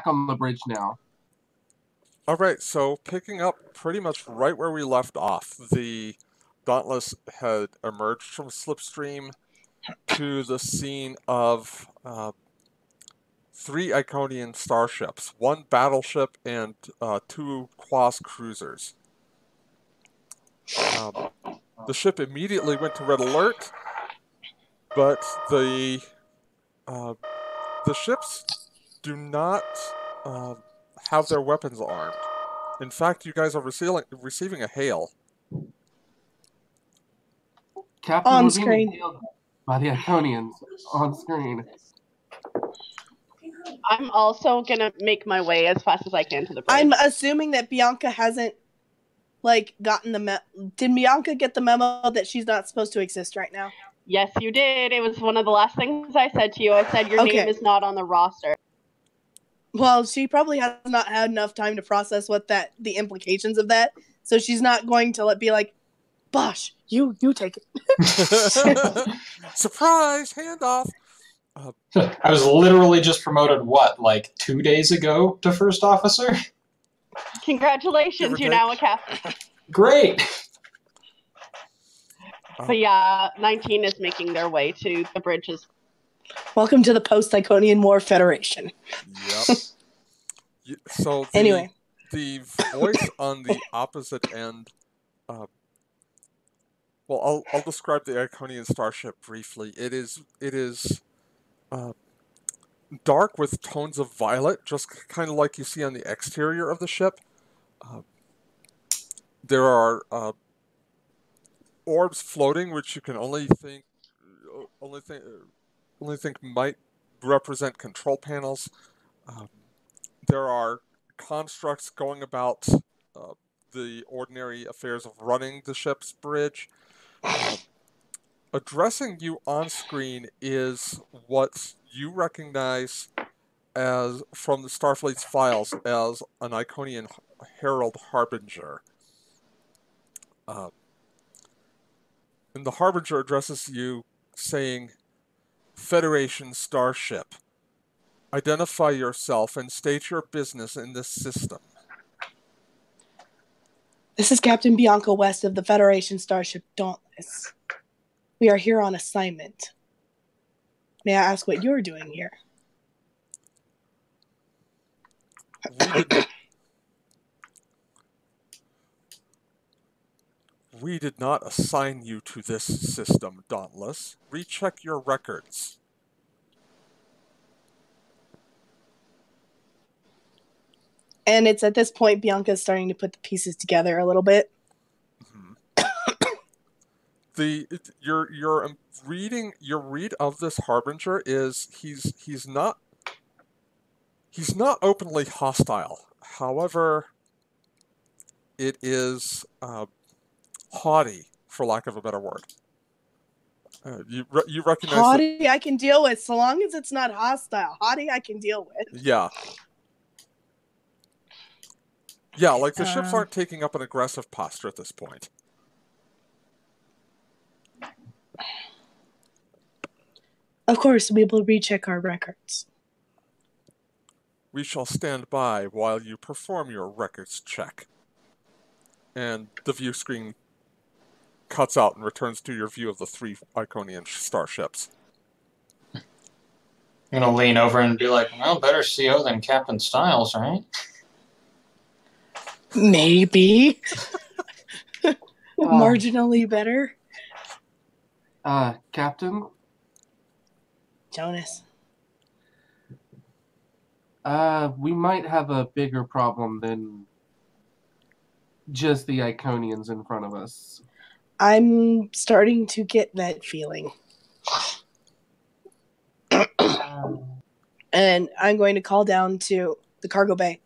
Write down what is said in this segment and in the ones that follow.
on the bridge now. All right, so picking up pretty much right where we left off, the Dauntless had emerged from Slipstream to the scene of 3 Iconian starships, 1 battleship, and 2 Quas cruisers. The ship immediately went to red alert, but the ships do not have their weapons armed. In fact, you guys are receiving a hail. Captain, On we're screen. being hailed by the Iconians on screen. I'm also gonna make my way as fast as I can to the bridge. I'm assuming that Bianca hasn't, gotten the Did Bianca get the memo that she's not supposed to exist right now? Yes, you did. It was one of the last things I said to you. I said your name is not on the roster. Well, she probably has not had enough time to process the implications of that, so she's not going to be like, Bosh, you take it. Surprise! Handoff! I was literally just promoted, 2 days ago to first officer? Congratulations, you're now a captain. Great! But yeah, 19 is making their way to the bridges. Welcome to the Post-Iconian War Federation. Yep. So anyway, the voice on the opposite end. Well, I'll describe the Iconian starship briefly. It is dark with tones of violet, just kind of like you see on the exterior of the ship. There are orbs floating, which you can only think might represent control panels. There are constructs going about the ordinary affairs of running the ship's bridge. Addressing you on screen is what you recognize as from the Starfleet's files as an Iconian Herald Harbinger. And the Harbinger addresses you saying, Federation Starship, identify yourself and state your business in this system. This is Captain Bianca West of the Federation Starship Dauntless. We are here on assignment. May I ask what you're doing here? We did not assign you to this system, Dauntless. Recheck your records. And it's at this point Bianca's starting to put the pieces together a little bit. Your read of this Harbinger is he's not openly hostile. However, it is haughty, for lack of a better word. You recognize haughty I can deal with, so long as it's not hostile. Haughty I can deal with. Yeah. Yeah, like the ships aren't taking up an aggressive posture at this point. Of course, we will recheck our records. We shall stand by while you perform your records check. And the view screen cuts out and returns to your view of the 3 Iconian starships. I'm gonna lean over and be like, well, better CO than Captain Styles, right? Maybe. Marginally better. Captain? Jonas. We might have a bigger problem than just the Iconians in front of us. I'm starting to get that feeling. And I'm going to call down to the cargo bay.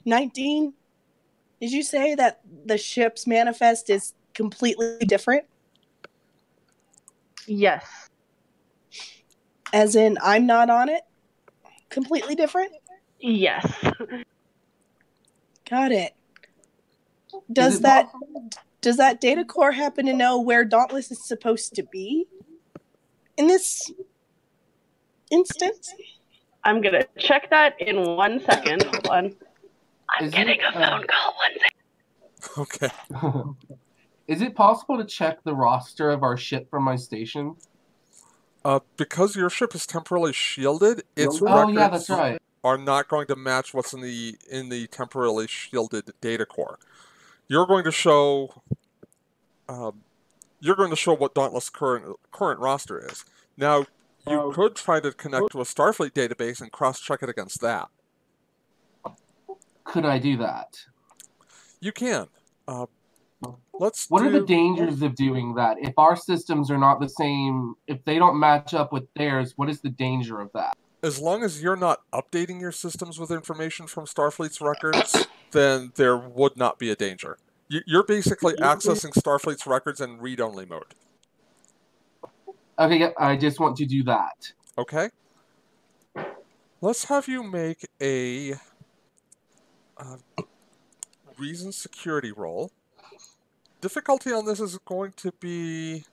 19, did you say that the ship's manifest is completely different? Yes. As in, I'm not on it? Completely different? Yes. Got it. Does that data core happen to know where Dauntless is supposed to be in this instance? I'm gonna check that in 1 second. Hold on. I'm Is getting it, a phone call. 1 second. Okay. Is it possible to check the roster of our ship from my station? Because your ship is temporarily shielded, its Oh yeah, records that's right. are not going to match what's in the temporarily shielded data core. You're going to show what Dauntless current roster is. Now, you could try to connect to a Starfleet database and cross-check it against that. Could I do that? You can. Let's What are the do. dangers of doing that? If our systems are not the same, if they don't match up with theirs, what is the danger of that? As long as you're not updating your systems with information from Starfleet's records, then there would not be a danger. You're basically accessing Starfleet's records in read-only mode. Okay, yep, I just want to do that. Okay? Let's have you make a reason security roll. Difficulty on this is going to be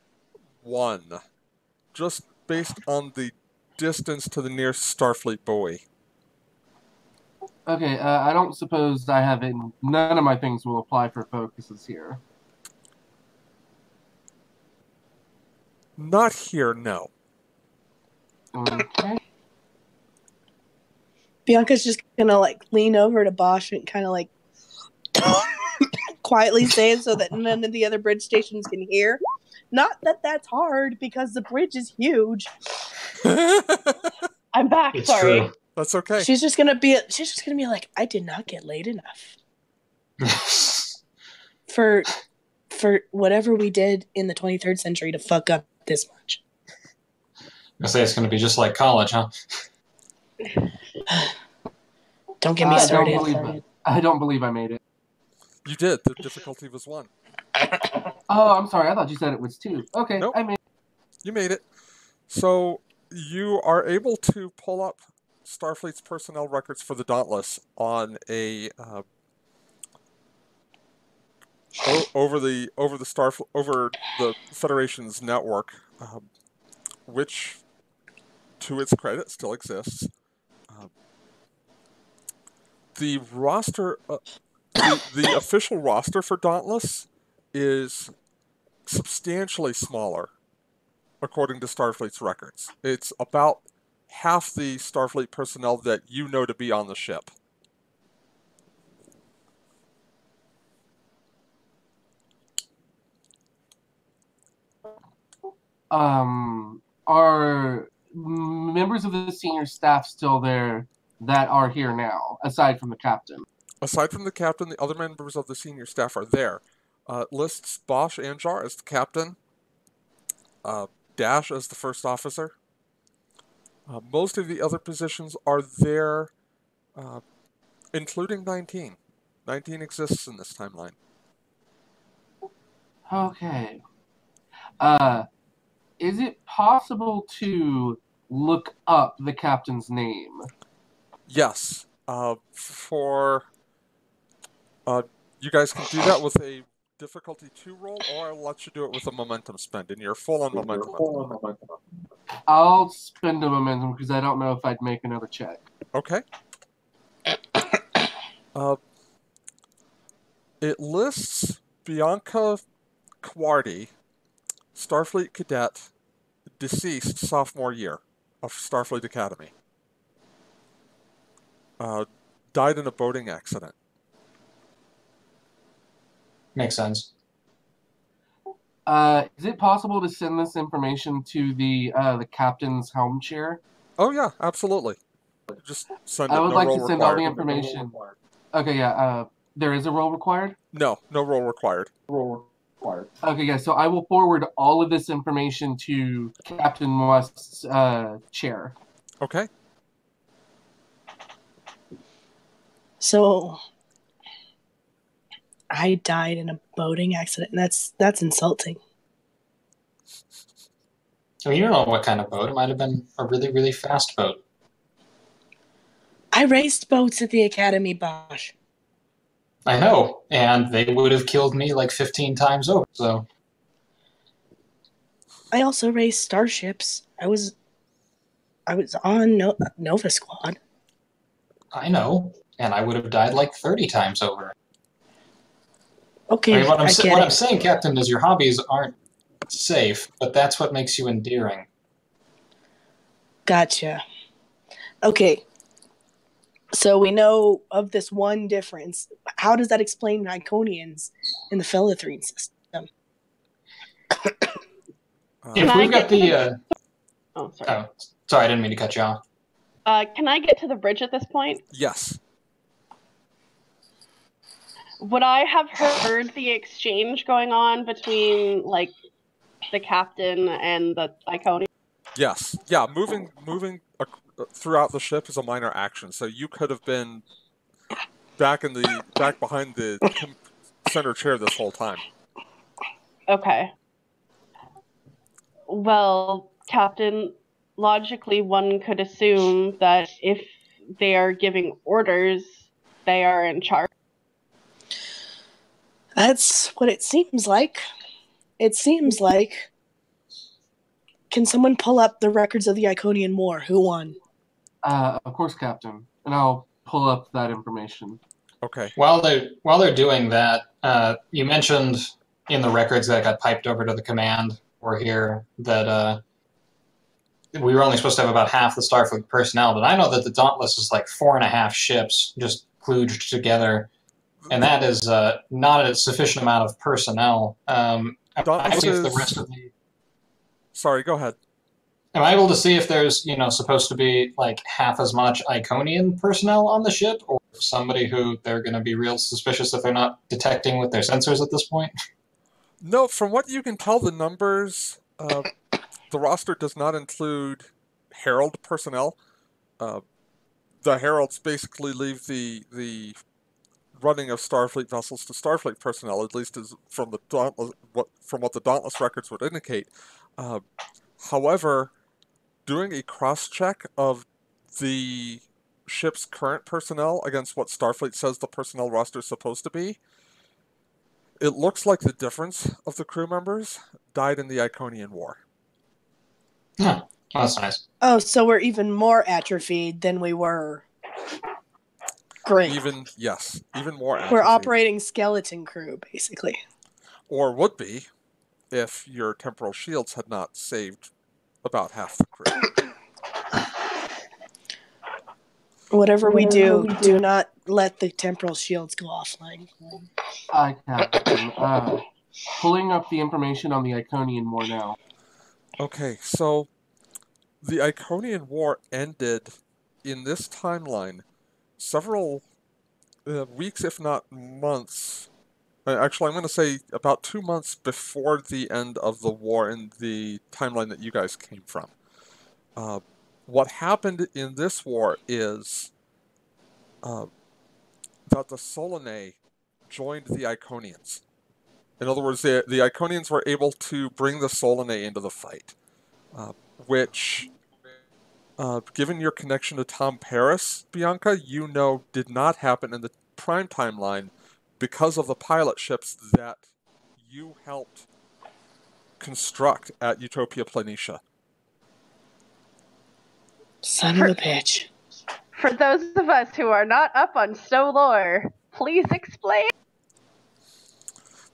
1, just based on the distance to the nearest Starfleet buoy. Okay, I don't suppose I have it. None of my things will apply for focuses here. Not here, no. Okay. Bianca's just gonna like lean over to Bosch and kind of like quietly say it so that none of the other bridge stations can hear. Not that that's hard because the bridge is huge. I'm back. It's Sorry. true. That's okay. She's just gonna be like, I did not get laid enough for whatever we did in the 23rd century to fuck up this much. I say it's going to be just like college, huh? Don't get me started. I don't believe I made it. You did. The difficulty was 1. Oh, I'm sorry. I thought you said it was 2. Okay, Nope. I made it. You made it. So you are able to pull up Starfleet's personnel records for the Dauntless on a over the Federation's network, which, to its credit, still exists. The roster, the official roster for Dauntless is substantially smaller, according to Starfleet's records. It's about half the Starfleet personnel that you know to be on the ship. Are members of the senior staff still there that are here now, aside from the captain? Aside from the captain, the other members of the senior staff are there. Lists Bosch Anjar as the captain, Dash as the first officer. Most of the other positions are there, including 19. 19 exists in this timeline. Okay. Is it possible to look up the captain's name? Yes. You guys can do that with a difficulty 2 roll, or I'll let you do it with a momentum spend, and you're full on momentum at the moment. I'll spend a momentum because I don't know if I'd make another check. Okay. It lists Bianca Quarty, Starfleet cadet, deceased sophomore year of Starfleet Academy. Died in a boating accident. Makes sense. Is it possible to send this information to the captain's home chair? Oh yeah, absolutely. Just send it. I would no like roll to send required. all the information. Okay, yeah. There is a roll required? No roll required. Okay, yeah. So I will forward all of this information to Captain West's chair. Okay. So I died in a boating accident. That's insulting. I mean, you don't know what kind of boat. It might have been a really, really fast boat. I raced boats at the academy, Bosch. I know, and they would have killed me like 15 times over, so... I also raced starships. I was I was on Nova Squad. I know, and I would have died like 30 times over. Okay, I mean, what get I'm it. saying, Captain, is your hobbies aren't safe, but that's what makes you endearing. Gotcha. Okay. So we know of this one difference. How does that explain Iconians in the Philithrene system? If we've got the... Oh, sorry. Oh, sorry, I didn't mean to cut you off. Can I get to the bridge at this point? Yes. Would I have heard the exchange going on between, like, the captain and the Iconian? Yes. Yeah, moving throughout the ship is a minor action, so you could have been back behind the center chair this whole time. Okay. Well, Captain, logically one could assume that if they are giving orders, they are in charge. That's what it seems like. It seems like. Can someone pull up the records of the Iconian War? Who won? Of course, Captain. And I'll pull up that information. Okay. While they're doing that, you mentioned in the records that got piped over to the command or here that we were only supposed to have about half the Starfleet personnel, but I know that the Dauntless is like 4.5 ships just kludged together, and that is not a sufficient amount of personnel. I see if the rest of the... Sorry, go ahead. Am I able to see if there's, supposed to be like half as much Iconian personnel on the ship, or somebody who they're going to be real suspicious if they're not detecting with their sensors at this point? No, from what you can tell, the numbers, the roster does not include Herald personnel. The Heralds basically leave the running of Starfleet vessels to Starfleet personnel, at least as from what the Dauntless records would indicate. However, doing a cross-check of the ship's current personnel against what Starfleet says the personnel roster is supposed to be, it looks like the difference of the crew members died in the Iconian War. Oh, that's nice. Oh, so we're even more atrophied than we were. Great. Even more atrophied. We're operating skeleton crew, basically. Or would be, if your temporal shields had not saved about half the crew. Whatever we do, do not let the temporal shields go offline. Captain. Pulling up the information on the Iconian War now. Okay, so the Iconian War ended in this timeline several weeks, if not months. Actually, I'm going to say about 2 months before the end of the war in the timeline that you guys came from. What happened in this war is that the Solanae joined the Iconians. In other words, the Iconians were able to bring the Solanae into the fight, which, given your connection to Tom Paris, Bianca, you know did not happen in the Prime timeline because of the pilot ships that you helped construct at Utopia Planitia. Son of a bitch. For those of us who are not up on Stow lore, please explain.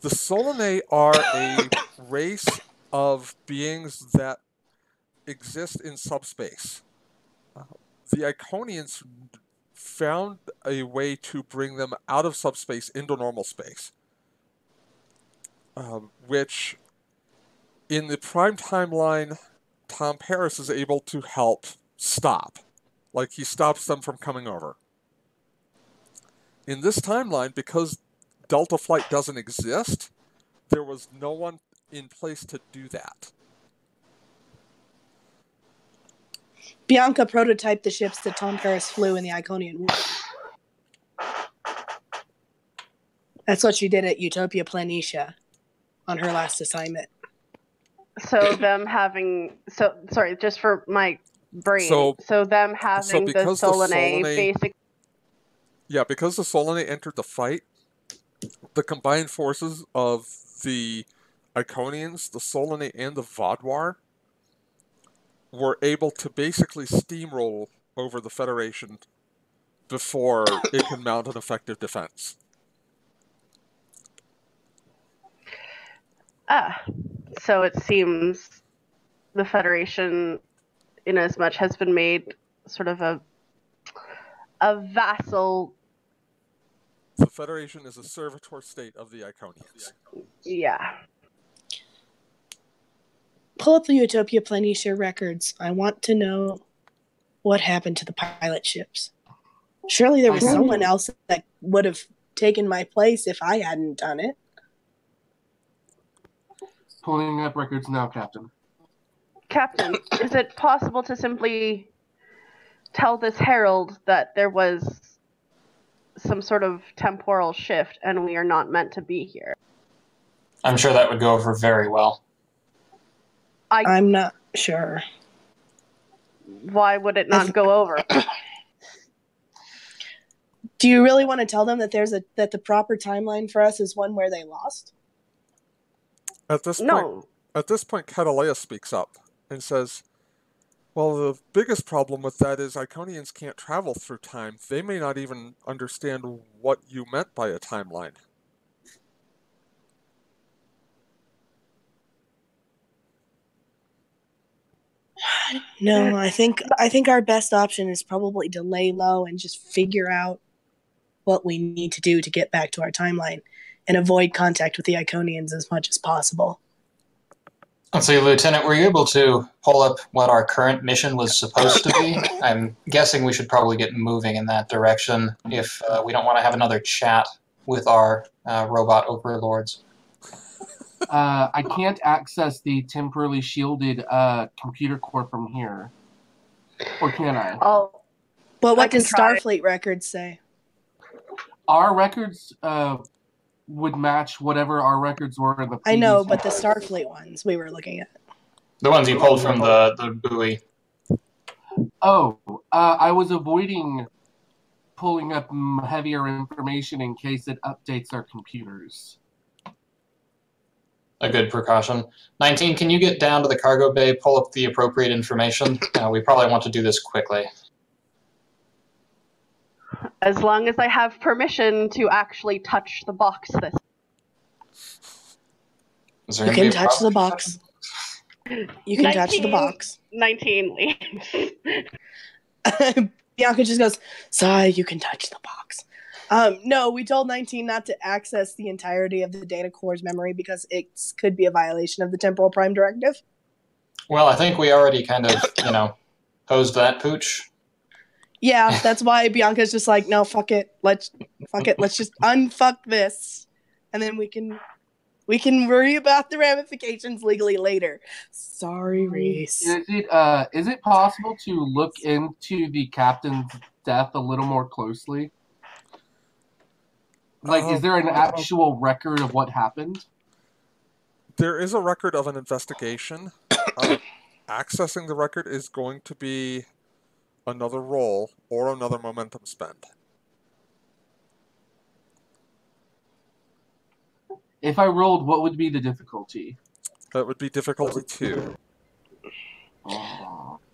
The Solanae are a race of beings that exist in subspace. The Iconians found a way to bring them out of subspace into normal space, which in the Prime timeline, Tom Paris is able to help stop. Like, he stops them from coming over. In this timeline, because Delta Flight doesn't exist, there was no one in place to do that. Bianca prototyped the ships that Tom Paris flew in the Iconian War. That's what she did at Utopia Planitia on her last assignment. So them having... sorry, just for my brain. So them having the Solanae basically... Yeah, because the Solanae entered the fight, the combined forces of the Iconians, the Solanae, and the Vaadwaur were able to basically steamroll over the Federation before it can mount an effective defense. So it seems the Federation, in as much, has been made sort of a vassal. The Federation is a servitor state of the Iconians. Yeah. Pull up the Utopia Planitia records. I want to know what happened to the pilot ships. Surely there was someone else that would have taken my place if I hadn't done it. Pulling up records now, Captain. Captain, is it possible to simply tell this herald that there was some sort of temporal shift and we are not meant to be here? I'm sure that would go over very well. I'm not sure. Why would it not go over? Do you really want to tell them that that the proper timeline for us is one where they lost? At this point, Catalea speaks up and says, well, the biggest problem with that is Iconians can't travel through time. They may not even understand what you meant by a timeline. No, I think our best option is probably to lay low and just figure out what we need to do to get back to our timeline and avoid contact with the Iconians as much as possible. Let's see, Lieutenant, were you able to pull up what our current mission was supposed to be? I'm guessing we should probably get moving in that direction if we don't want to have another chat with our robot overlords. I can't access the temporarily shielded computer core from here. Or can I? Oh. But what does Starfleet records say? Our records would match whatever our records were in the previous. I know, but the Starfleet ones we were looking at. The ones you pulled from the buoy. Oh, I was avoiding pulling up heavier information in case it updates our computers. A good precaution. 19, can you get down to the cargo bay, pull up the appropriate information? We probably want to do this quickly. As long as I have permission to actually touch the box this. You can touch the box. You can touch the box. 19 leaves. Bianca just goes, "Sigh, you can touch the box." No, we told 19 not to access the entirety of the data core's memory because it could be a violation of the Temporal Prime Directive. Well, I think we already kind of, posed that pooch. Yeah, that's why Bianca's just like, no, fuck it. Let's just unfuck this. And then we can worry about the ramifications legally later. Sorry, Reese. Is it possible to look into the captain's death a little more closely? Like, is there an actual record of what happened? There is a record of an investigation. Accessing the record is going to be another roll or another momentum spend. If I rolled, what would be the difficulty? That would be difficulty 2. I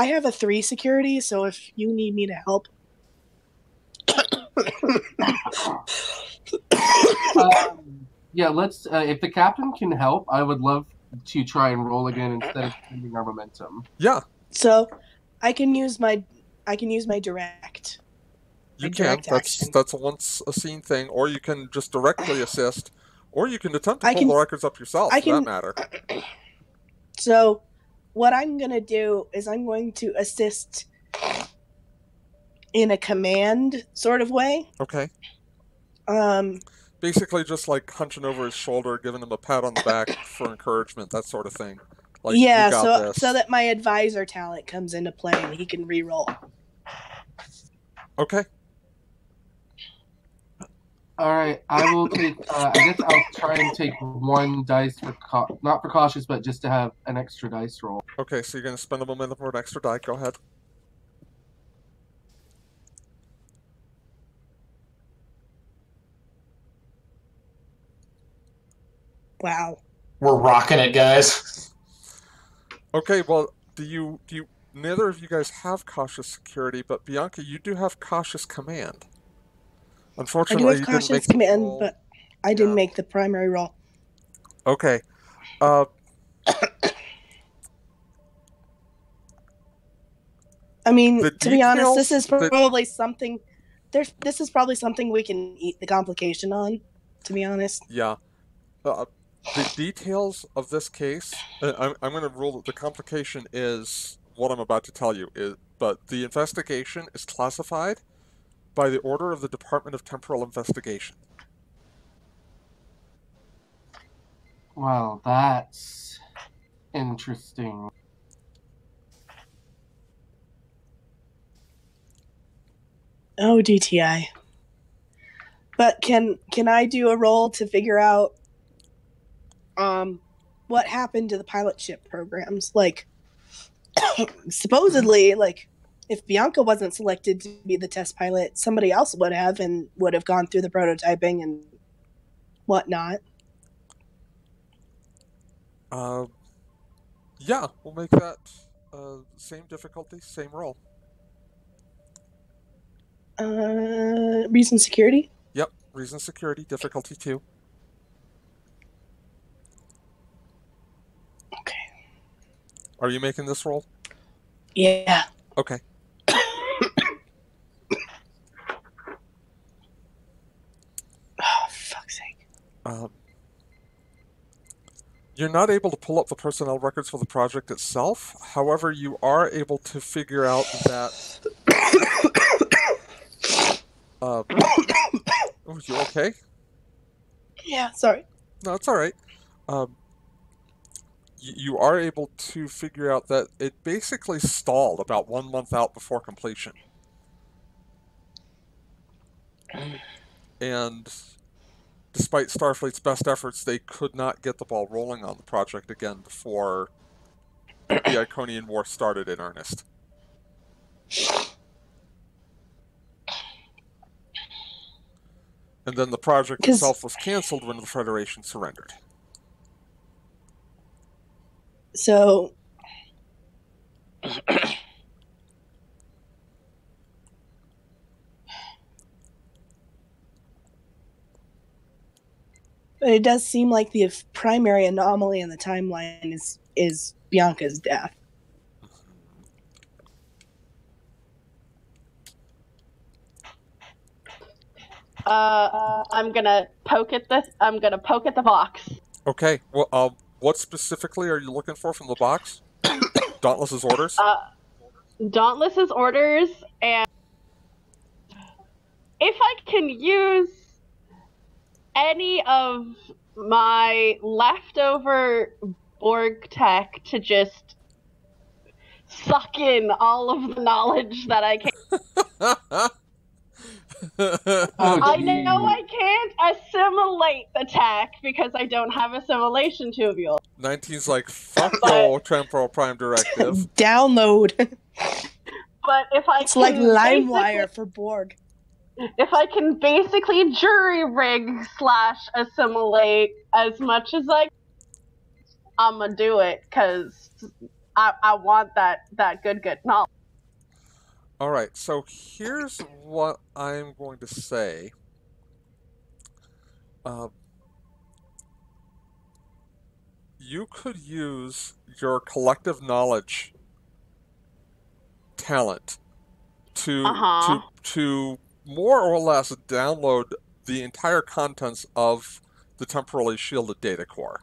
have a 3 security, so if you need me to help. Yeah, let's. If the captain can help, I would love to try and roll again instead of spending our momentum. Yeah. So, I can use my direct. You can. That's a once a scene thing, or you can just directly assist, or you can attempt to pull the records up yourself. For that matter. So, what I'm gonna do is I'm going to assist in a command sort of way. Okay. Basically, just like hunching over his shoulder, giving him a pat on the back for encouragement, that sort of thing. Like, yeah, you got this. So that my advisor talent comes into play and he can re-roll. Okay. All right, I will take. I guess I'll try and take one dice for not for cautious, but just to have an extra dice roll. Okay, so you're going to spend a momentum for an extra die. Go ahead. Wow. We're rocking it, guys. Okay, well, neither of you guys have cautious security, but Bianca, you do have cautious command. I do Unfortunately, have you didn't make cautious the command, roll. but I didn't Yeah. make the primary roll. Okay. Uh, I mean, the to be honest, this details is that probably something. This is probably something we can eat the complication on. To be honest, yeah, the details of this case, I'm going to rule that the complication is what I'm about to tell you, but the investigation is classified by the order of the Department of Temporal Investigation. Well, that's interesting. oh DTI. But can I do a roll to figure out what happened to the pilot ship programs? Like, supposedly, like, if Bianca wasn't selected to be the test pilot, somebody else would have and would have gone through the prototyping and whatnot. Yeah, we'll make that same difficulty, same roll. Reason security? Yep, reason security, difficulty 2. Okay. Are you making this roll? Yeah. Okay. Oh, fuck's sake. You're not able to pull up the personnel records for the project itself. However, you are able to figure out that. Oh, you okay? Yeah, sorry. No, it's all right. You are able to figure out that it basically stalled about 1 month out before completion. And despite Starfleet's best efforts, they could not get the ball rolling on the project again before the Iconian War started in earnest. And then the project itself was canceled when the Federation surrendered. So, but it does seem like the primary anomaly in the timeline is Bianca's death. I'm gonna poke at this. I'm gonna poke at the box. Okay. Well, what specifically are you looking for from the box? Dauntless's orders? Dauntless's orders, and if I can use any of my leftover Borg tech to just suck in all of the knowledge that I can. I know I can't assimilate the tech because I don't have assimilation tubule. 19's like, fuck your temporal prime directive. Download. But if I it's can like LimeWire for Borg. If I can basically jury rig / assimilate as much as I'm gonna do it because I want that good knowledge. All right, so here's what I'm going to say. You could use your collective knowledge talent to more or less download the entire contents of the temporally shielded data core.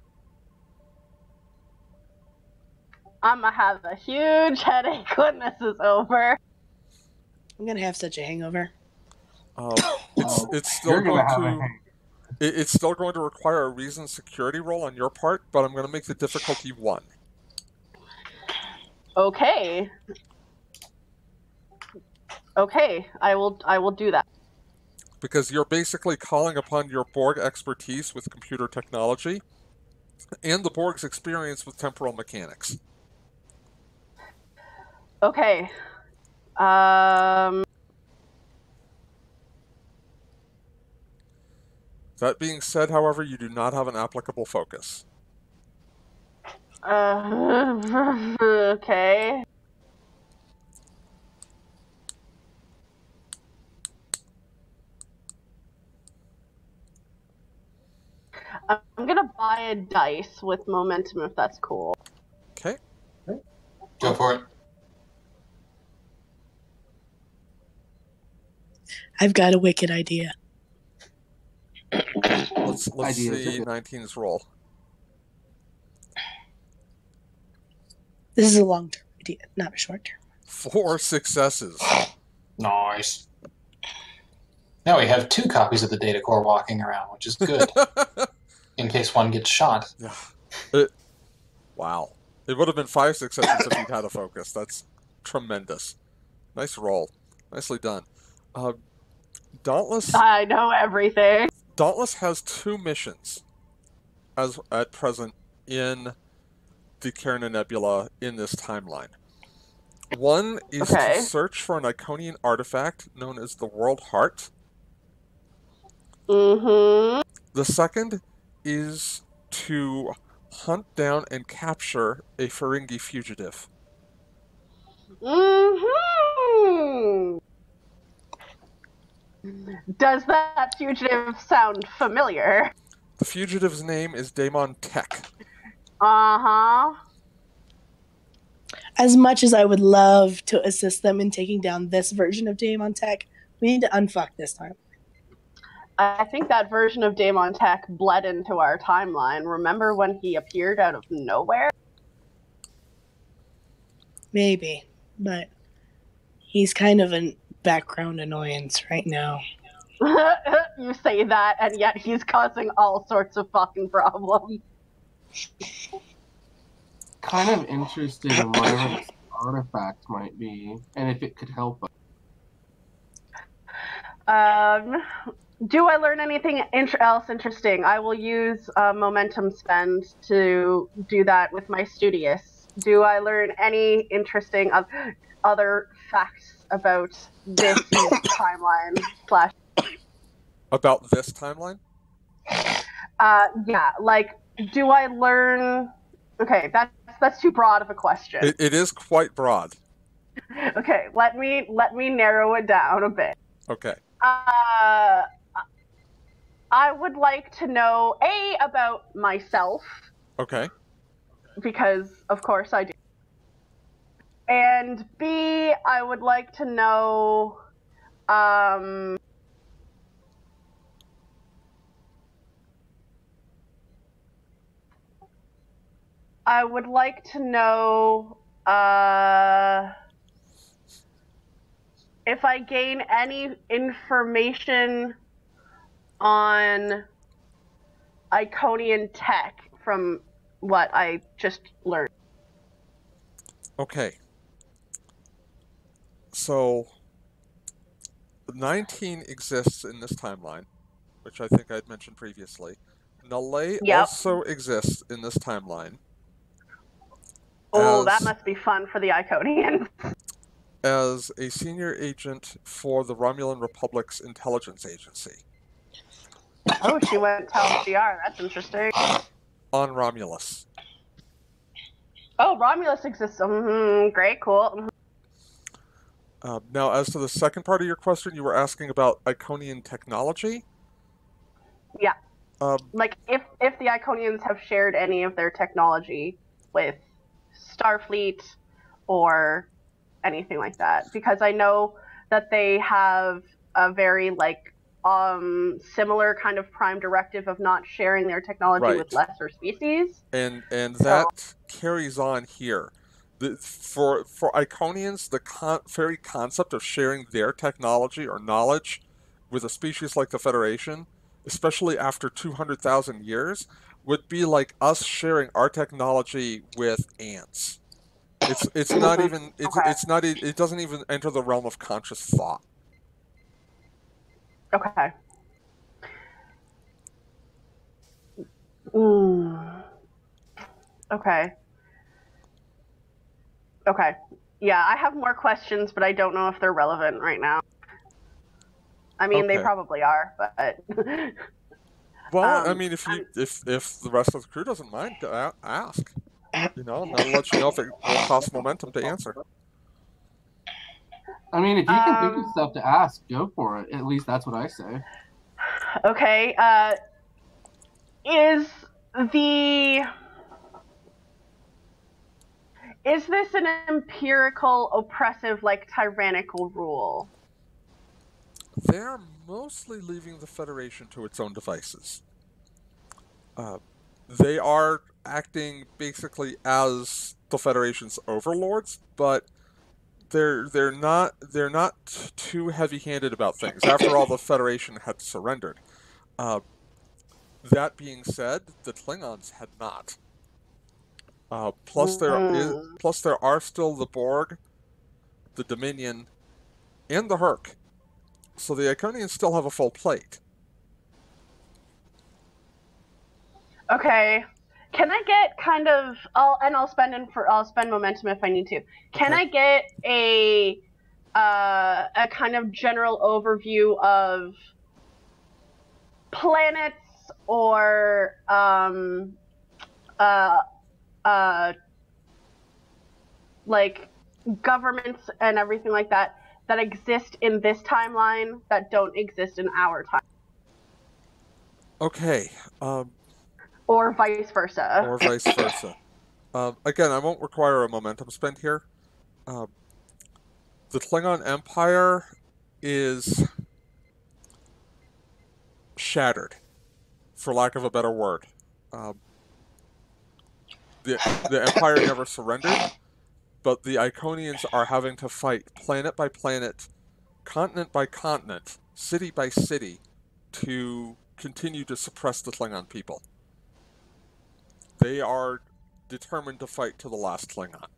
I'm gonna have a huge headache when this is over. I'm gonna have such a hangover. It's still going to require a reasoned security roll on your part, but I'm going to make the difficulty 1. Okay. Okay, I will do that. Because you're basically calling upon your Borg expertise with computer technology and the Borg's experience with temporal mechanics. Okay. That being said, however, you do not have an applicable focus. Okay. I'm gonna buy a dice with momentum if that's cool. Okay. Go for it. I've got a wicked idea. Let's Ideas. see 19's roll. This is a long-term idea, not a short-term. 4 successes. Nice. Now we have 2 copies of the data core walking around, which is good, in case one gets shot. Yeah. Wow. It would have been 5 successes if you'd had a focus. That's tremendous. Nice roll. Nicely done. Dauntless. I know everything. Dauntless has 2 missions as at present in the Carina Nebula in this timeline. One is Okay. to search for an Iconian artifact known as the World Heart. Mm-hmm. The second is to hunt down and capture a Ferengi fugitive. Mm-hmm. Does that fugitive sound familiar? The fugitive's name is Daemon Tech. Uh-huh. As much as I would love to assist them in taking down this version of Daemon Tech, we need to unfuck this time. I think that version of Daemon Tech bled into our timeline. Remember when he appeared out of nowhere? Maybe, but he's kind of a background annoyance right now. You say that, and yet he's causing all sorts of fucking problems. Kind of interested in whatever this artifact might be, and if it could help us. Do I learn anything else interesting? I will use momentum spend to do that with my studious. Do I learn any interesting other facts about this timeline slash? About this timeline? Yeah, like, do I learn? Okay, that's too broad of a question. It is quite broad. Okay, let me narrow it down a bit. Okay. I would like to know about myself. Okay. Because of course I do. And B, I would like to know I would like to know if I gain any information on Iconian tech from what I just learned. Okay. So 19 exists in this timeline, which I think I'd mentioned previously. Nalay also exists in this timeline. Oh, that must be fun for the Iconians. As a senior agent for the Romulan Republic's intelligence agency. Oh, she went TLDR. That's interesting. On Romulus. Oh, Romulus exists. Great, cool. Now, as to the second part of your question, you were asking about Iconian technology? Yeah. Like, if the Iconians have shared any of their technology with Starfleet or anything like that. Because I know that they have a very, like, similar kind of prime directive of not sharing their technology with lesser species. And that carries on here. For Iconians, the very concept of sharing their technology or knowledge with a species like the Federation, especially after 200,000 years, would be like us sharing our technology with ants. It's not even it doesn't even enter the realm of conscious thought. Okay. Okay. Okay. Yeah, I have more questions, but I don't know if they're relevant right now. I mean, they probably are, but. Well, I mean, if the rest of the crew doesn't mind, ask. And that'll let you know if it will cost momentum to answer. I mean, if you can think of stuff to ask, go for it. At least that's what I say. Okay. Is this an empirical, oppressive, like tyrannical rule? They're mostly leaving the Federation to its own devices. They are acting basically as the Federation's overlords, but they're not too heavy-handed about things. After all, the Federation had surrendered. That being said, the Klingons had not. Plus there are still the Borg, the Dominion, and the Herc. So the Iconians still have a full plate. Okay. Can I get kind of I'll spend momentum if I need to. Can I get a kind of general overview of planets or like governments and everything like that exist in this timeline that don't exist in our time? Okay. Or vice versa. Again, I won't require a momentum spend here. The Klingon Empire is shattered, for lack of a better word. The Empire never surrendered, but the Iconians are having to fight planet by planet, continent by continent, city by city, to continue to suppress the Klingon people. They are determined to fight to the last Klingon.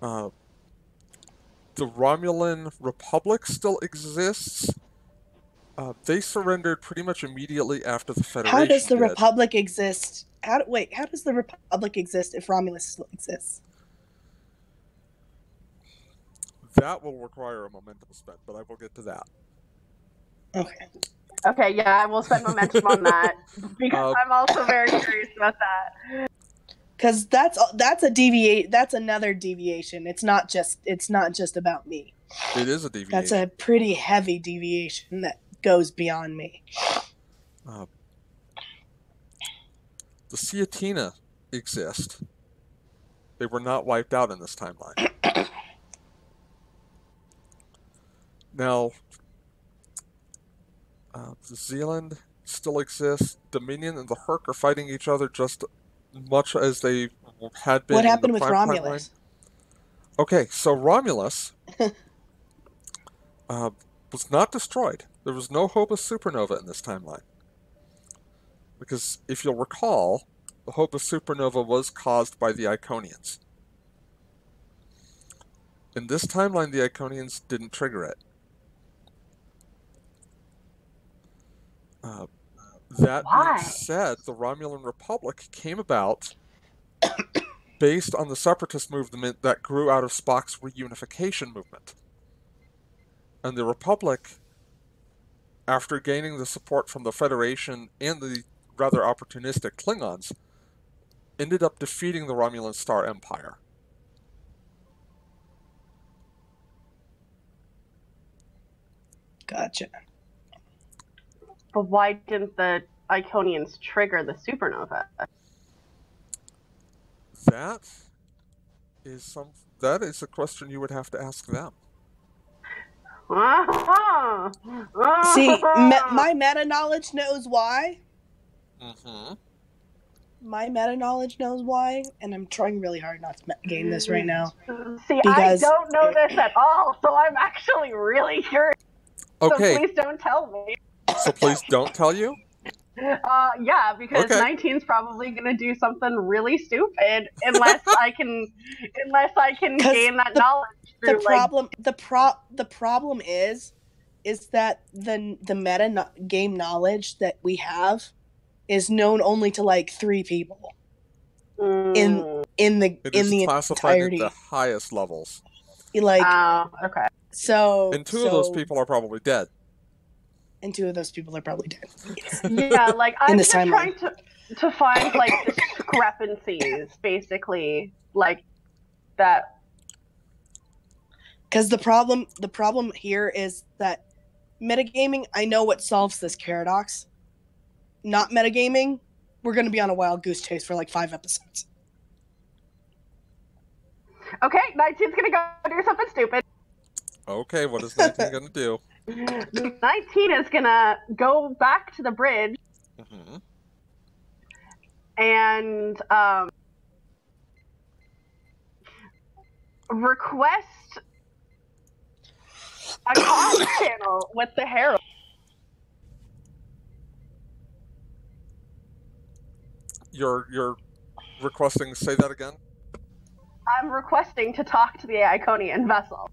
The Romulan Republic still exists. They surrendered pretty much immediately after the Federation. How does the Republic exist? How does the Republic exist if Romulus still exists? That will require a momentum spend, but I will get to that. Okay. Okay, yeah, I will spend momentum on that because I'm also very curious about that. Because that's another deviation. It's not just about me. It is a deviation. That's a pretty heavy deviation that goes beyond me. The Ciatina exist. They were not wiped out in this timeline. Now, Zealand still exists. Dominion and the Herc are fighting each other just much as they had been. What happened in the with prime Romulus? Timeline. Okay, so Romulus was not destroyed. There was no Hobus supernova in this timeline. Because if you'll recall, the Hobus supernova was caused by the Iconians. In this timeline, the Iconians didn't trigger it. That being said, the Romulan Republic came about based on the separatist movement that grew out of Spock's reunification movement. And the Republic, after gaining the support from the Federation and the rather opportunistic Klingons, ended up defeating the Romulan Star Empire. Gotcha. But why didn't the Iconians trigger the supernova? That is a question you would have to ask them. See, my meta knowledge knows why. Mm-hmm. My meta knowledge knows why, and I'm trying really hard not to game this right now. See, I don't know this at all, so I'm actually really curious. Okay. So please don't tell me. So please don't tell you? Yeah, because Okay. 19's probably gonna do something really stupid unless I can gain that knowledge. The problem is that the meta game knowledge that we have is known only to like 3 people in the classified entirety. at the highest levels. Like, okay. So and 2 of those people are probably dead. And 2 of those people are probably dead. Yeah, like I'm just trying to. to find like discrepancies, basically, like that. Because the problem here is that metagaming, I know what solves this paradox. Not metagaming, we're going to be on a wild goose chase for like 5 episodes. Okay, 19's gonna go do something stupid. Okay, what is 19 gonna do? 19 is gonna go back to the bridge and request a comm channel with the Herald. You're requesting, say that again? I'm requesting to talk to the Iconian vessel.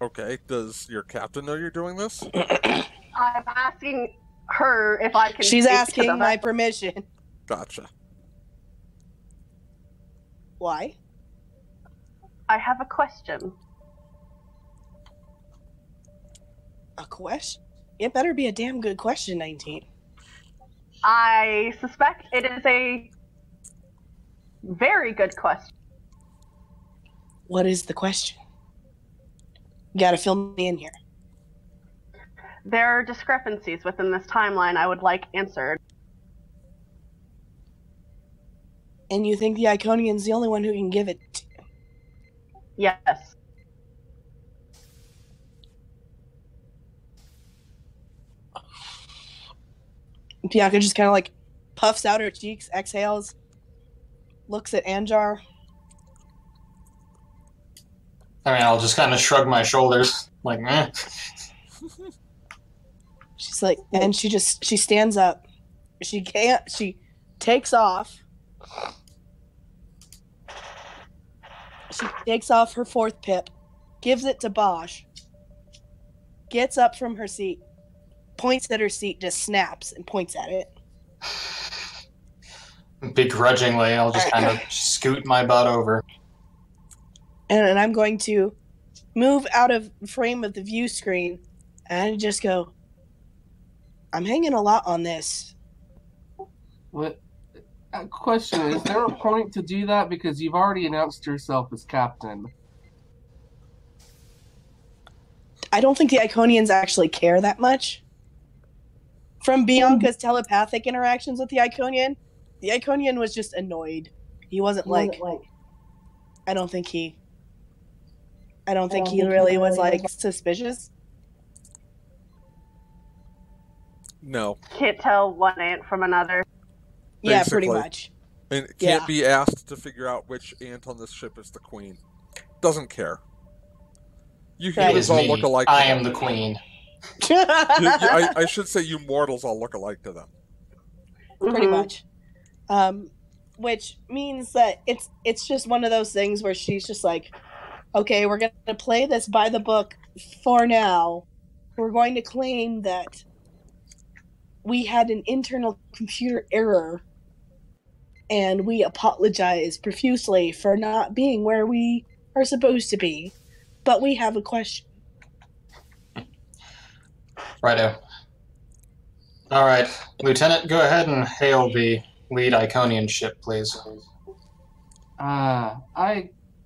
Okay, does your captain know you're doing this? I'm asking her if I can. She's speak to asking the my vessel. permission. Gotcha. Why? I have a question. A question? It better be a damn good question, 19. I suspect it is a very good question. What is the question? You gotta fill me in here. There are discrepancies within this timeline I would like answered. And you think the Iconian's the only one who can give it to you? Yes. Bianca just kind of like puffs out her cheeks, exhales, looks at Anjar. I mean, I'll just kind of shrug my shoulders, like, meh. She's like, and she stands up. She takes off. She takes off her 4th pip, gives it to Bosch, gets up from her seat, points at her seat, just snaps and points at it. Begrudgingly, I'll just kind of scoot my butt over. And I'm going to move out of frame of the view screen and just go, I'm hanging a lot on this. What? Question, is there a point to do that? Because you've already announced yourself as captain. I don't think the Iconians actually care that much. From Bianca's telepathic interactions with the Iconian was just annoyed. He wasn't like I don't think he really was like suspicious. No. Can't tell one ant from another. Yeah, pretty Basically. much. And can't be asked to figure out which ant on this ship is the queen. Doesn't care. You Right. It is humans all me. look alike. I am the queen. I should say you mortals all look alike to them. Pretty much. Which means that it's just one of those things where she's just like, okay, we're going to play this by the book for now. We're going to claim that we had an internal computer error, and we apologize profusely for not being where we are supposed to be. But we have a question. Righto. All right, Lieutenant, go ahead and hail the lead Iconian ship, please.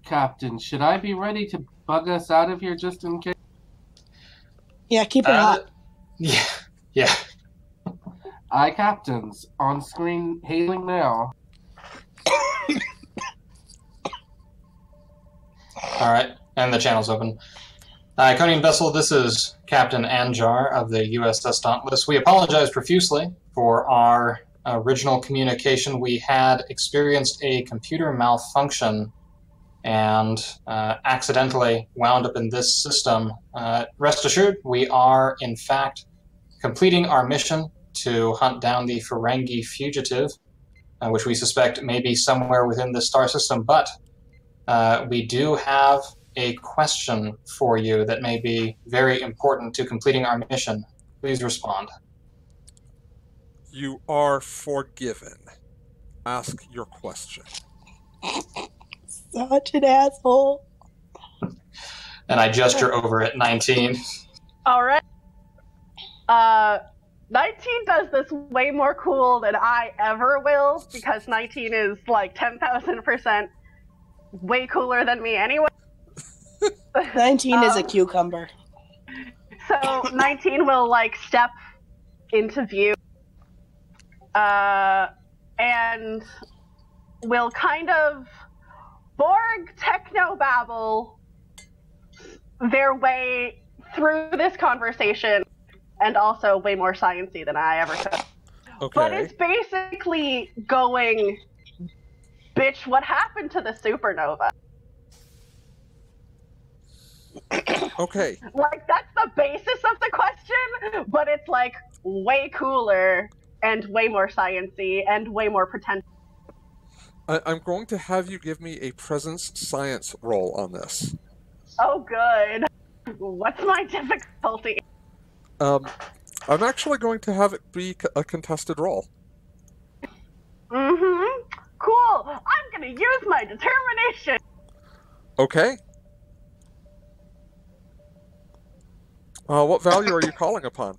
Captain, should I be ready to bug us out of here just in case? Yeah, keep her hot. Yeah. Aye, captains. On screen, hailing now. All right, and the channel's open. Iconian vessel, this is Captain Anjar of the USS Dauntless. We apologize profusely for our original communication. We had experienced a computer malfunction and accidentally wound up in this system. Rest assured, we are, in fact, completing our mission to hunt down the Ferengi fugitive, which we suspect may be somewhere within the star system, but we do have a question for you that may be very important to completing our mission. Please respond. You are forgiven. Ask your question. Such an asshole. And I gesture over at 19. All right. 19 does this way more cool than I ever will, because 19 is like 10,000% way cooler than me anyway. 19 is a cucumber. So 19 will like step into view, and will kind of Borg technobabble their way through this conversation, and also way more sciencey than I ever could. Okay. But it's basically going, bitch, what happened to the supernova? Okay. Like, that's the basis of the question, but it's like way cooler and way more sciencey and way more potential. I'm going to have you give me a presence science roll on this. Oh, good. What's my difficulty? I'm actually going to have it be a contested roll. Mm-hmm. Cool. I'm gonna use my determination. Okay. What value are you calling upon?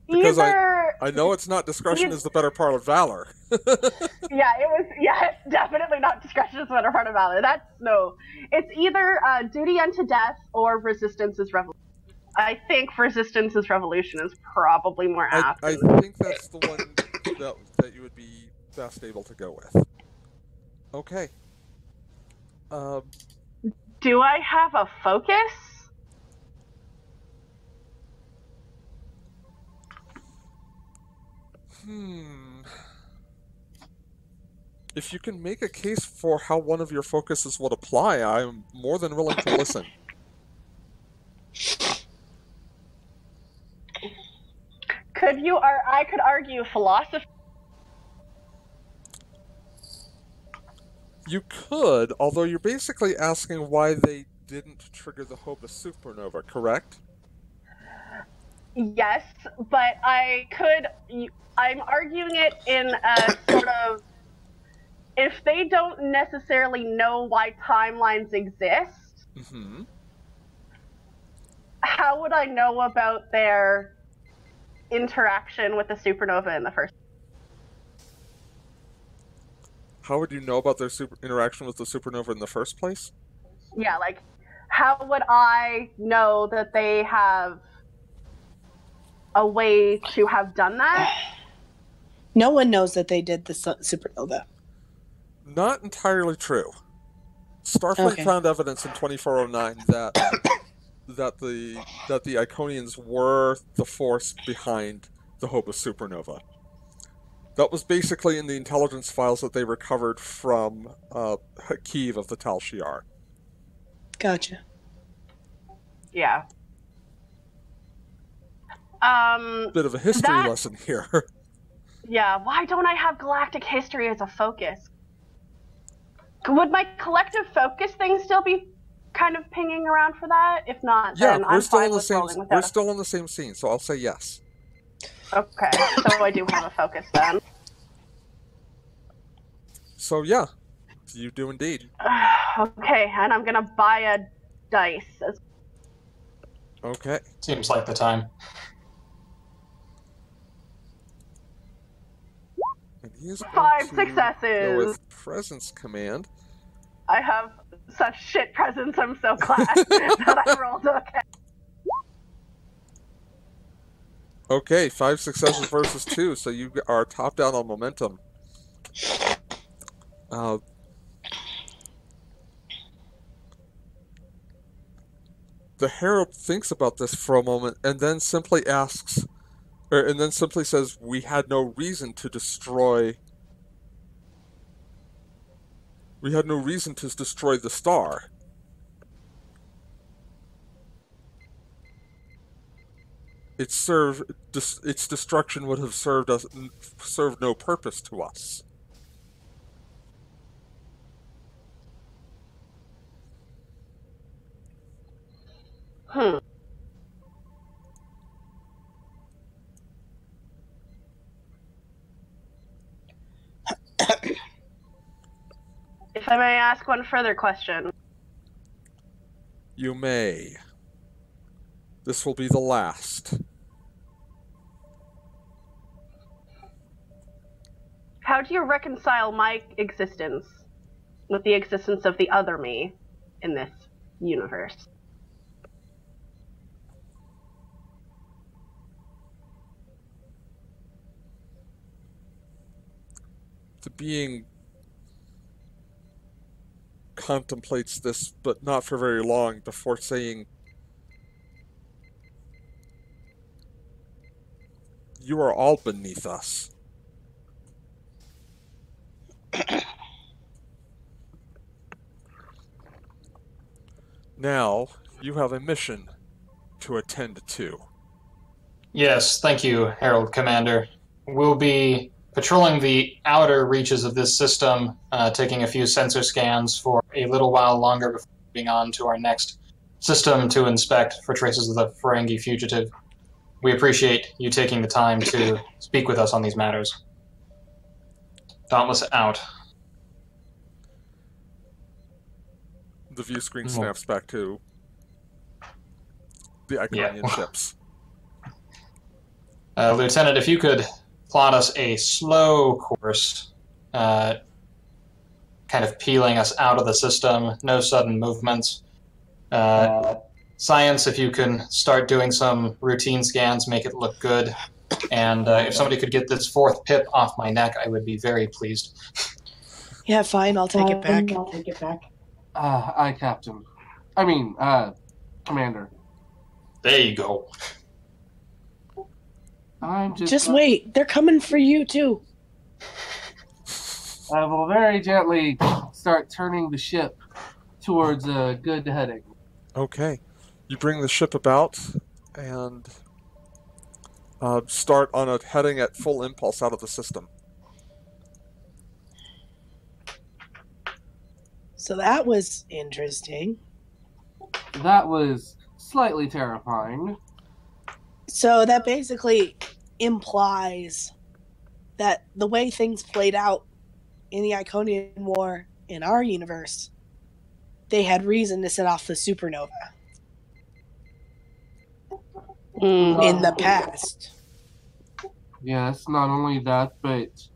Because Either... I know it's not discretion is the better part of valor. Yeah, it's definitely not discretion is the better part of valor. It's either duty unto death or resistance is revolution. I think resistance is revolution is probably more apt. I think that's the one that you would be best able to go with. Okay. Do I have a focus? If you can make a case for how one of your focuses would apply, I'm more than willing to listen. I could argue philosophy. You could, although you're basically asking why they didn't trigger the Hobus supernova, correct? Yes, but I'm arguing it in a sort of, if they don't necessarily know why timelines exist, how would I know about their interaction with the supernova in the first? How would you know about their interaction with the supernova in the first place? Yeah, like, how would I know that they have a way to have done that? No one knows that they did the supernova. Not entirely true. Starfleet found evidence in 2409 that the Iconians were the force behind the Hobus supernova. That was basically in the intelligence files that they recovered from Kiev of the Tal Shiar. Gotcha. Yeah. Bit of a history lesson here. Yeah, why don't I have galactic history as a focus? Would my collective focus thing still be kind of pinging around for that? If not, then I'm fine with rolling without We're still in the same scene, so I'll say yes. Okay, so I do have a focus then. So yeah, you do indeed. Okay, and I'm gonna buy a dice. Okay. Seems like the time. And he is 5 to successes. Go with presence command. I have such shit presence. I'm so glad that I rolled okay. Okay, 5 successes versus 2, so you are top down on momentum. The Herald thinks about this for a moment and then simply asks, and then simply says, "We had no reason to destroy. We had no reason to destroy the star. Its destruction would have served no purpose to us." If I may ask one further question. You may. This will be the last. How do you reconcile my existence with the existence of the other me in this universe? The being contemplates this, but not for very long, before saying, "You are all beneath us." Now, you have a mission to attend to. Yes, thank you, Herald Commander. We'll be patrolling the outer reaches of this system, taking a few sensor scans for a little while longer before moving on to our next system to inspect for traces of the Ferengi fugitive. We appreciate you taking the time to speak with us on these matters. Dauntless out. The view screen snaps back to the Iconian ships. Lieutenant, if you could plot us a slow course, kind of peeling us out of the system, no sudden movements. Science, if you can start doing some routine scans, make it look good. And if somebody could get this fourth pip off my neck, I would be very pleased. Yeah, fine. I'll take it back. Aye, Captain. Commander. There you go. I'm Just wait. They're coming for you, too. I will very gently start turning the ship towards a good heading. Okay. You bring the ship about and start on a heading at full impulse out of the system. So that was interesting. That was slightly terrifying. So that basically implies that the way things played out in the Iconian War in our universe, they had reason to set off the supernova in the past. Yes, not only that, but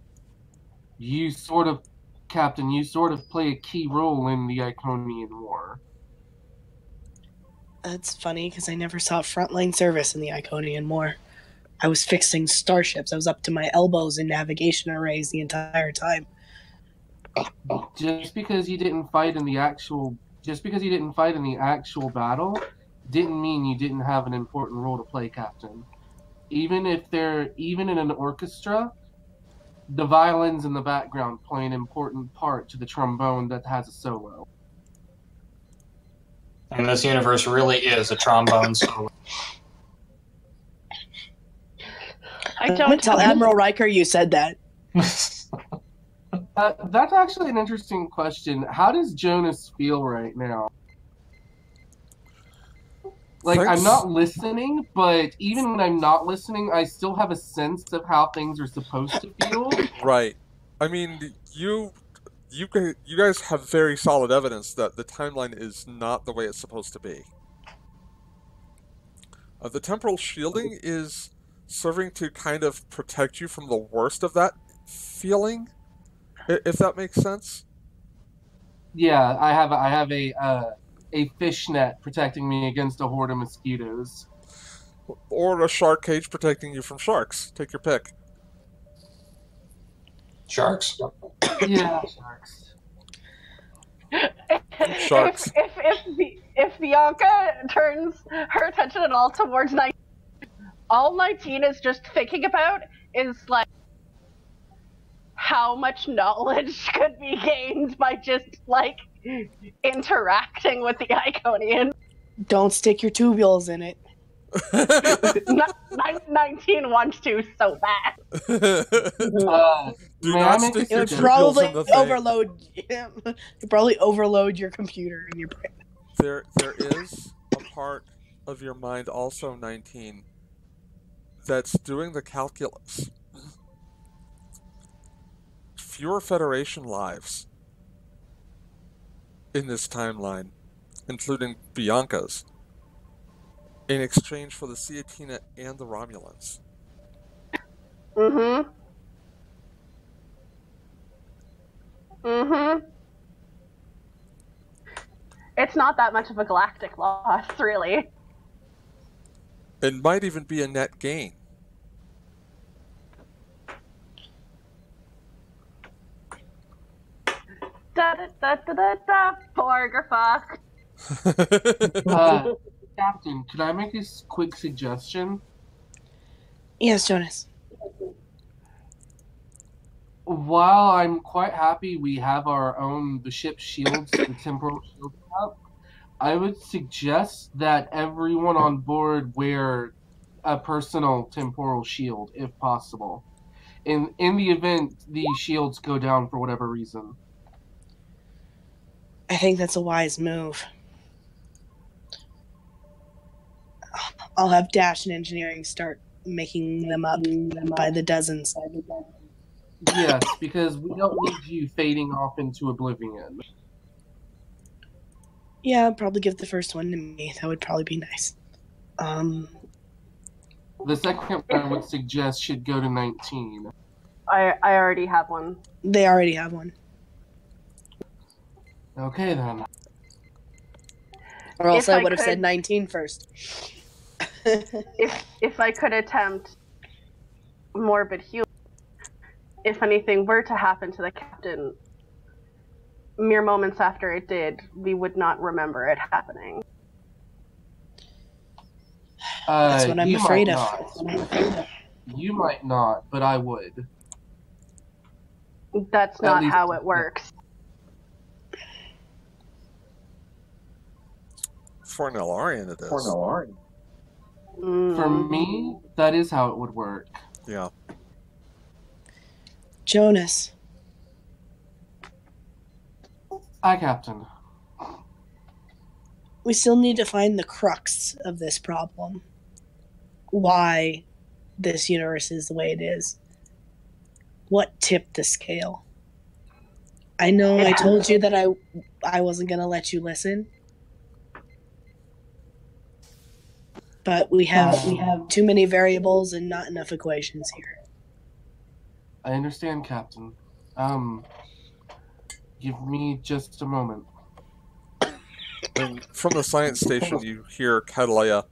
you sort of, Captain, you sort of play a key role in the Iconian War. That's funny, because I never saw frontline service in the Iconian War. I was fixing starships. I was up to my elbows in navigation arrays the entire time. Just because you didn't fight in the actual battle didn't mean you didn't have an important role to play, Captain. Even in an orchestra, the violins in the background play an important part to the trombone that has a solo. And this universe really is a trombone solo. I'm going to tell Admiral Riker you said that. That's actually an interesting question. How does Jonas feel right now? Thanks. I'm not listening, but even when I'm not listening, I still have a sense of how things are supposed to feel. Right. I mean, you guys have very solid evidence that the timeline is not the way it's supposed to be. The temporal shielding is serving to kind of protect you from the worst of that feeling, if that makes sense. Yeah, I have a fishnet protecting me against a horde of mosquitoes. Or a shark cage protecting you from sharks. Take your pick. Sharks? Yeah, sharks. Sharks. If Bianca turns her attention at all towards 19, all 19 is just thinking about is like how much knowledge could be gained by just like interacting with the Iconian. Don't stick your tubules in it. 19 wants to so bad. Do not stick your It would tubules probably in the thing. overload your computer and your brain. There is a part of your mind also, 19, that's doing the calculus. Fewer Federation lives in this timeline, including Bianca's, in exchange for the Ciatina and the Romulans. Mm-hmm. Mm-hmm. It's not that much of a galactic loss, really. It might even be a net gain. Da-da-da-da-da, Porgerfuck. Captain, could I make a quick suggestion? Yes, Jonas. While I'm quite happy we have our own, the ship's shields, the temporal shields up, I would suggest that everyone on board wear a personal temporal shield, if possible. In the event these shields go down for whatever reason. I think that's a wise move. I'll have Dash and Engineering start making them up by the dozens. Yes, because we don't need you fading off into oblivion. Yeah, I'll probably give the first one to me. That would probably be nice. The second one I would suggest should go to 19. I already have one. They already have one. Okay then. Or else If I I would have said could- 19 first. If I could attempt morbid healing, if anything were to happen to the captain, mere moments after it did, we would not remember it happening. That's what I'm You afraid might of. not. You might not, but I would. That's At not least- how it works. For an Elarian, it is. For Mm. me, that is how it would work. Yeah. Jonas, Aye, Captain. we still need to find the crux of this problem. Why this universe is the way it is. What tipped the scale? I know I told you that I wasn't going to let you listen. But we have too many variables and not enough equations here. I understand, Captain. Give me just a moment. And from the science station, you hear Catalea,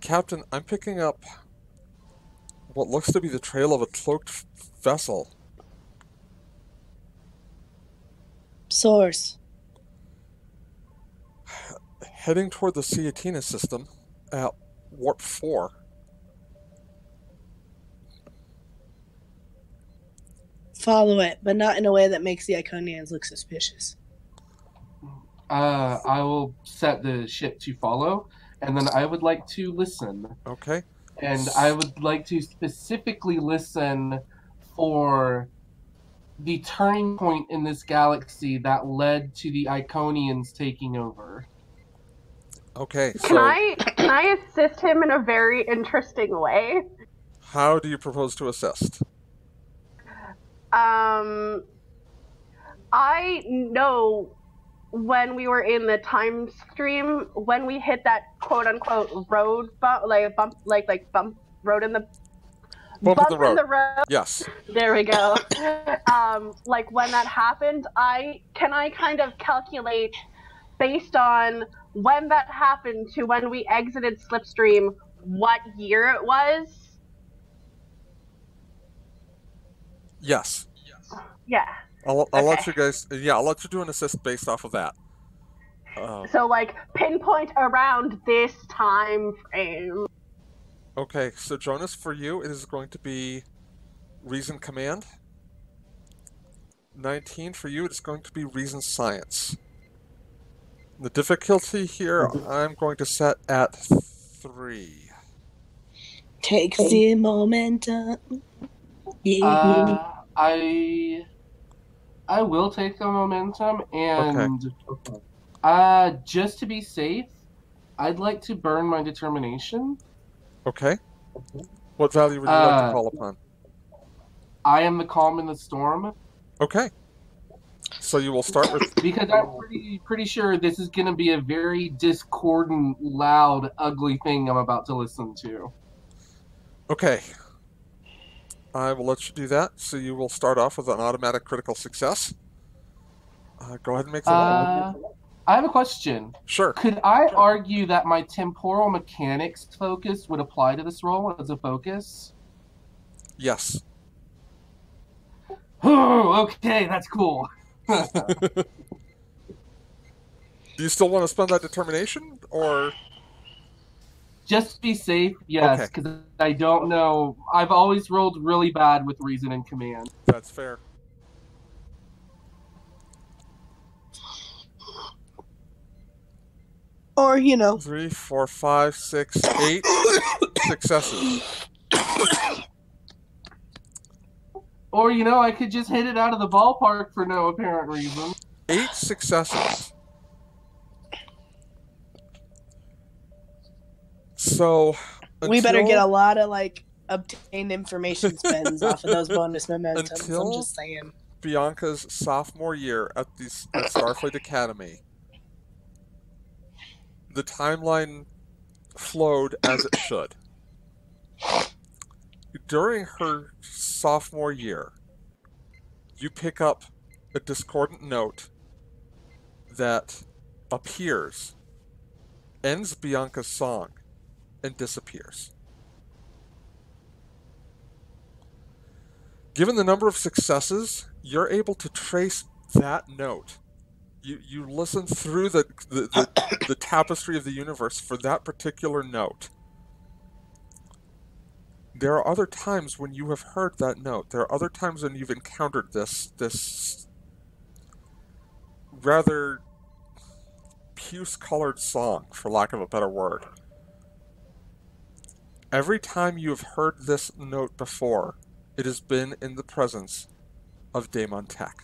Captain, I'm picking up what looks to be the trail of a cloaked vessel. Source. Heading toward the Ciatina system at warp 4. Follow it, but not in a way that makes the Iconians look suspicious. I will set the ship to follow, and then I would like to listen. Okay. And I would like to specifically listen for the turning point in this galaxy that led to the Iconians taking over. Okay, Can so I assist him in a very interesting way? how do you propose to assist? I know when we were in the time stream, when we hit that quote unquote road bump, road in the Bump in the road. in the road. Yes. There we go. Like when that happened, can I kind of calculate based on when that happened to when we exited Slipstream what year it was? Yes. Yeah. I'll Okay. let you guys. Yeah, I'll let you do an assist based off of that. So like pinpoint around this time frame. Okay, so Jonas, for you, it is going to be Reason Command. 19 for you, it's going to be Reason Science. The difficulty here, I'm going to set at 3. Take the momentum. Yeah. I will take the momentum, and just to be safe, I'd like to burn my determination. Okay. What value would you like to call upon? I am the calm in the storm. Okay. So you will start with... Because I'm pretty sure this is going to be a very discordant, loud, ugly thing I'm about to listen to. Okay. I will let you do that. So you will start off with an automatic critical success. Go ahead and make the roll. I have a question. Sure. Could I argue that my temporal mechanics focus would apply to this roll as a focus? Yes. Oh, okay, that's cool. Do you still want to spend that determination, or... Just to be safe, yes, because I don't know. I've always rolled really bad with reason and command. That's fair. Or, 3, 4, 5, 6, 8 successes. Or, I could just hit it out of the ballpark for no apparent reason. 8 successes. So, we better get a lot of, obtained information spends off of those bonus momentums. Until I'm just saying. Bianca's sophomore year at Starfleet Academy, the timeline flowed as it should. During her sophomore year, you pick up a discordant note that appears, ends Bianca's song, and disappears. Given the number of successes, you're able to trace that note. You listen through the tapestry of the universe for that particular note. There are other times when you have heard that note. There are other times when you've encountered this rather puce-colored song, for lack of a better word. Every time you have heard this note before, it has been in the presence of Daemon Tech.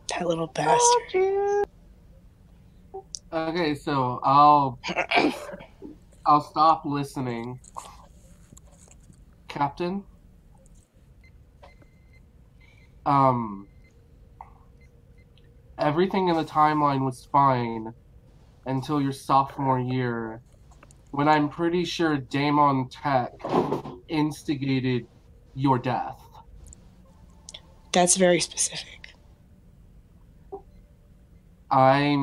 That little bastard. Okay, so I'll stop listening. Captain? Everything in the timeline was fine until your sophomore year, when I'm pretty sure Daemon Tech instigated your death. That's very specific. I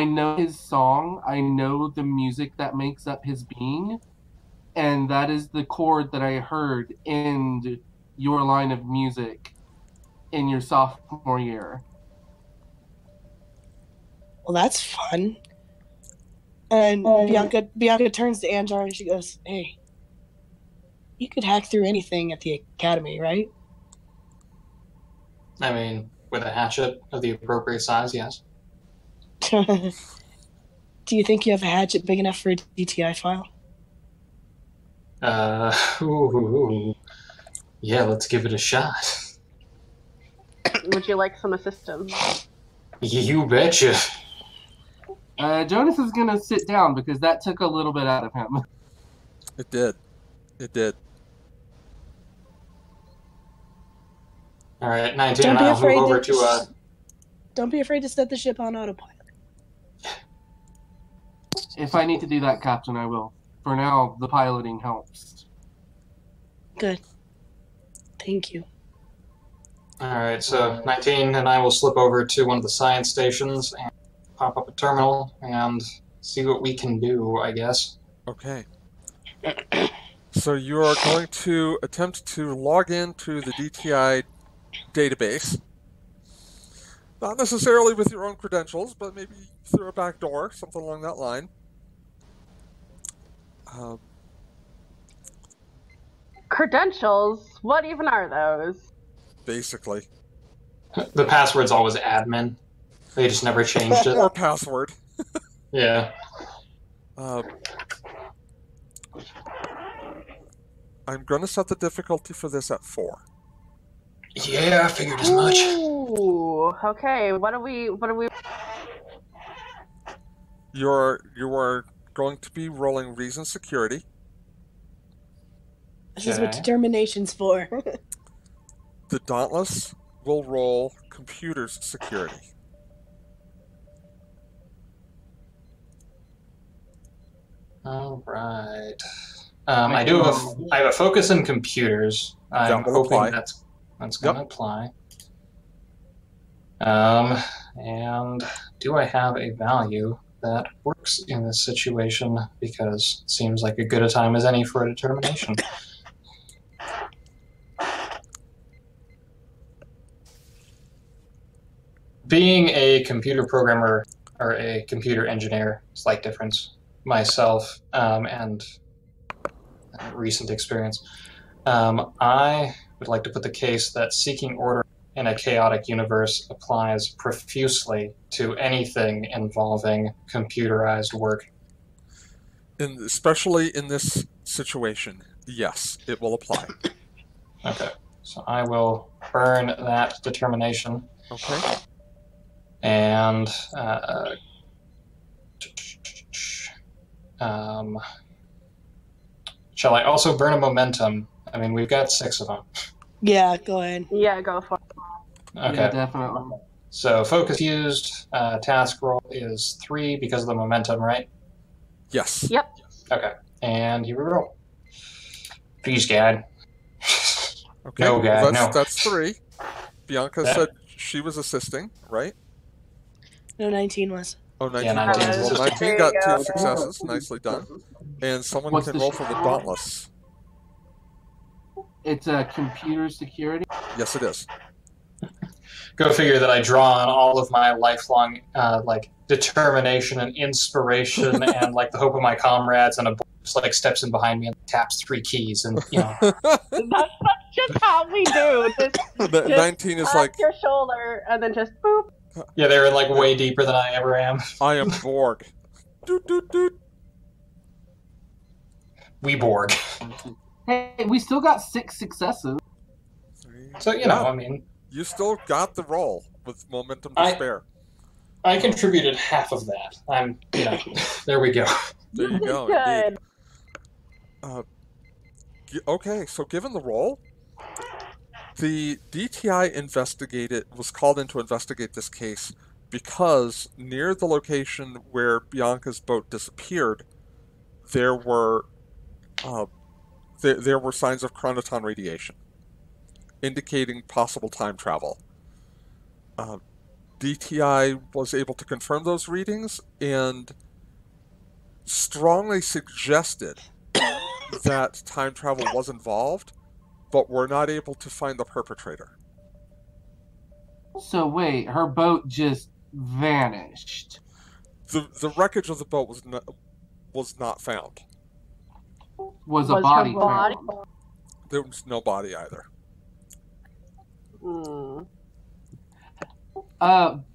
know his song, I know the music that makes up his being, and that is the chord that I heard in your line of music in your sophomore year. Well, that's fun. And Bianca turns to Anjar and she goes, "Hey, you could hack through anything at the academy, right?" I mean, with a hatchet of the appropriate size, yes. Do you think you have a hatchet big enough for a DTI file? Yeah, let's give it a shot. Would you like some assistance? You betcha. Jonas is gonna sit down because that took a little bit out of him. It did. It did. All right, 19, and I'll move over to... Don't be afraid to set the ship on autopilot. If I need to do that, Captain, I will. For now, the piloting helps. Good. Thank you. All right, so 19 and I will slip over to one of the science stations and pop up a terminal and see what we can do, I guess. Okay. So you are going to attempt to log into the DTI database. Not necessarily with your own credentials, but maybe through a back door, something along that line. Credentials? What even are those? Basically. The password's always admin. They just never changed it. Or password. Yeah. I'm going to set the difficulty for this at 4. Yeah, I figured as much. Ooh, okay. What do we... You are going to be rolling reason security. This is what determination's for. The Dauntless will roll computers security. All right. I have a focus in computers. I'm That will hoping apply. that's going to apply. And do I have a value that works in this situation? Because it seems like a good a time as any for a determination. Being a computer programmer or a computer engineer, slight difference, myself, and recent experience, I would like to put the case that seeking order in a chaotic universe applies profusely to anything involving computerized work. Especially in this situation, yes, it will apply. Okay, so I will burn that determination. Okay. And shall I also burn a momentum? I mean, we've got 6 of them. Yeah, go ahead. Yeah, go for it. Okay. Yeah, definitely. So focus used, task roll is 3 because of the momentum, right? Yes. Yep. Okay. And here we roll. Please, God. Okay. No, God, well, no. that's 3. Bianca Yeah. said she was assisting, right? No, 19 was. Oh, 19 Yeah, 19 is was. Well, assisting. 19 There got you 2 go. successes. Nicely done. And someone What's can the roll for the Dauntless. It's a computer security. Yes, it is. Go figure that I draw on all of my lifelong determination and inspiration and the hope of my comrades, and a boy just steps in behind me and taps 3 keys, and That's just how we do. Just 19 is tap your shoulder and then just boop. yeah, they're in way deeper than I ever am. I am Borg. Doot, doot, doot. We Borg. Hey, we still got 6 successes. So I mean, you still got the roll with momentum to spare. I contributed half of that. I'm there we go. There you go. Good. Okay, so given the roll, the DTI was called in to investigate this case because near the location where Bianca's boat disappeared, there were signs of chronoton radiation, indicating possible time travel. DTI was able to confirm those readings and strongly suggested that time travel was involved, but were not able to find the perpetrator. So wait, her boat just vanished. The wreckage of the boat was not found. Was a her body body? found? There was no body either.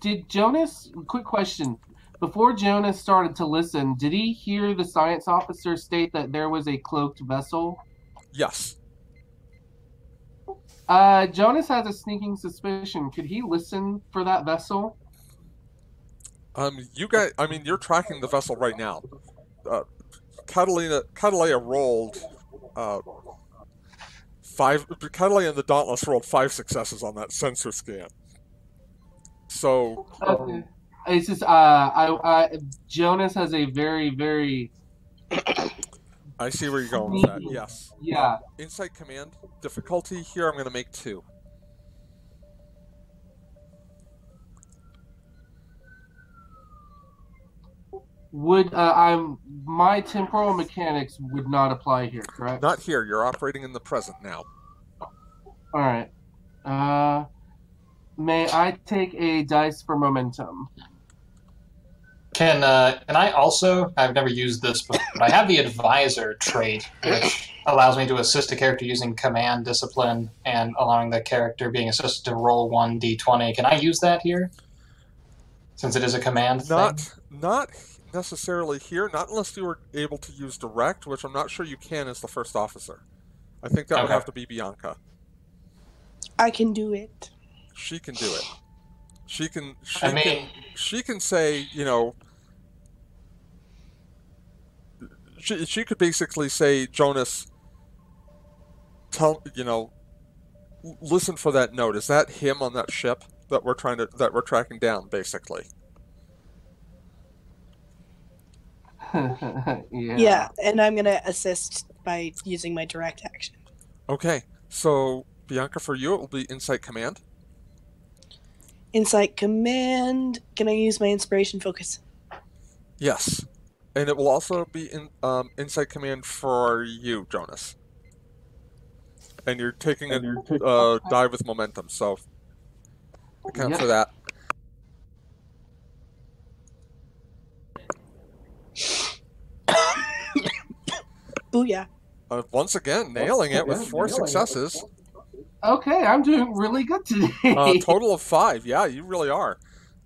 Did Jonas? Quick question. Before Jonas started to listen, did he hear the science officer state that there was a cloaked vessel? Yes. Jonas has a sneaking suspicion. Could he listen for that vessel? You guys, I mean, you're tracking the vessel right now. Catalea rolled 5. Catalea and the Dauntless rolled 5 successes on that sensor scan. So. Okay. It's just Jonas has a very, very. I see where you're going with that. Yes. Yeah. Insight command difficulty here. I'm going to make 2. Would my temporal mechanics would not apply here, correct? Not here. You're operating in the present now. All right. May I take a dice for momentum? Can I also? I've never used this before, but I have the advisor trait, which allows me to assist a character using command discipline and allowing the character being assisted to roll 1d20. Can I use that here? Since it is a command thing? Not necessarily here, not unless you were able to use direct, which I'm not sure you can as the first officer. I think that would have to be Bianca. I can do it. She can do it. She can say, she could basically say, Jonas, listen for that note. Is that him on that ship that we're tracking down, basically? Yeah, and I'm gonna assist by using my direct action. Okay, so Bianca, for you, it will be Insight Command. Insight command. Can I use my inspiration focus? Yes, and it will also be Insight Command for you, Jonas. And you're taking a die with momentum, so account for that. Booyah. Once again, nailing it with 4 successes. Okay, I'm doing really good today. Total of 5. Yeah, you really are.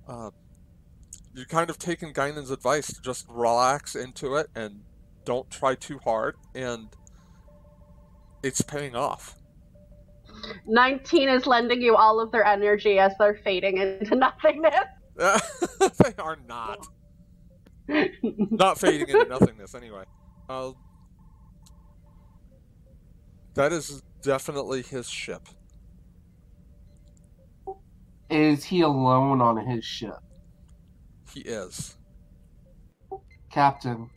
You're kind of taking Guinan's advice to just relax into it and don't try too hard, and it's paying off. 19 is lending you all of their energy as they're fading into nothingness. They are not. Not fading into nothingness, anyway. That is definitely his ship. Is he alone on his ship? He is. Captain.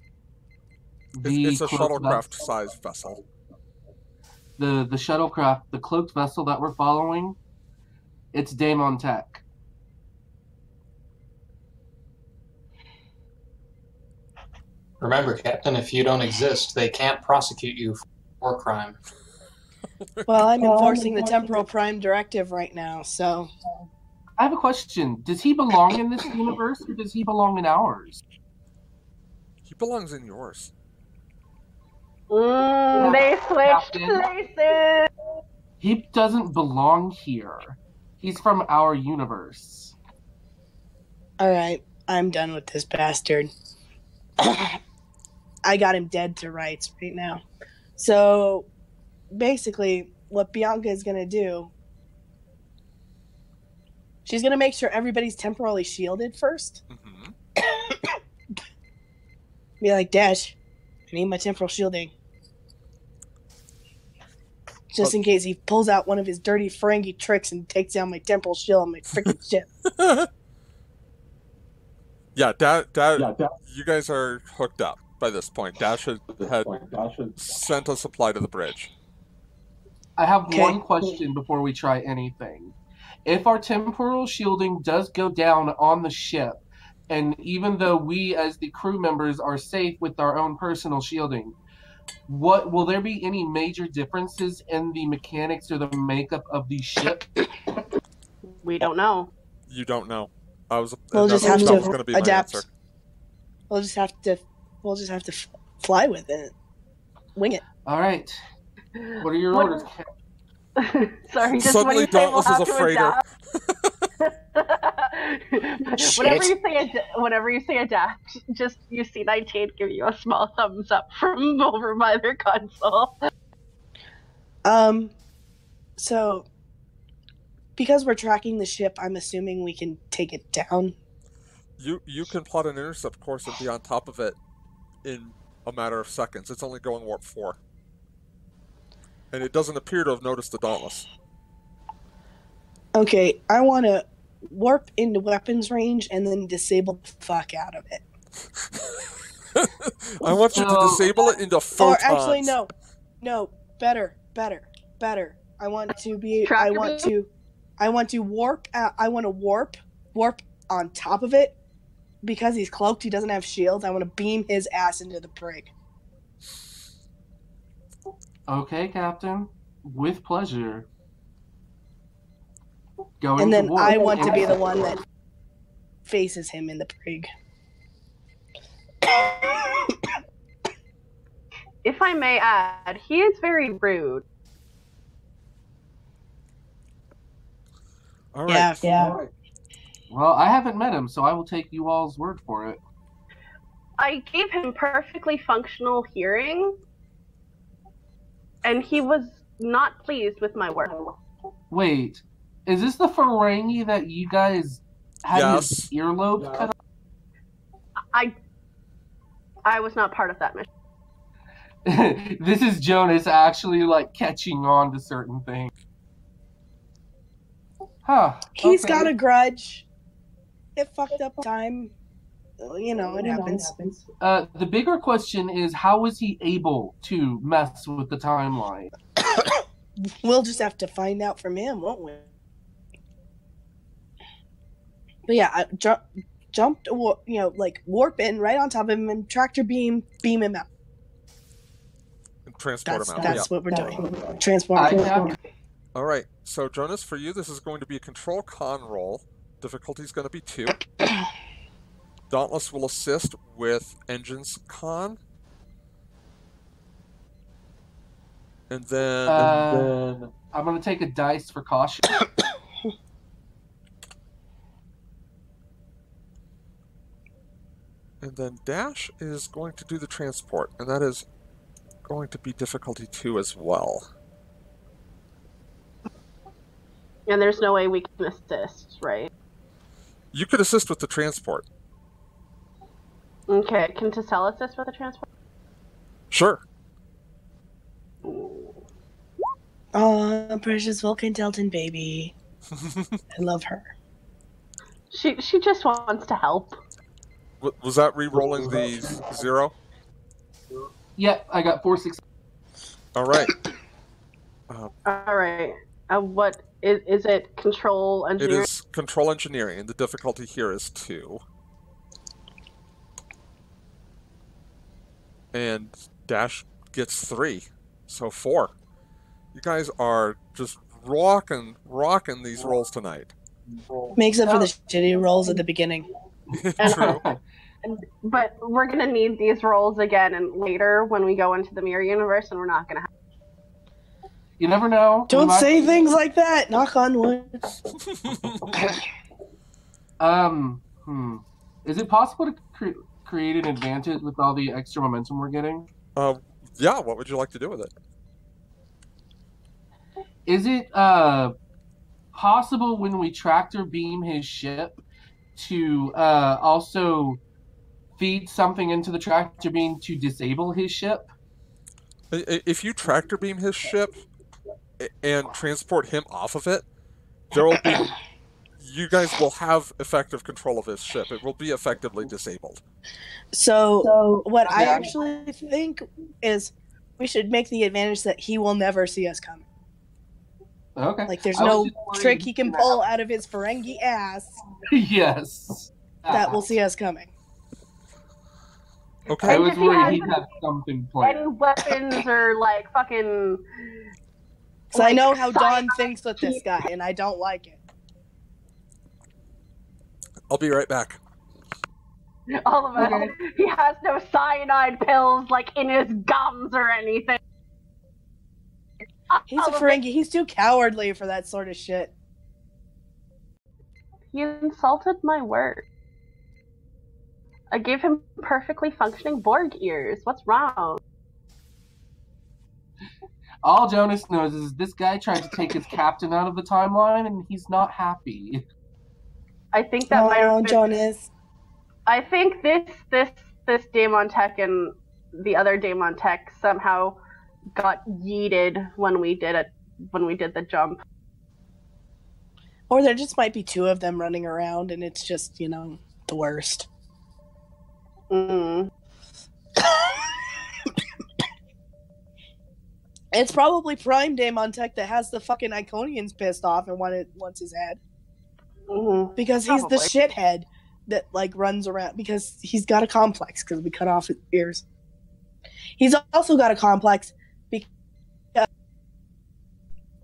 It's a shuttlecraft-sized vessel. The shuttlecraft, the cloaked vessel that we're following, it's Daemon Tech. Remember, Captain, if you don't exist, they can't prosecute you for crime. Well, I'm enforcing the Temporal Prime Directive right now, so... I have a question. Does he belong in this universe, or does he belong in ours? He belongs in yours. They switched places! He doesn't belong here. He's from our universe. Alright, I'm done with this bastard. I got him dead to rights right now. So, basically, what Bianca is going to do, she's going to make sure everybody's temporarily shielded first. Mm-hmm. Be like, Dash, I need my temporal shielding. Just in case he pulls out one of his dirty Ferengi tricks and takes down my temporal shield on my freaking ship. Yeah, you guys are hooked up by this point. Dash had sent a supply to the bridge. I have one question before we try anything. If our temporal shielding does go down on the ship, and even though we as the crew members are safe with our own personal shielding, will there be any major differences in the mechanics or the makeup of the ship? We don't know. You don't know. We'll just have to adapt. Answer. We'll just have to fly with it. Wing it. All right. What are your orders, Captain? Sorry, just Suddenly when you say Dauntless we'll is have a freighter. Whenever you say adapt, just you see 19 give you a small thumbs up from over by their console. So because we're tracking the ship, I'm assuming we can take it down. You can plot an intercept course and be on top of it in a matter of seconds. It's only going warp 4. And it doesn't appear to have noticed the Dauntless. Okay, I want to warp into weapons range and then disable the fuck out of it. I want you to disable it into photons. Or actually, no, better. I want to warp on top of it. Because he's cloaked, he doesn't have shields. I want to beam his ass into the brig. Okay, Captain. With pleasure. And then I want to be the one that faces him in the brig. If I may add, he is very rude. All right. Yeah. Well, I haven't met him, so I will take you all's word for it. I gave him perfectly functional hearing, and he was not pleased with my work. Wait, is this the Ferengi that you guys had his earlobe cut off? I was not part of that mission. This is Jonas actually, catching on to certain things. Huh. He's okay. got a grudge. It fucked up time. You know, it happens. The bigger question is, how was he able to mess with the timeline? We'll just have to find out from him, won't we? But yeah, I jumped, like warp in right on top of him and tractor beam him out. And transport him out. That's Yeah. what we're doing. Transport him out. All right. So Jonas, for you, this is going to be a control con roll. Difficulty is going to be 2. Dauntless will assist with engines con. And then I'm going to take a dice for caution. and then Dash is going to do the transport, and that is going to be difficulty 2 as well. And there's no way we can assist, right? You could assist with the transport. Okay, can Tassel assist with the transport? Sure. Oh, precious Vulcan Delton baby. I love her. She just wants to help. Was that re-rolling the 0? Yeah, I got 4 6. All right. All right. What is it? Control It engineering. is control engineering, and the difficulty here is 2. And Dash gets 3, so 4. You guys are just rocking these rolls tonight. Makes up for the shitty rolls at the beginning. True. But we're gonna need these rolls again and later when we go into the mirror universe, and we're not gonna have. You never know. Don't say things like that. Knock on wood. Is it possible to create an advantage with all the extra momentum we're getting? Yeah. What would you like to do with it? Is it possible when we tractor beam his ship to also feed something into the tractor beam to disable his ship? If you tractor beam his ship and transport him off of it, there will be. You guys will have effective control of his ship. It will be effectively disabled. So what I actually think is we should make the advantage that he will never see us coming. Okay. Like there's no trick he can pull out of his Ferengi ass Yes. that will see us coming. Okay. I was if he worried has he'd have something planned. Any weapons or like fucking. So I know how Dawn cyanide thinks with this guy, and I don't like it. I'll be right back. All of us. Okay. He has no cyanide pills like in his gums or anything. He's a Ferengi. He's too cowardly for that sort of shit. He insulted my word. I gave him perfectly functioning Borg ears. What's wrong? All Jonas knows is this guy tried to take his captain out of the timeline, and he's not happy. I think that might have been, Jonas. I think this Daemon Tech and the other Daemon Tech somehow got yeeted when we did the jump. Or there just might be 2 of them running around, and it's just, the worst. Mm. It's probably Prime Daemon Tech that has the fucking Iconians pissed off and wants his head. Mm-hmm. Because he's the shithead that, runs around. Because he's got a complex because we cut off his ears. He's also got a complex because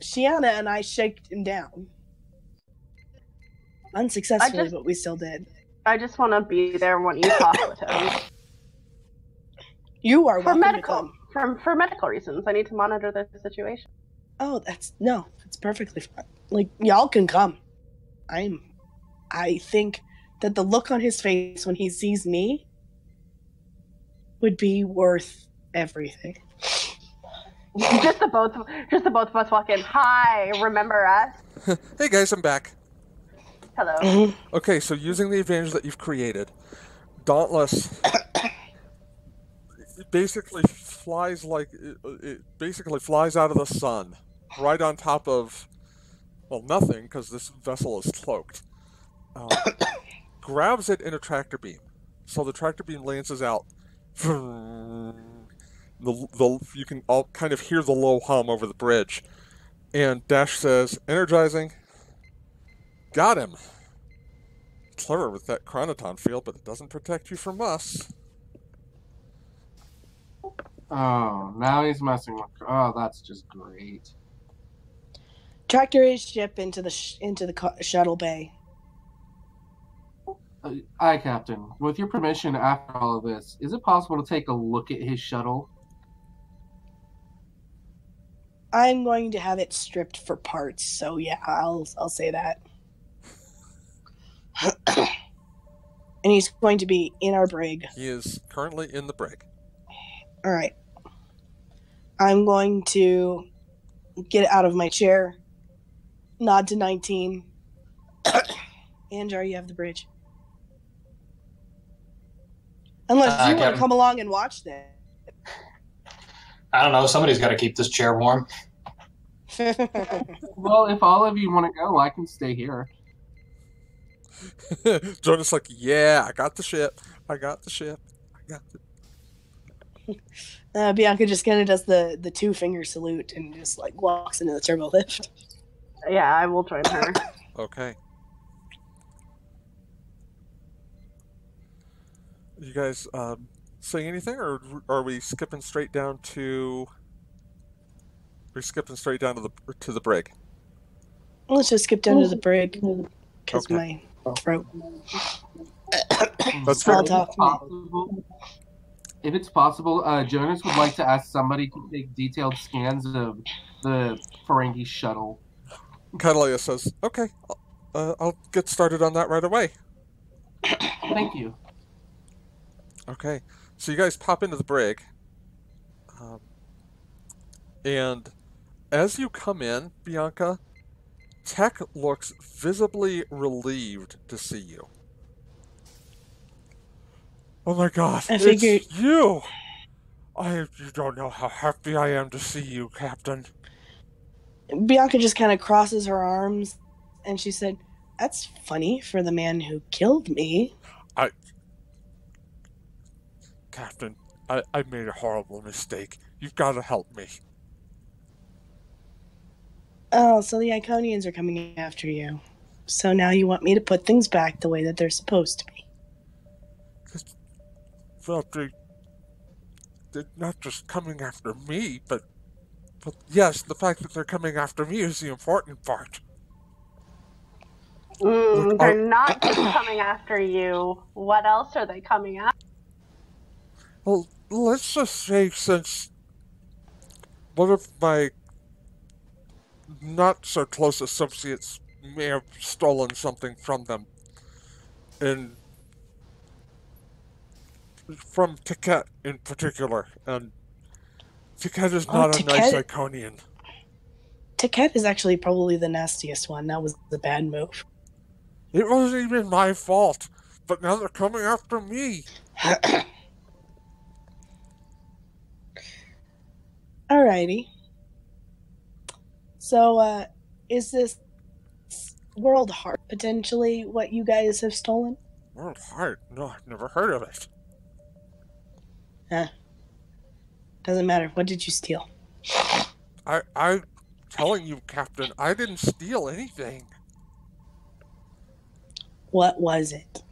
Shiana and I shaked him down. Unsuccessfully, but we still did. I just want to be there when you talk with him. You are For welcome to medical come. for medical reasons. I need to monitor the situation. Oh, it's perfectly fine. Y'all can come. I think that the look on his face when he sees me would be worth everything. just the both of us walk in. Hi, remember us? Hey guys, I'm back. Hello. Mm-hmm. Okay, so using the advantage that you've created, Dauntless basically flies out of the sun, right on top of well, nothing, because this vessel is cloaked. Grabs it in a tractor beam. So the tractor beam lances out. You can all kind of hear the low hum over the bridge. And Dash says, energizing. Got him. Clever with that chronoton field, but it doesn't protect you from us. Oh, now he's messing with. Oh, that's just great. Tractor his ship into the shuttle bay. Aye, Captain. With your permission, after all of this, is it possible to take a look at his shuttle? I'm going to have it stripped for parts, so yeah, I'll say that. And he's going to be in our brig. He is currently in the brig. All right. I'm going to get out of my chair, nod to 19. Anjar, you have the bridge. Unless you want to come along and watch that. I don't know. Somebody's got to keep this chair warm. Well, if all of you want to go, I can stay here. Jonah's like, yeah, I got the ship. Bianca just kind of does the two-finger salute and just like walks into the turbo lift. Yeah, I will join her. Okay. You guys saying anything, or are we skipping straight down to? We're skipping straight down to the brig. Let's just skip down to the brig because my throat. That's Small fair. talk. If it's possible, Jonas would like to ask somebody to take detailed scans of the Ferengi shuttle. Catalea says, okay, I'll get started on that right away. Thank you. Okay, so you guys pop into the brig, and as you come in, Bianca, Tech looks visibly relieved to see you. Oh my god, it's you! You don't know how happy I am to see you, Captain. Bianca just kind of crosses her arms, and she said, "That's funny for the man who killed me." Captain, I made a horrible mistake. You've got to help me. Oh, so the Iconians are coming after you. So now you want me to put things back the way that they're supposed to be. Well, they're not just coming after me, but yes, the fact that they're coming after me is the important part. They're not just coming after you. What else are they coming after? Well, let's just say since one of my not-so-close associates may have stolen something from them, and from Tiket in particular, and Tiket is not a nice Iconian. Tiket is actually probably the nastiest one. That was the bad move. It wasn't even my fault, but now they're coming after me. Alrighty. So, is this World Heart potentially what you guys have stolen? World Heart? No, I've never heard of it. Doesn't matter. What did you steal? I'm telling you, Captain, I didn't steal anything. What was it?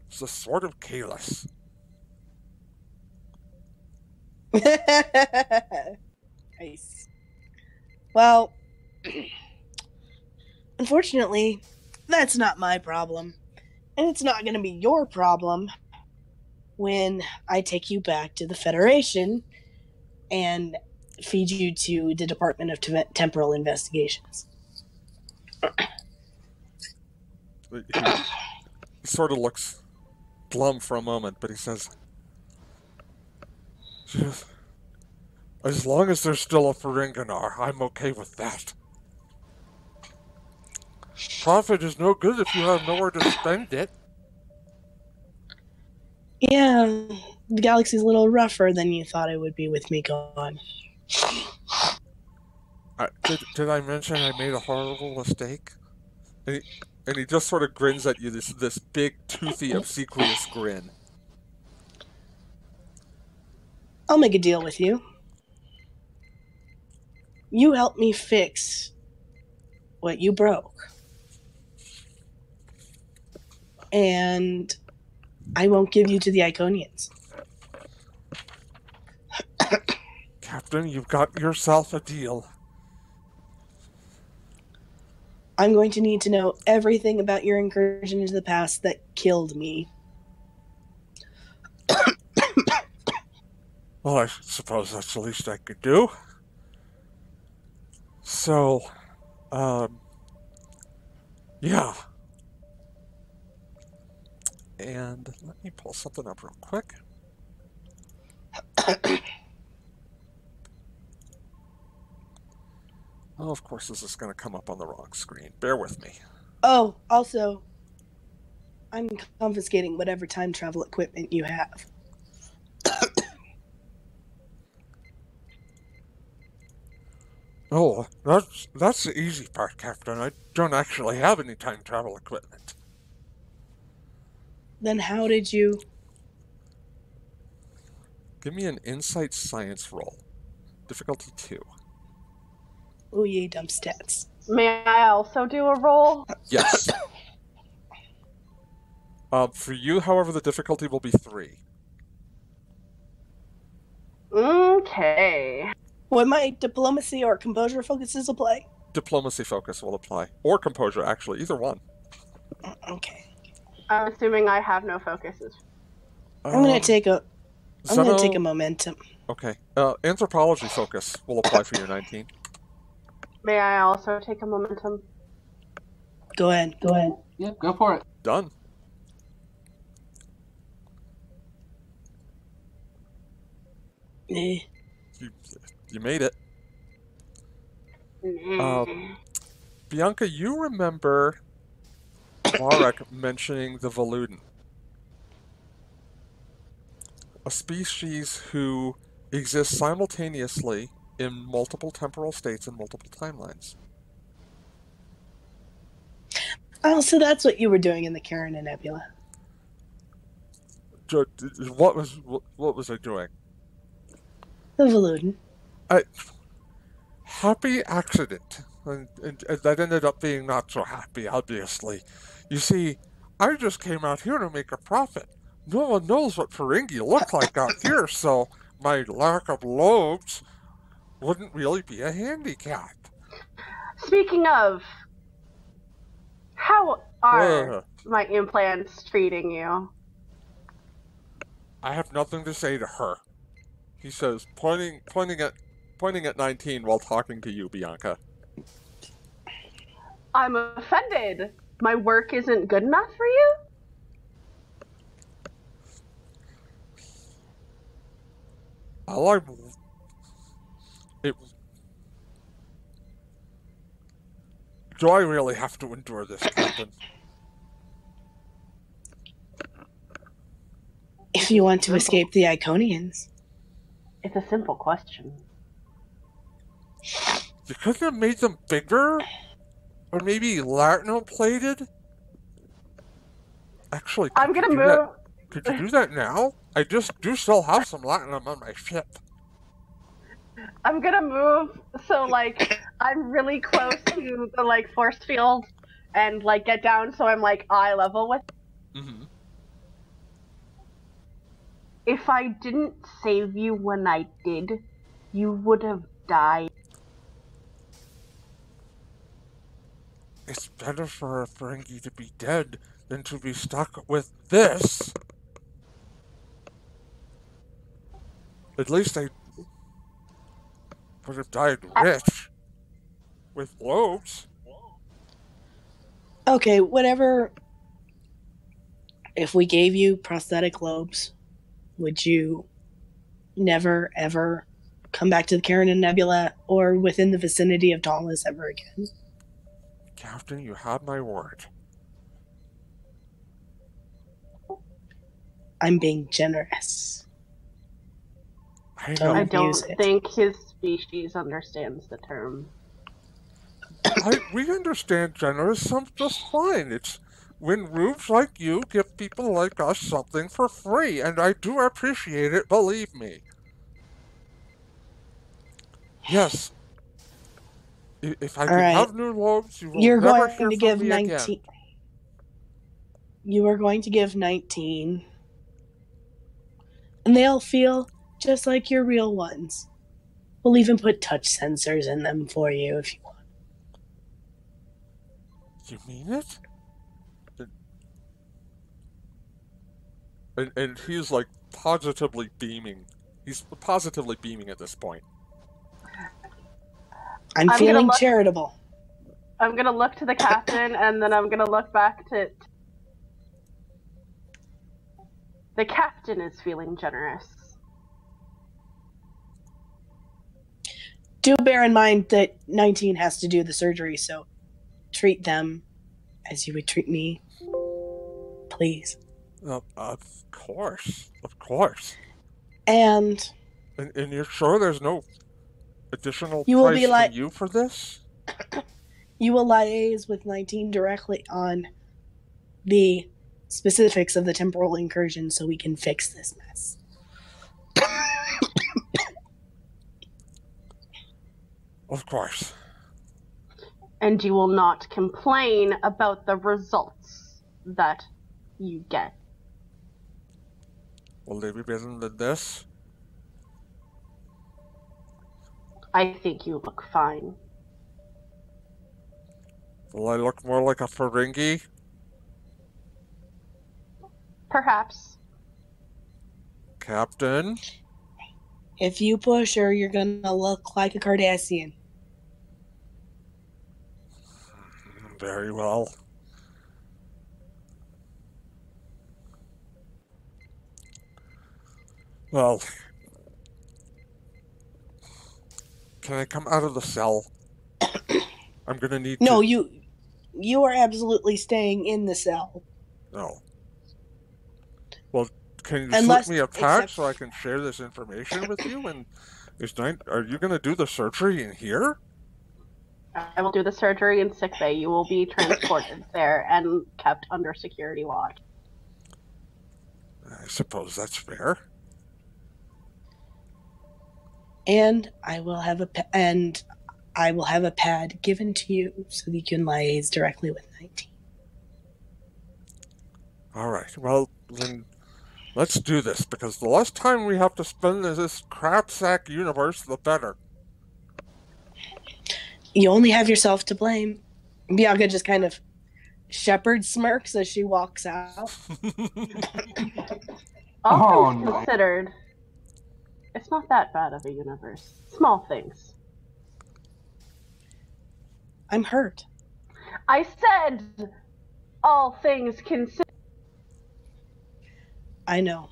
It's the Sword of Kalis. Nice. Well, unfortunately, that's not my problem. And it's not going to be your problem when I take you back to the Federation and feed you to the Department of Temporal Investigations. He sort of looks glum for a moment, but he says, as long as there's still a Ferenginar, I'm okay with that. Profit is no good if you have nowhere to spend it. Yeah, the galaxy's a little rougher than you thought it would be with me gone. Did I mention I made a horrible mistake? And he just sort of grins at you, this big, toothy, obsequious grin. I'll make a deal with you. You help me fix what you broke. And I won't give you to the Iconians. Captain, you've got yourself a deal. I'm going to need to know everything about your incursion into the past that killed me. Well, I suppose that's the least I could do. So, yeah. And let me pull something up real quick. Oh, of course, this is going to come up on the wrong screen. Bear with me. Oh, also, I'm confiscating whatever time travel equipment you have. Oh, that's the easy part, Captain. I don't actually have any time travel equipment. Then how did you... Give me an insight science roll. Difficulty 2. Oh, ye dumb stats. May I also do a roll? Yes. For you, however, the difficulty will be 3. Okay. Would my diplomacy or composure focuses apply? Diplomacy focus will apply. Or composure, actually. Either one. Okay. I'm assuming I have no focuses. I'm gonna take a Zeno- momentum. Okay. Anthropology focus will apply for your 19. May I also take a momentum? Go ahead. Yep, go for it. Done. Eh. You made it. Bianca, you remember Marek mentioning the Voluden, a species who exists simultaneously in multiple temporal states and multiple timelines. Oh, so that's what you were doing in the Carina Nebula. What was I doing? The Voluden. Happy accident. And that ended up being not so happy, obviously. You see, I just came out here to make a profit. No one knows what Ferengi look like out here, so my lack of lobes wouldn't really be a handicap. Speaking of, how are my implants treating you? I have nothing to say to her, he says, pointing at 19 while talking to you, Bianca. I'm offended. My work isn't good enough for you? Do I really have to endure this, Captain? If you want to escape the Iconians. It's a simple question. You couldn't have made them bigger? Or maybe latinum-plated? Actually, I'm gonna move. Could you do that now? I just do still have some latinum on my ship. I'm gonna move so I'm really close to the force field and get down so I'm eye level with it. Mm-hmm. If I didn't save you when I did, you would have died. It's better for a Ferengi to be dead than to be stuck with this. At least I would have died rich. With lobes. Okay, whatever. If we gave you prosthetic lobes, would you never, ever come back to the Carina Nebula or within the vicinity of Dauntless ever again? Captain, you have my word. I'm being generous. I know. I don't think his species understands the term We understand generous just fine. It's when rubes like you give people like us something for free, and I do appreciate it, believe me. Yes, if I All can right. have new robes, you will You're never going hear to from give me again. 19. You are going to give 19. And they'll feel just like your real ones. We'll even put touch sensors in them for you if you want. You mean it? And he's like positively beaming. He's positively beaming at this point. I'm feeling charitable. I'm gonna look to the captain, and then I'm gonna look back to... The captain is feeling generous. Do bear in mind that 19 has to do the surgery, so treat them as you would treat me. Please. Of course. Of course. And you're sure there's no additional you will price from you for this? You will liaise with 19 directly on the specifics of the temporal incursion so we can fix this mess. Of course. And you will not complain about the results that you get. Will they be better than this? I think you look fine. Will I look more like a Ferengi? Perhaps. Captain? If you push her, you're gonna look like a Cardassian. Very well. Well, can I come out of the cell? I'm gonna need No, to... you are absolutely staying in the cell. No. Well, can you slip me a patch so I can share this information with you? And are you gonna do the surgery in here? I will do the surgery in sickbay. You will be transported there and kept under security watch. I suppose that's fair. And I will have a pad given to you so that you can liaise directly with 19. All right. Well, then let's do this, because the less time we have to spend in this crapsack universe, the better. You only have yourself to blame. Bianca just kind of shepherd smirks as she walks out. All things considered, it's not that bad of a universe. Small things. I'm hurt. I said all things considered. I know.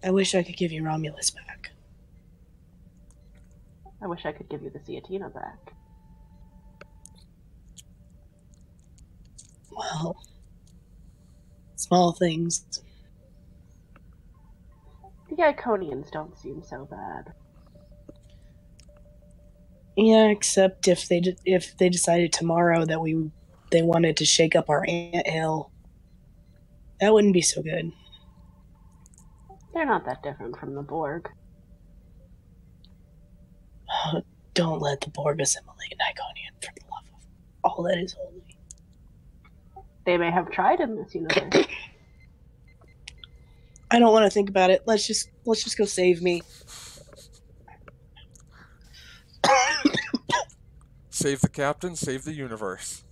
I wish I could give you Romulus back. I wish I could give you the Ciatina back. Well, small things. The Iconians don't seem so bad. Yeah, except if they decided tomorrow that they wanted to shake up our anthill, that wouldn't be so good. They're not that different from the Borg. Don't let the Borg assimilate an Iconian for the love of all that is holy. They may have tried in this universe. I don't want to think about it. Let's just go save me. Save the captain, save the universe.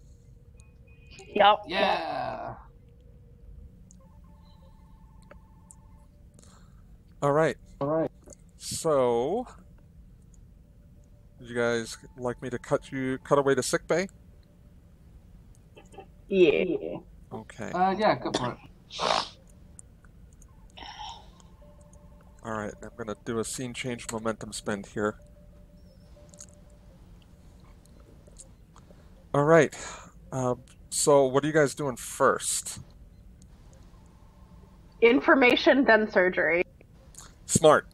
Yep. Yeah. All right. So, would you guys like me to cut away to sickbay? Yeah. Okay. Yeah, go for it. All right. I'm gonna do a scene change momentum spend here. All right. So, what are you guys doing first? Information, then surgery. Smart.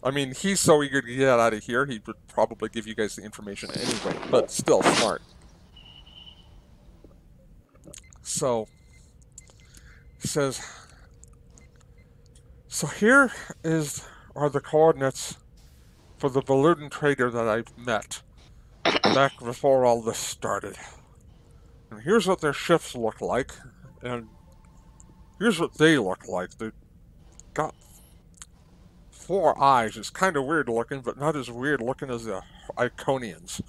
I mean, he's so eager to get out of here, he would probably give you guys the information anyway, but still smart. So, he says, so here are the coordinates for the Baludin trader that I've met back before all this started. And here's what their ships look like, and here's what they look like. They've got 4 eyes. It's kind of weird looking, but not as weird looking as the Iconians.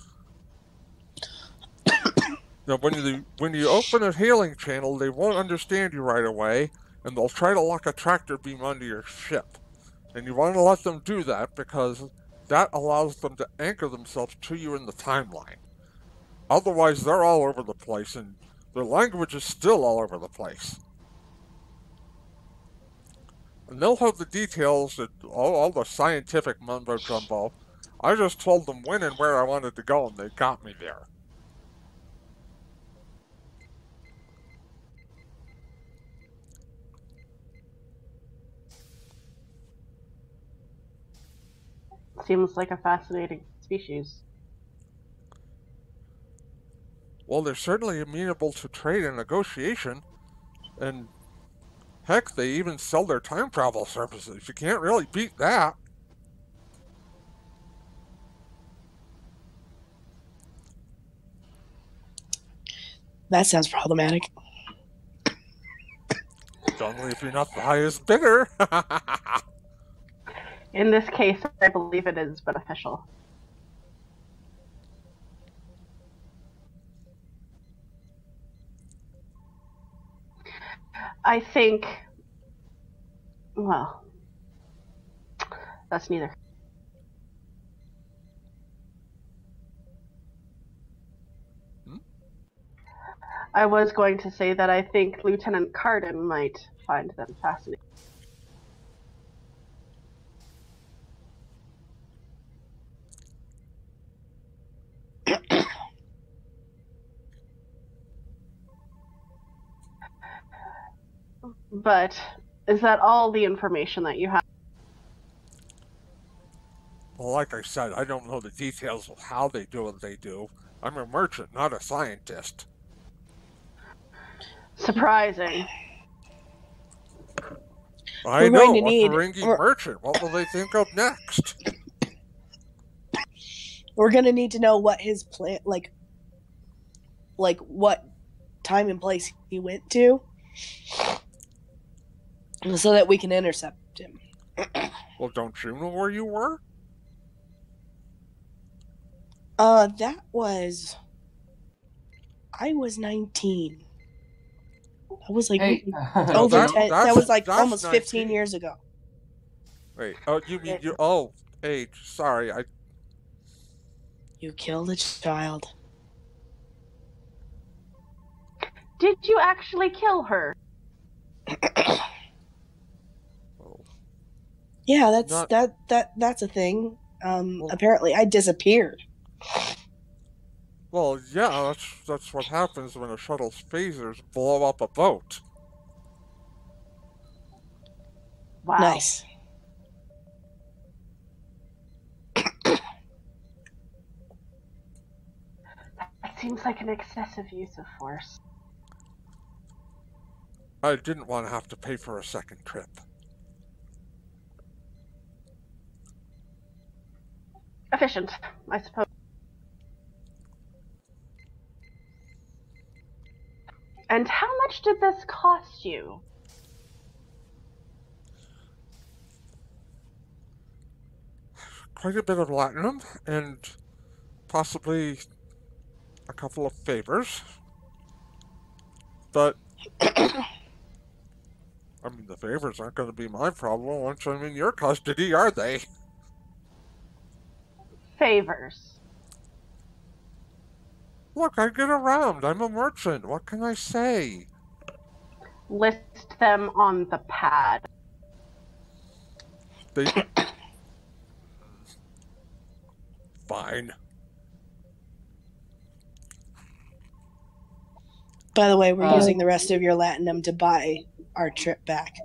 Now, when you open a hailing channel, they won't understand you right away, and they'll try to lock a tractor beam onto your ship. And you want to let them do that because that allows them to anchor themselves to you in the timeline. Otherwise, they're all over the place, and their language is still all over the place. And they'll have the details, all the scientific mumbo-jumbo. I just told them when and where I wanted to go, and they got me there. Seems like a fascinating species. Well, they're certainly amenable to trade and negotiation, and heck, they even sell their time travel services. You can't really beat that. That sounds problematic. Only if you're not the highest bidder. In this case, I believe it is beneficial. I think, well, that's neither. I was going to say that I think Lieutenant Cardin might find them fascinating. But is that all the information that you have? Well, like I said, I don't know the details of how they do what they do. I'm a merchant, not a scientist. Surprising. I know, a Ferengi merchant. What will they think of next? We're gonna need to know what his plan, like what time and place he went to, so that we can intercept him. Well, don't you know where you were? I was 19. That was like over 10. That was like almost 19. 15 years ago. Wait, oh, you mean age. Sorry, You killed a child. Did you actually kill her? Yeah, that's a thing. Apparently I disappeared. Well, yeah, that's what happens when a shuttle's phasers blow up a boat. Wow. Nice. That seems like an excessive use of force. I didn't want to have to pay for a second trip. Efficient, I suppose. And how much did this cost you? Quite a bit of latinum, and possibly a couple of favors. But, I mean, the favors aren't going to be my problem once I'm in your custody, are they? Favors. Look, I get around. I'm a merchant. What can I say? List them on the pad. Fine. By the way, we're using the rest of your latinum to buy our trip back.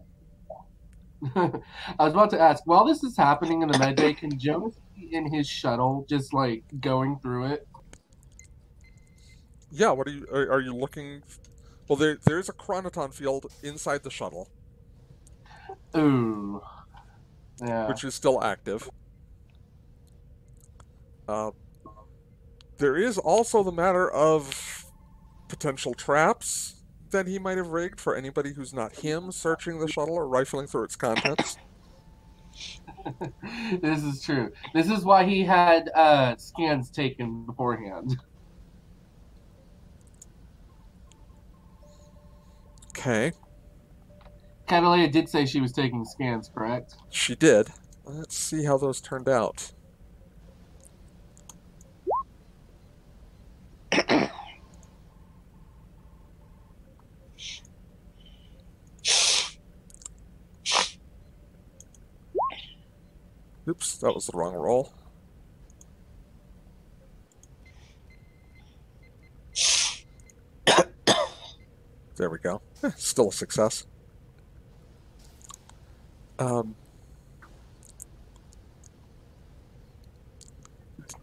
I was about to ask, while this is happening in the med bay, can Jonas be in his shuttle, just like going through it? Yeah, what are you looking? Well, there is a chronoton field inside the shuttle, Ooh, yeah. which is still active. There is also the matter of potential traps that he might have rigged for anybody who's not him searching the shuttle or rifling through its contents. This is true. This is why he had scans taken beforehand. Okay, Catalea did say she was taking scans, correct? she did. Let's see how those turned out. Oops, that was the wrong roll. There we go. Still a success.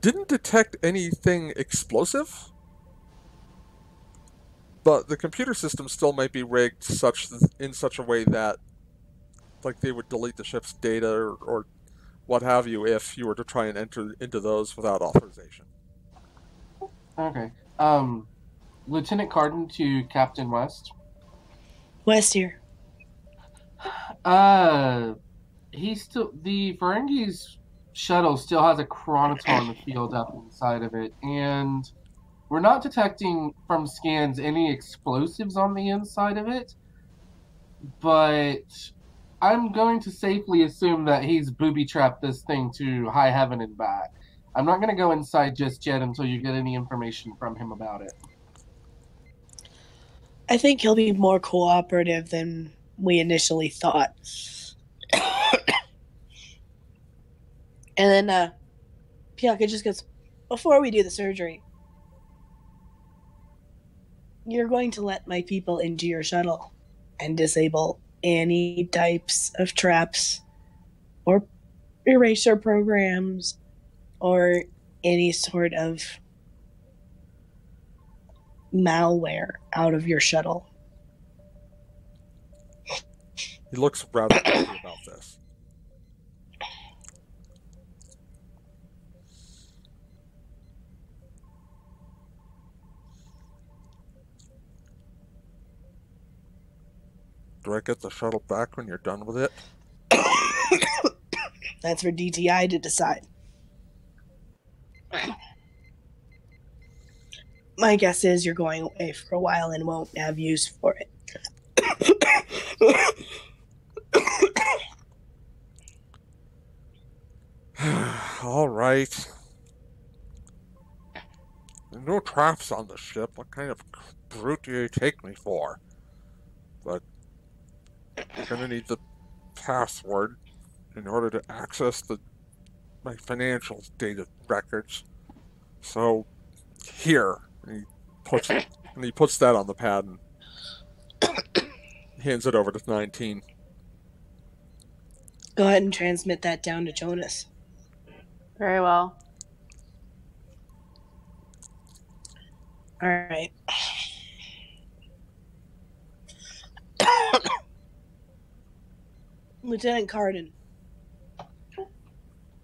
Didn't detect anything explosive, but the computer system still might be rigged in such a way that, like, they would delete the ship's data or what have you if you were to try and enter into those without authorization. Okay. Lieutenant Carden to Captain West. West here. The Ferengi's shuttle still has a chronoton field up inside of it, and we're not detecting from scans any explosives on the inside of it, but I'm going to safely assume that he's booby-trapped this thing to high heaven and back. I'm not going to go inside just yet until you get any information from him about it. I think he'll be more cooperative than we initially thought. And then Pianka just goes, before we do the surgery, you're going to let my people into your shuttle and disable any types of traps or eraser programs or any sort of malware out of your shuttle. He looks rather happy about this. Do I get the shuttle back when you're done with it? That's for DTI to decide. My guess is you're going away for a while and won't have use for it. All right. There are no traps on the ship. What kind of brute do you take me for? But I'm gonna need the password in order to access my financial data records. So here, and he puts that on the pad and hands it over to 19. Go ahead and transmit that down to Jonas. Very well. All right. Lieutenant Carden,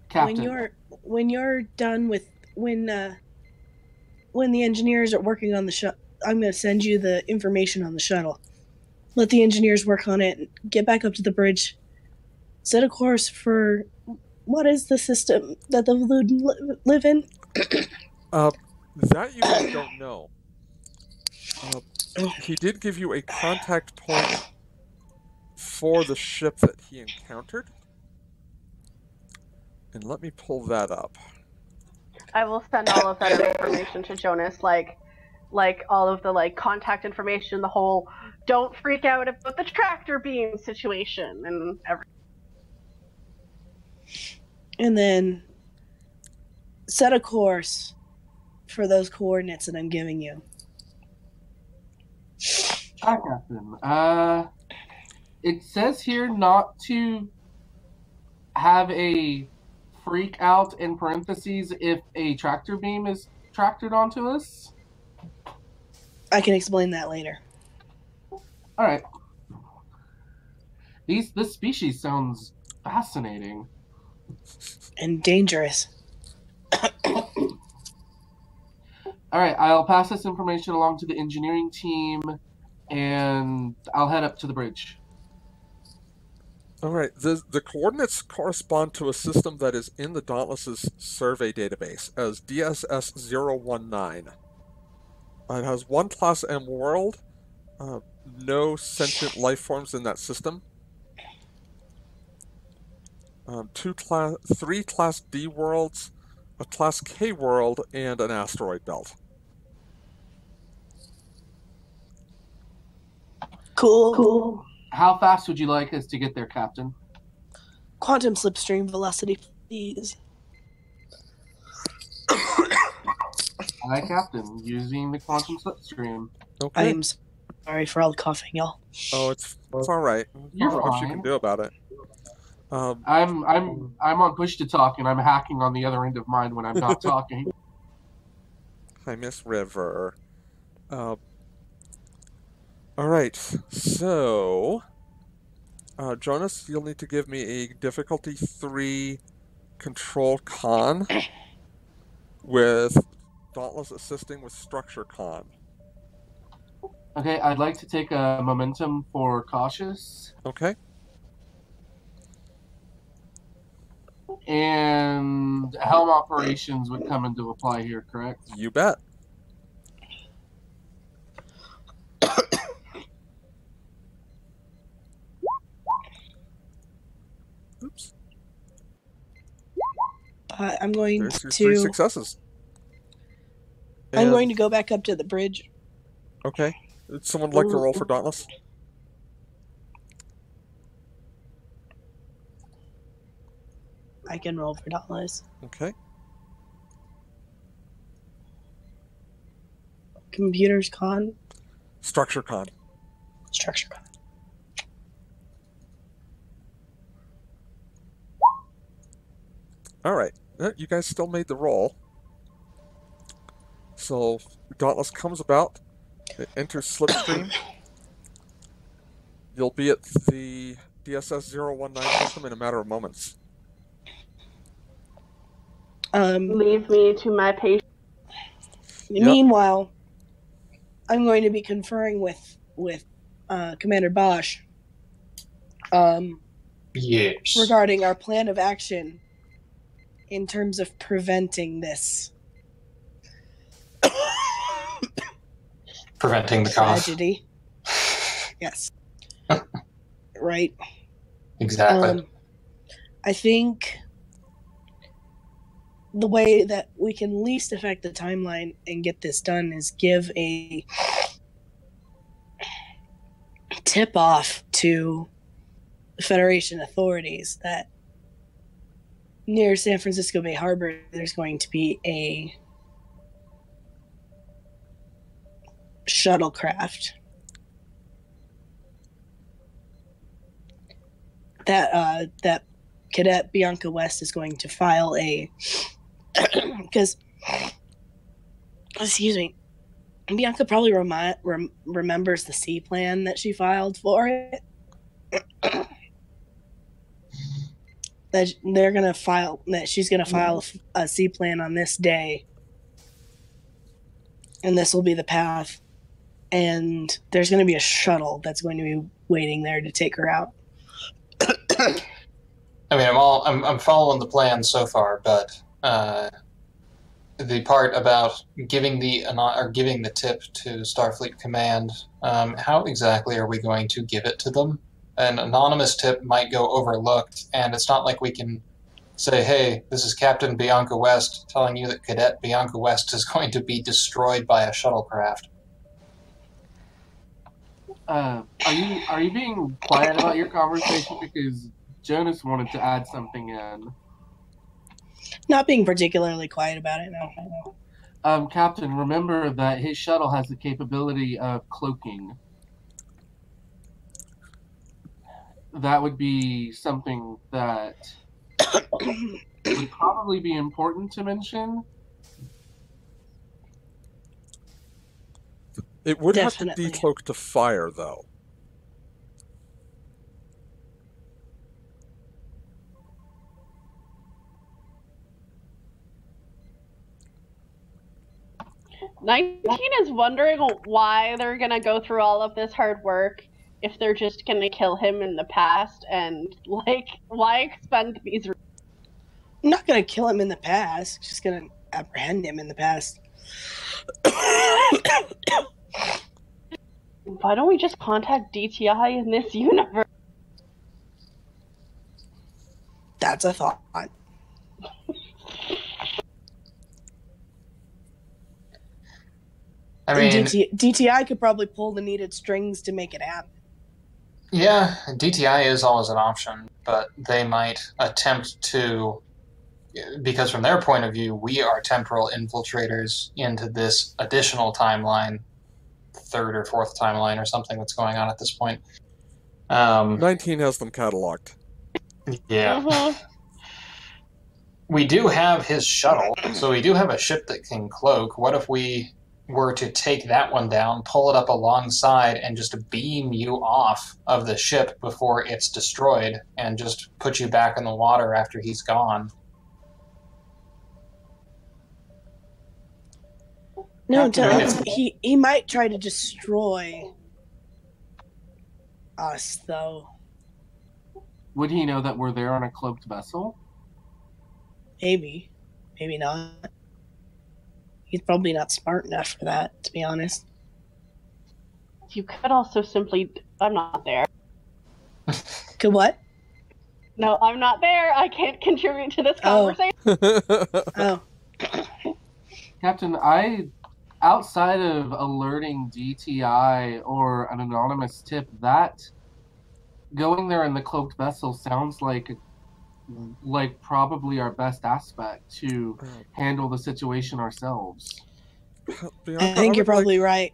Captain. when you're done with when the engineers are working on the shuttle, I'm going to send you the information on the shuttle. Let the engineers work on it. Get back up to the bridge. Set a course for what is the system that the Valoon live in? That you guys don't know. He did give you a contact point for the ship that he encountered. And let me pull that up. I will send all of that information to Jonas, like all of the contact information, the whole don't freak out about the tractor beam situation and everything. And then set a course for those coordinates that I'm giving you. Hi, Captain. It says here not to have a freak out in parentheses if a tractor beam is tractored onto us. I can explain that later. All right. This species sounds fascinating. And dangerous. All right, I'll pass this information along to the engineering team, and I'll head up to the bridge. All right, the coordinates correspond to a system that is in the Dauntless's survey database as DSS-019. It has one Class M world, no sentient life forms in that system, three Class D worlds, a Class K world, and an asteroid belt. Cool. How fast would you like us to get there, Captain? Quantum slipstream velocity, please. Hi, Captain. Using the quantum slipstream. Okay. I am sorry for all the coughing, y'all. Oh, it's all right. You're Not much you fine. can do about it. I'm on push to talk, and I'm hacking on the other end of mine when I'm not talking. Hi, Miss River. All right, so Jonas, you'll need to give me a difficulty 3 control con with Dauntless assisting with structure con. Okay, I'd like to take a momentum for cautious. Okay. And helm operations would come into apply here, correct? You bet. Oops. I'm going There's your 3 to. successes. I'm And- going to go back up to the bridge. Okay. Would someone like to roll for Dauntless? I can roll for Dauntless. Okay. Computers con, Structure con. structure con. All right. You guys still made the roll. So Dauntless comes about. It enters slipstream. You'll be at the DSS-019 system in a matter of moments. Leave me to my patience. Meanwhile, I'm going to be conferring with Commander Bosch Yes. regarding our plan of action in terms of preventing this Preventing the cough. tragedy. Yes. Right. Exactly. I think the way that we can least affect the timeline and get this done is give a tip off to the Federation authorities that near San Francisco Bay Harbor there's going to be a shuttlecraft that Cadet Bianca West is going to file a because excuse me, Bianca probably remembers the C plan that she filed for it. That they're gonna file that she's gonna file a C plan on this day, and this will be the path. And there's going to be a shuttle that's going to be waiting there to take her out. I mean, I'm following the plan so far, but the part about giving the tip to Starfleet Command, how exactly are we going to give it to them? An anonymous tip might go overlooked, and it's not like we can say, "Hey, this is Captain Bianca West telling you that Cadet Bianca West is going to be destroyed by a shuttlecraft." Are you being quiet about your conversation because Jonas wanted to add something in? Not being particularly quiet about it, no. Captain, remember that his shuttle has the capability of cloaking. that would be something that would probably be important to mention. It would Definitely. have to decloak to fire, though. "19 is wondering why they're gonna go through all of this hard work if they're just gonna kill him in the past, and, like, why expend these... I'm not gonna kill him in the past. Just gonna apprehend him in the past. Why don't we just contact DTI in this universe?" That's a thought. I mean, DTI could probably pull the needed strings to make it happen. yeah, DTI is always an option, but they might attempt to, because from their point of view, we are temporal infiltrators into this additional timeline, third or fourth timeline or something that's going on at this point. 19 has them cataloged. Yeah. Mhm. We do have his shuttle, so we do have a ship that can cloak. What if we were to take that one down, pull it up alongside, and just beam you off of the ship before it's destroyed, and just put you back in the water after he's gone? No, Captain, he might try to destroy us, though. Would he know that we're there on a cloaked vessel? Maybe. Maybe not. He's probably not smart enough for that, to be honest. You could also simply... I'm not there. Could what? No, I'm not there. I can't contribute to this conversation. Oh. Captain, outside of alerting DTI or an anonymous tip, that going there in the cloaked vessel sounds like probably our best aspect to handle the situation ourselves. Bianca, I think you're probably right.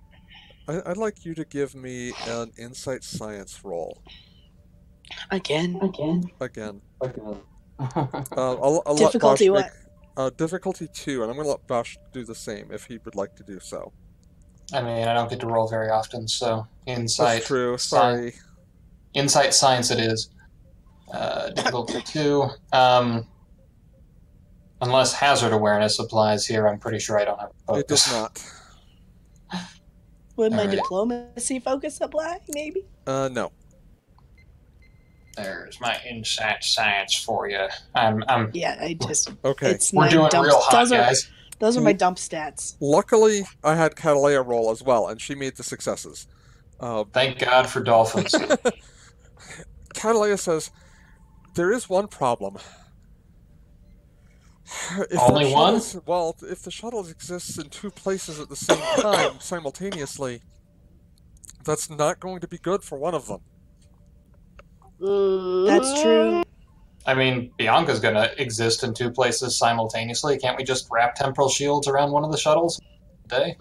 I'd like you to give me an insight science roll. Again. I'll Difficulty let Bosch what? difficulty 2, and I'm going to let Bosch do the same if he would like to do so. I mean, I don't get to roll very often, so insight. That's true. Sorry. Insight science it is. Difficulty 2. Unless hazard awareness applies here, I'm pretty sure I don't have focus. It does not. Would my Alright. diplomacy focus apply, maybe? No. There's my insight science for you. Yeah, I just... Okay. It's We're my doing dump, real hot, those are, guys. Those are my dump stats. Luckily, I had Catalea roll as well, and she made the successes. Thank God for dolphins. Catalea says, there is one problem. Only one? Well, if the shuttle exists in two places at the same time, simultaneously, that's not going to be good for one of them. That's true. I mean, Bianca's gonna exist in two places simultaneously. Can't we just wrap temporal shields around one of the shuttles today?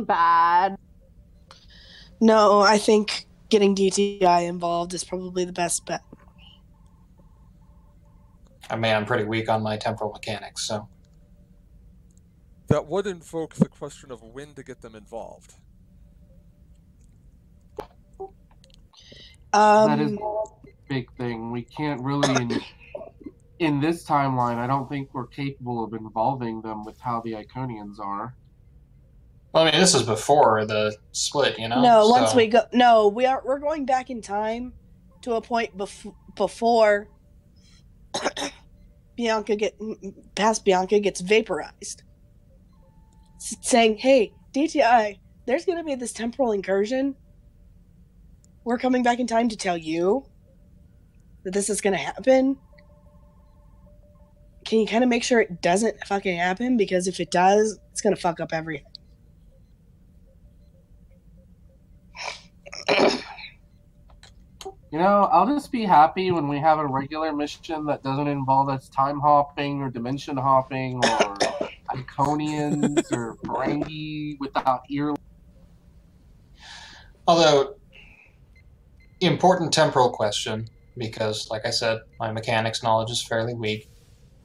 Bad. No, I think getting DTI involved is probably the best bet. I mean, I'm pretty weak on my temporal mechanics, so... That would invoke the question of when to get them involved. That is a big thing. We can't really, in this timeline, I don't think we're capable of involving them with how the Iconians are. Well, I mean, this is before the split, you know? No, once we go... No, we're going back in time to a point before Bianca gets vaporized. Saying, hey, DTI, there's going to be this temporal incursion. We're coming back in time to tell you that this is going to happen. Can you kind of make sure it doesn't fucking happen? Because if it does, it's going to fuck up everything. You know, I'll just be happy when we have a regular mission that doesn't involve us time hopping or dimension hopping or Iconians or Ferengi without ear. Although, important temporal question. because, like I said, my mechanics knowledge is fairly weak.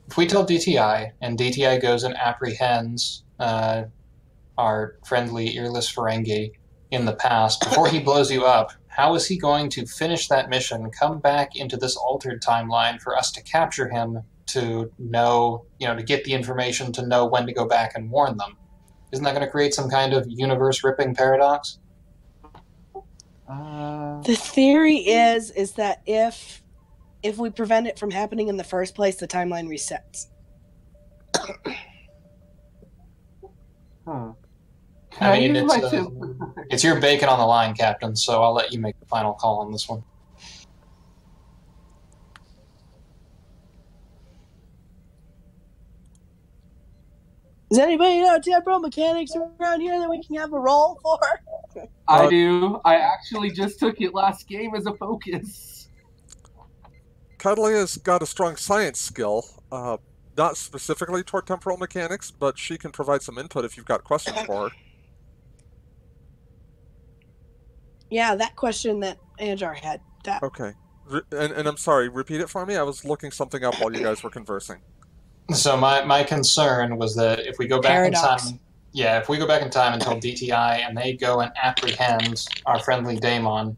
If we tell DTI, and DTI goes and apprehends our friendly earless Ferengi in the past, before he blows you up, how is he going to finish that mission, come back into this altered timeline for us to capture him, to know, to get the information, to know when to go back and warn them? Isn't that going to create some kind of universe-ripping paradox? The theory is that if we prevent it from happening in the first place, the timeline resets. Huh. I mean, it's your bacon on the line, Captain, so I'll let you make the final call on this one. Does anybody know temporal mechanics around here that we can have a roll for? I do. I actually just took it last game as a focus. Catalina's got a strong science skill, not specifically toward temporal mechanics, but she can provide some input if you've got questions for her. Yeah, that question that Anjar had. That. Okay. And I'm sorry, repeat it for me? I was looking something up while you guys were conversing. So my concern was that if we go back in time, if we go back in time and tell DTI and they go and apprehend our friendly Daemon,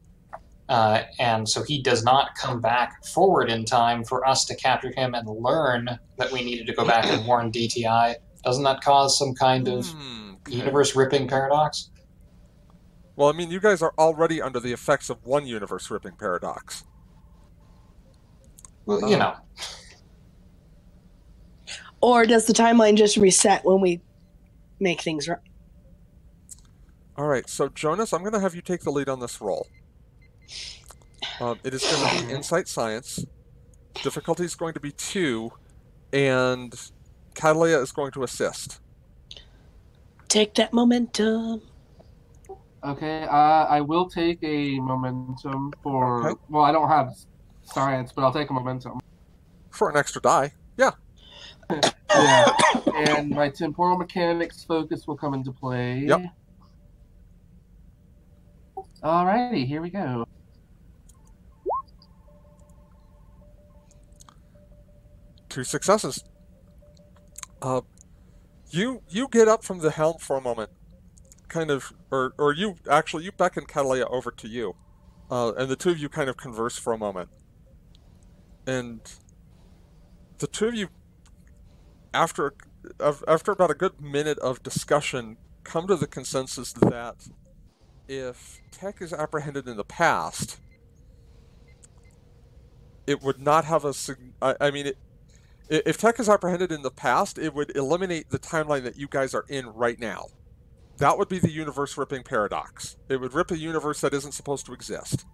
and so he does not come back forward in time for us to capture him and learn that we needed to go back and warn DTI, doesn't that cause some kind of universe-ripping paradox? Well, I mean, you guys are already under the effects of one universe-ripping paradox. Well, Or does the timeline just reset when we make things right? All right, so Jonas, I'm going to have you take the lead on this roll. It is going to be Insight Science. Difficulty is going to be 2, and Catalina is going to assist. Take that momentum. Okay, I will take a momentum for... Okay. Well, I don't have science, but I'll take a momentum. For an extra die, yeah. Yeah, and my temporal mechanics focus will come into play. Yep. Alrighty, here we go. Two successes. You get up from the helm for a moment, kind of, or you beckon Catalina over to you, and the two of you kind of converse for a moment, and the two of you, after about a good minute of discussion, come to the consensus that if tech is apprehended in the past, it would not have a... if tech is apprehended in the past, it would eliminate the timeline that you guys are in right now. That would be the universe-ripping paradox. It would rip a universe that isn't supposed to exist.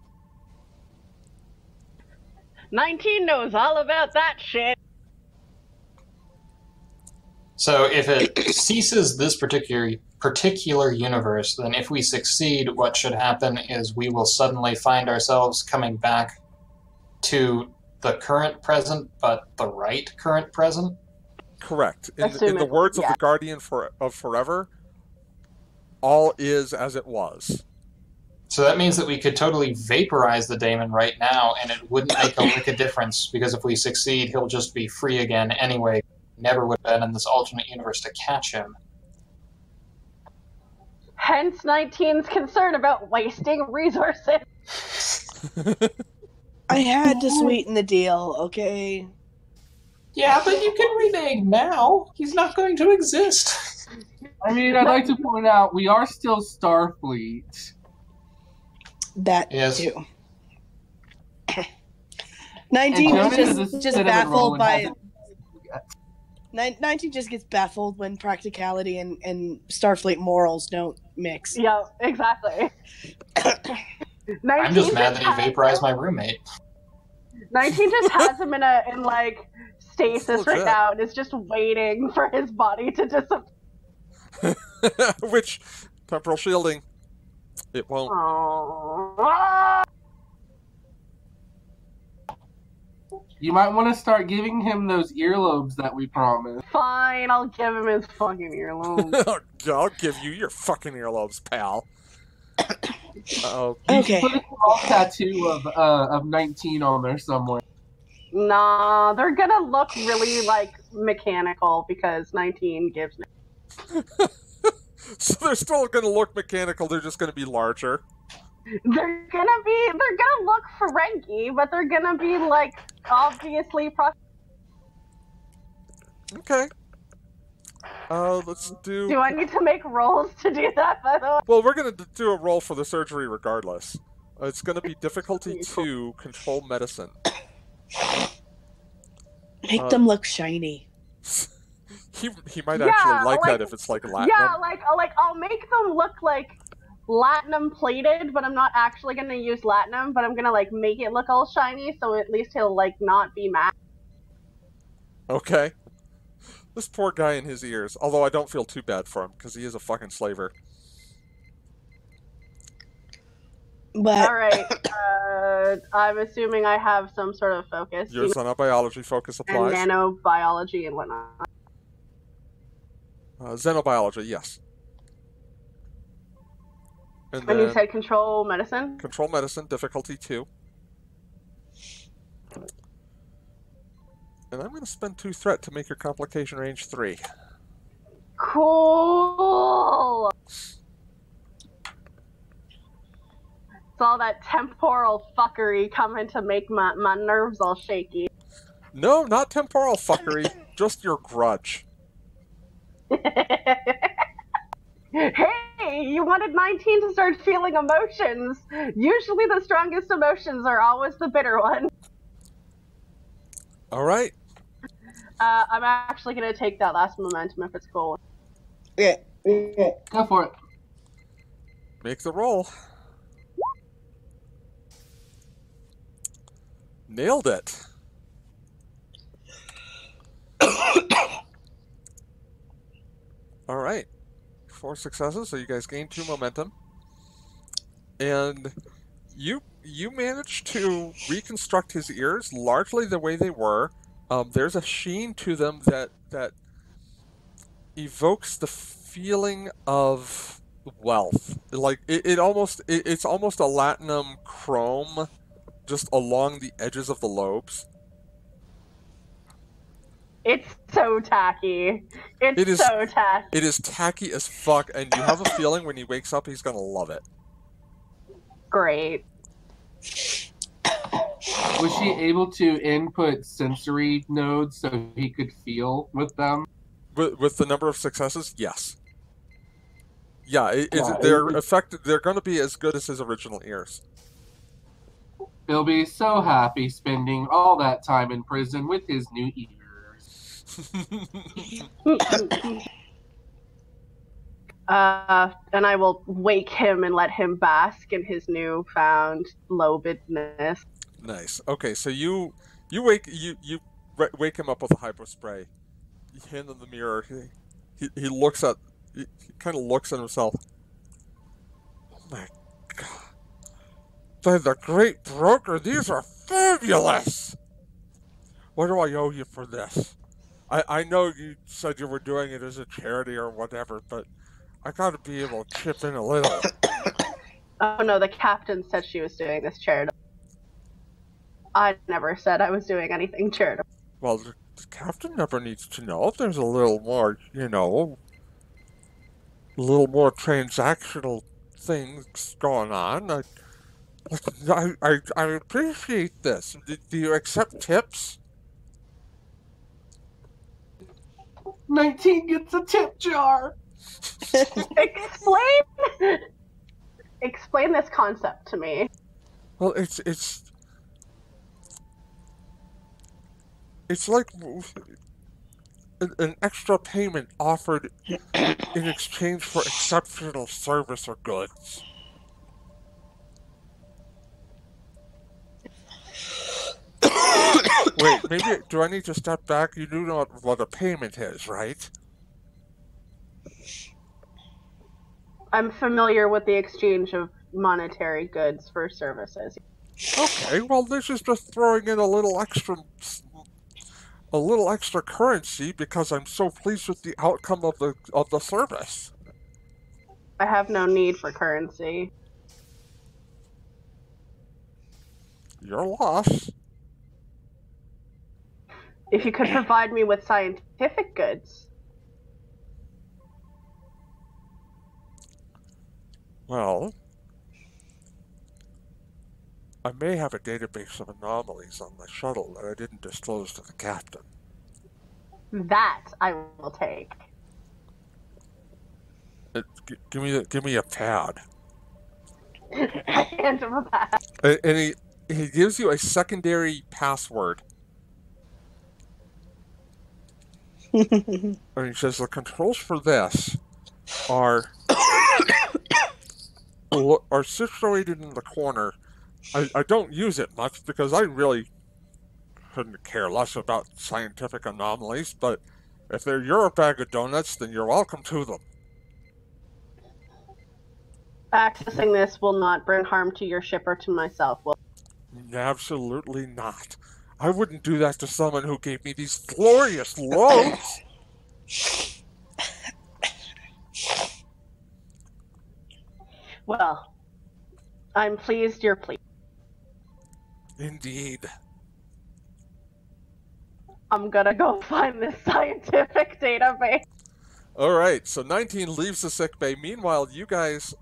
19 knows all about that shit. So if it ceases this particular universe, then if we succeed, what should happen is we will suddenly find ourselves coming back to the current present, but the right current present? Correct. In the words of the Guardian of Forever, all is as it was. So that means that we could totally vaporize the Daemon right now, and it wouldn't make a lick of difference, because if we succeed, he'll just be free again anyway. Never would have been in this alternate universe to catch him. Hence 19's concern about wasting resources. I had to sweeten the deal, okay? Yeah, but you can renege now. He's not going to exist. I mean, I'd like to point out, we are still Starfleet. That too. 19 is just baffled by... 19 just gets baffled when practicality and Starfleet morals don't mix. Yeah, exactly. I'm just mad that he vaporized my roommate. 19 just has him in stasis right now and is just waiting for his body to disappear. Which, temporal shielding, it won't. Aww. You might want to start giving him those earlobes that we promised. Fine, I'll give him his fucking earlobes. I'll give you your fucking earlobes, pal. Uh-oh. You should Okay. put a small tattoo of 19 on there somewhere. Nah, they're gonna look really like mechanical because 19 gives. So they're still going to look mechanical, they're just going to be larger. They're gonna look Ferengi, but they're gonna be like obviously. Okay. Let's do... Do I need to make rolls to do that? By the way. Well, we're going to do a roll for the surgery regardless. It's going to be difficulty 2, control medicine. Make them look shiny. He might actually like that if it's like latinum. Yeah, like I'll make them look like latinum plated, but I'm not actually gonna use latinum, but I'm gonna like make it look all shiny, so at least he'll like not be mad. Okay. This poor guy in his ears. Although I don't feel too bad for him, because he is a fucking slaver. But Alright, I'm assuming I have some sort of focus. Your xenobiology focus and applies. nanobiology and whatnot. Xenobiology, yes. And And you then said control medicine? control medicine, difficulty 2. And I'm going to spend 2 threat to make your complication range 3. Cool! It's all that temporal fuckery coming to make my nerves all shaky. No, not temporal fuckery, just your grudge. Hey, you wanted 19 to start feeling emotions. Usually the strongest emotions are always the bitter ones. Alright. I'm actually going to take that last momentum if it's cool. yeah. Go for it. Make the roll. Nailed it. Alright. 4 successes, so you guys gain 2 momentum. And you managed to reconstruct his ears largely the way they were. There's a sheen to them that evokes the feeling of wealth. Like it's almost a latinum chrome just along the edges of the lobes. It's so tacky. It's so tacky. It is tacky as fuck, and you have a feeling when he wakes up he's gonna love it. Great. Was she able to input sensory nodes so he could feel with them? With the number of successes, yes. Yeah, Yeah, they're going to be as good as his original ears. He'll be so happy spending all that time in prison with his new ears. And I will wake him and let him bask in his newfound lobedness. Nice. Okay, so you wake him up with a hypo spray. You hand him the mirror. He kind of looks at himself. Oh my god! By the great broker, these are fabulous. What do I owe you for this? I know you said you were doing it as a charity or whatever, but I gotta be able to chip in a little. Oh no, the captain said she was doing this charitable. I never said I was doing anything charitable. Well, the captain never needs to know if there's a little more, a little more transactional things going on. I appreciate this. Do you accept tips? 19 gets a tip jar. Explain this concept to me. Well, it's like an extra payment offered in exchange for exceptional service or goods. Wait, maybe do I need to step back? You do know what a payment is, right? I'm familiar with the exchange of monetary goods for services. Okay, well, this is just throwing in a little extra currency because I'm so pleased with the outcome of the service. I have no need for currency. Your loss. If you could provide me with scientific goods. Well, I may have a database of anomalies on the shuttle that I didn't disclose to the captain. That I will take. Give me a pad. I hand him a pass. And he gives you a secondary password. And he says the controls for this are situated in the corner. I don't use it much because I really couldn't care less about scientific anomalies, but if they're your bag of donuts, then you're welcome to them. Accessing this will not bring harm to your ship or to myself. Absolutely not. I wouldn't do that to someone who gave me these glorious loads. Well, I'm pleased you're pleased. Indeed. I'm gonna go find this scientific database. All right, so 19 leaves the sickbay. Meanwhile, you guys...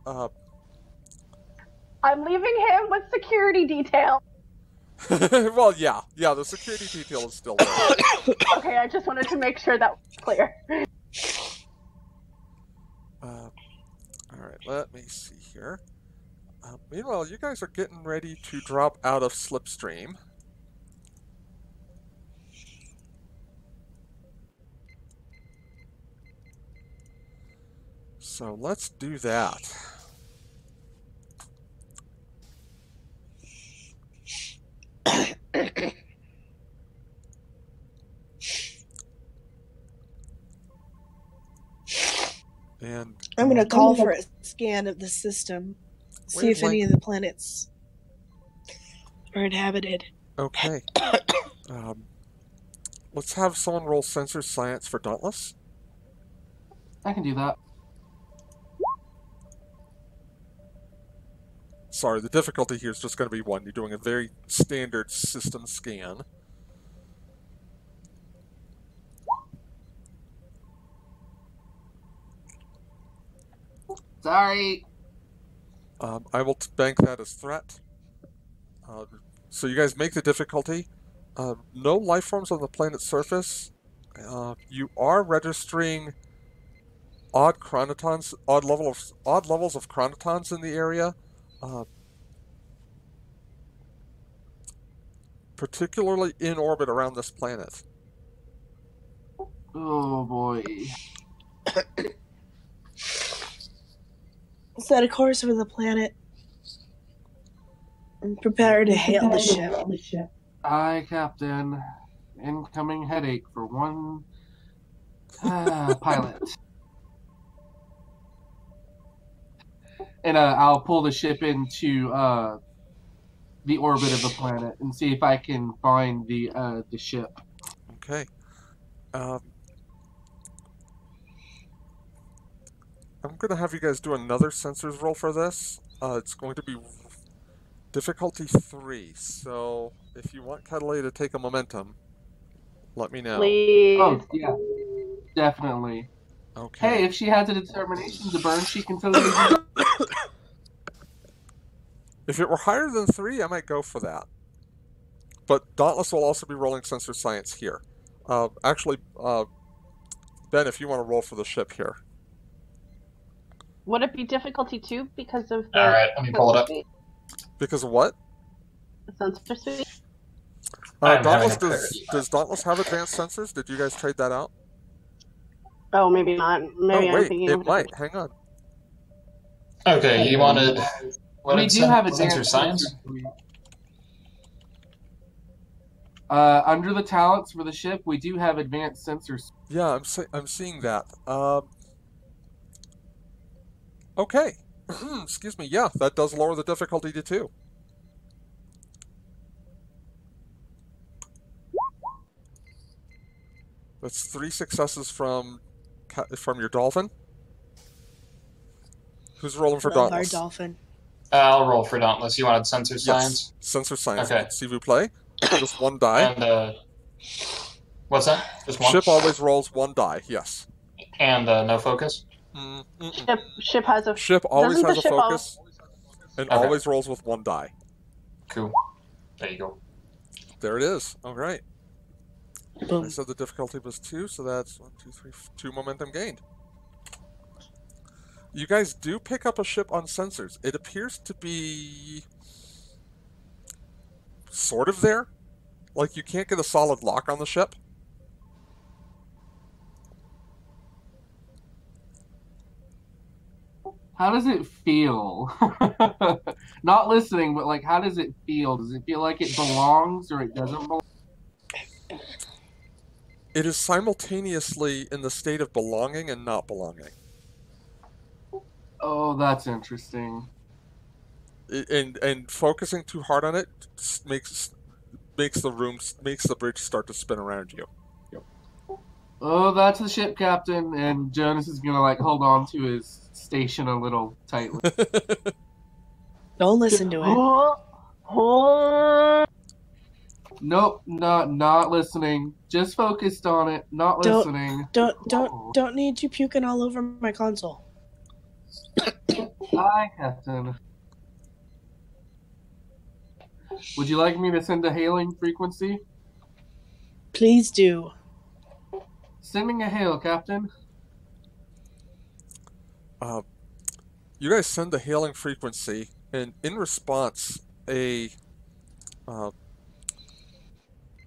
I'm leaving him with security detail. well, yeah, the security detail is still there. Okay, I just wanted to make sure that was clear. All right, let me see here. Meanwhile, you guys are getting ready to drop out of Slipstream. So let's do that. And I'm going to call for a scan of the system. See if any of the planets are inhabited. Okay. Let's have someone roll sensor science for Dauntless. I can do that. Sorry, the difficulty here is just going to be 1. You're doing a very standard system scan. Sorry. I will bank that as threat. So you guys make the difficulty. No life forms on the planet's surface. You are registering odd chronotons, odd levels of chronotons in the area. Particularly in orbit around this planet. Oh boy. Set a course for the planet and prepare to hail the ship. Aye, Captain. Incoming headache for one pilot. And I'll pull the ship into the orbit of the planet and see if I can find the ship. Okay. I'm going to have you guys do another sensors roll for this. It's going to be difficulty 3. So if you want Catalay to take a momentum, let me know. Please. Oh, yeah. Definitely. Okay. Hey, if she has a determination to burn, she can totally do it. If it were higher than 3, I might go for that. But Dauntless will also be rolling sensor science here. Actually, Ben, if you want to roll for the ship here. Would it be difficulty 2 because of the... Alright, let me pull it up. Because of what? The sensor suite? Dauntless, does Dauntless have advanced sensors? Did you guys trade that out? Oh, maybe not. Maybe oh, I'm wait, thinking it of might. Hang on. Okay, you wanted... We do have sensor advanced science? Under the talents for the ship, we do have advanced sensors. Yeah, I'm seeing that. Okay. Excuse me. Yeah, that does lower the difficulty to 2. That's 3 successes from your dolphin. Who's rolling for Love Dauntless? our dolphin. I'll roll for Dauntless. You wanted sensor science? Yes, sensor science. Okay. See vous play. Just one die. And what's that? Just one. Ship always rolls one die. Yes. And no focus. Ship has a Ship always doesn't has the a ship focus and Okay. always rolls with one die. Cool. There you go. There it is. All right. Boom. I said the difficulty was 2, so that's 1, 2, 3, 2 momentum gained. You guys do pick up a ship on sensors. It appears to be sort of there. Like, you can't get a solid lock on the ship. How does it feel? Not listening, but like, how does it feel? Does it feel like it belongs or it doesn't belong? It is simultaneously in the state of belonging and not belonging. Oh, that's interesting. And focusing too hard on it makes the bridge start to spin around you. Oh, that's the ship captain, and Jonas is gonna like hold on to his station a little tightly. Don't listen to it. Nope, not listening. Just focused on it. Not listening. Don't need you puking all over my console. Hi, Captain. Would you like me to send a hailing frequency? Please do. Sending a hail, Captain. You guys send the hailing frequency, and in response, a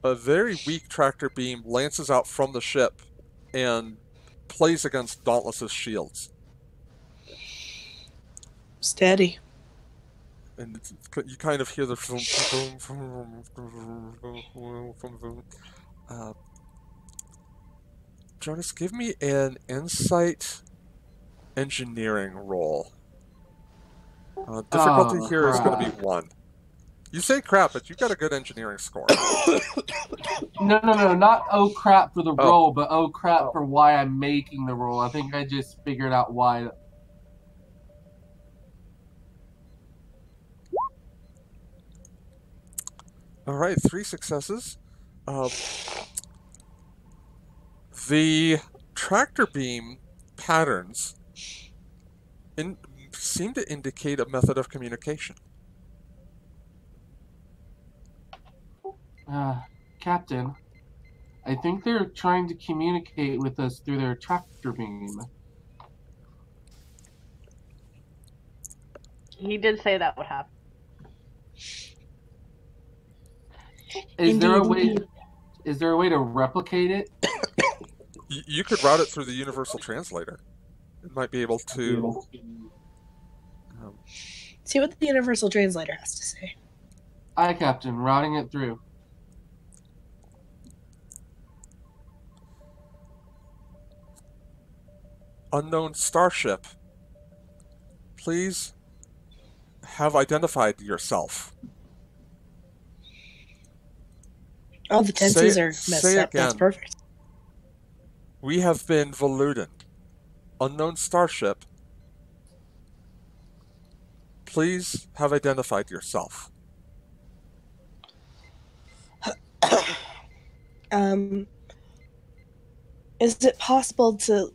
very weak tractor beam lances out from the ship and plays against Dauntless's shields. Steady. And you kind of hear the Jonas, give me an insight engineering roll. Difficulty here is going to be 1. You say crap, but you got a good engineering score. No, not oh crap for the roll, but oh crap for why I'm making the roll. I think I just figured out why. All right, 3 successes. The tractor beam patterns seem to indicate a method of communication. Captain, I think they're trying to communicate with us through their tractor beam. He did say that would happen. Is there a way to replicate it? You could route it through the universal translator. It might be able to See what the universal translator has to say. Aye, Captain, routing it through. unknown starship. Please have identified yourself. Oh, the tenses are messed up. Again. That's perfect. We have been Voluden. Unknown starship. Please have identified yourself. Is it possible to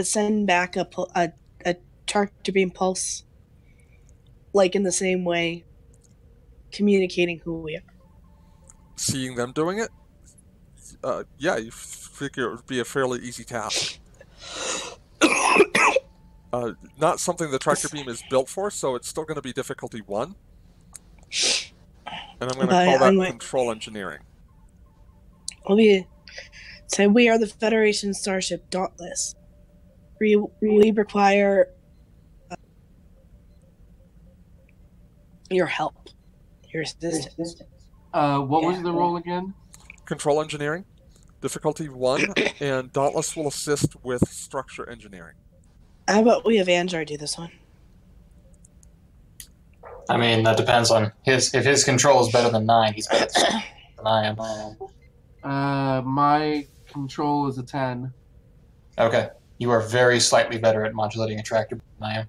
send back a tractor beam pulse, like in the same way, communicating who we are? Seeing them doing it? Yeah, you figure it would be a fairly easy task. Not something the tractor beam is built for, so it's still going to be difficulty 1. And I'm going to call that control engineering. We are the Federation starship Dauntless. We require your help, your assistance. What was the role again? Control engineering, difficulty 1, and Dauntless will assist with structure engineering. How about we have Android do this one? I mean, that depends on if his control is better than 9, he's better than I am. My control is a 10. Okay. You are very slightly better at modulating a tractor than I am.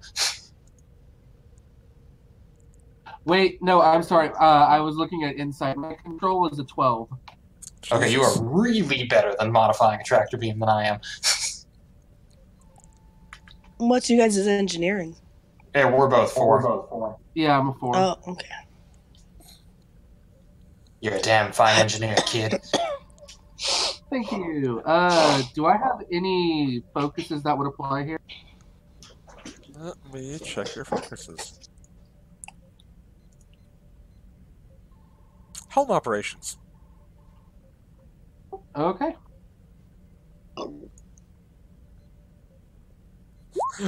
Wait, no, I'm sorry. I was looking at insight. My control is a 12. Okay, you Jesus. are really better than modifying a tractor beam than I am. What's you guys' engineering? Yeah, we're both 4. Yeah, I'm a 4. Oh, okay. You're a damn fine engineer, kid. Thank you. Do I have any focuses that would apply here? Let me check your focuses. Helm operations. Okay.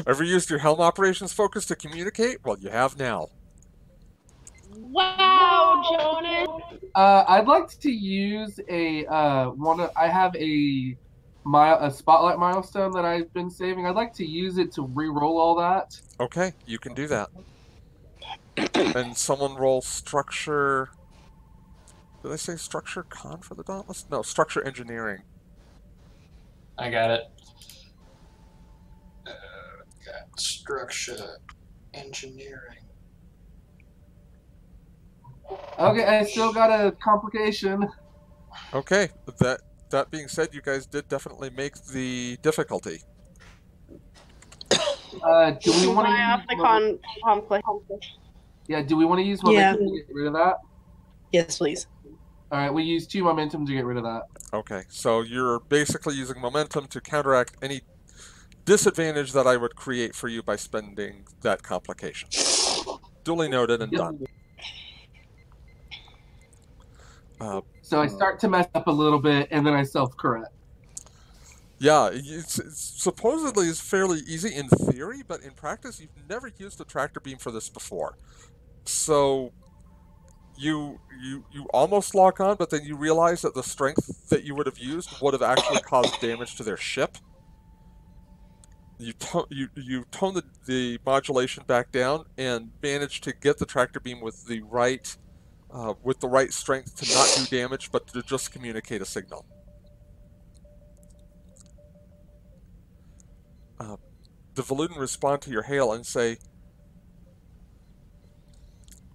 Ever used your helm operations focus to communicate? Well, you have now. Wow, Jonas. I'd like to use a I have a spotlight milestone that I've been saving. I'd like to use it to re-roll all that. Okay, you can do that. And someone roll structure. Did I say structure con for the Dauntless? No, structure engineering. I got it. Got structure engineering. Okay, I still got a complication. Okay, that being said, you guys did definitely make the difficulty. Do we want to Buy off the conflict. Yeah, do we want to use Yeah. momentum to get rid of that? Yes, please. All right, we use 2 momentum to get rid of that. Okay, so you're basically using momentum to counteract any disadvantage that I would create for you by spending that complication. Duly noted and done. So I start to mess up a little bit, and then I self-correct. Yeah, it's supposedly is fairly easy in theory, but in practice, you've never used a tractor beam for this before. So you almost lock on, but then you realize that the strength that you would have used would have actually caused damage to their ship. You tone the modulation back down and manage to get the tractor beam with the right strength to not do damage, but to just communicate a signal. The Valudan respond to your hail and say,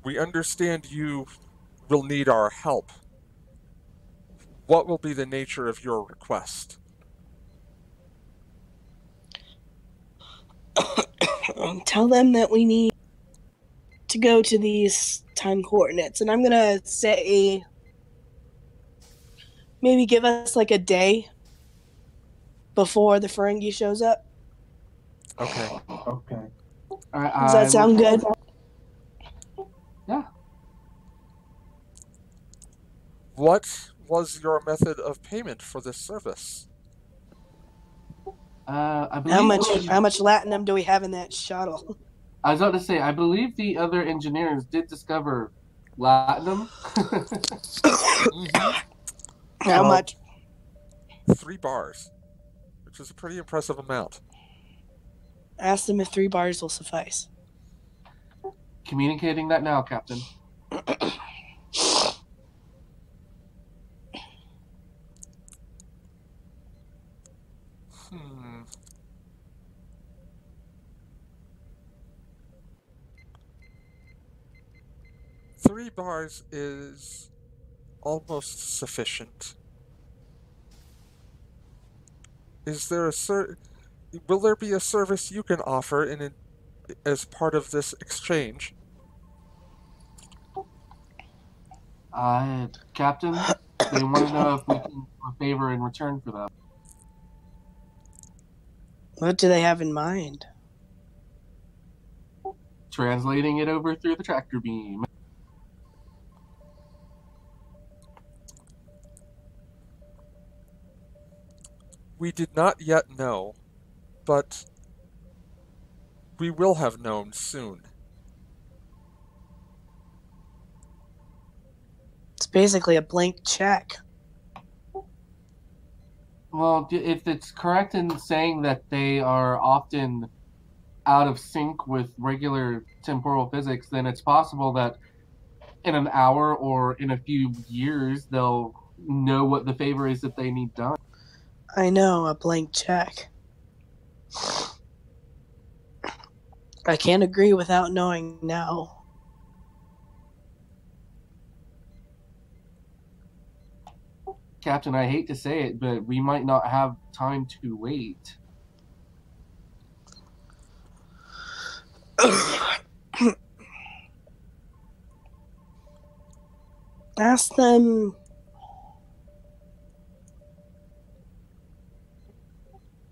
"We understand you will need our help. What will be the nature of your request?" Tell them that we need to go to these time coordinates, and I'm gonna say maybe give us like a day before the Ferengi shows up. Okay. All right, Does that sound good? Yeah. What was your method of payment for this service? I believe How much latinum do we have in that shuttle? I was about to say, I believe the other engineers did discover latinum. How much? 3 bars, which is a pretty impressive amount. Ask them if 3 bars will suffice. Communicating that now, Captain. Hmm. Three bars is almost sufficient. Is there will there be a service you can offer as part of this exchange? Captain, they want to know if we can do a favor in return for that. What do they have in mind? Translating it over through the tractor beam. We did not yet know, but we will have known soon. It's basically a blank check. Well, if it's correct in saying that they are often out of sync with regular temporal physics, then it's possible that in an hour or in a few years they'll know what the favor is that they need done. I know, a blank check. I can't agree without knowing now. Captain, I hate to say it, but we might not have time to wait. Ask them.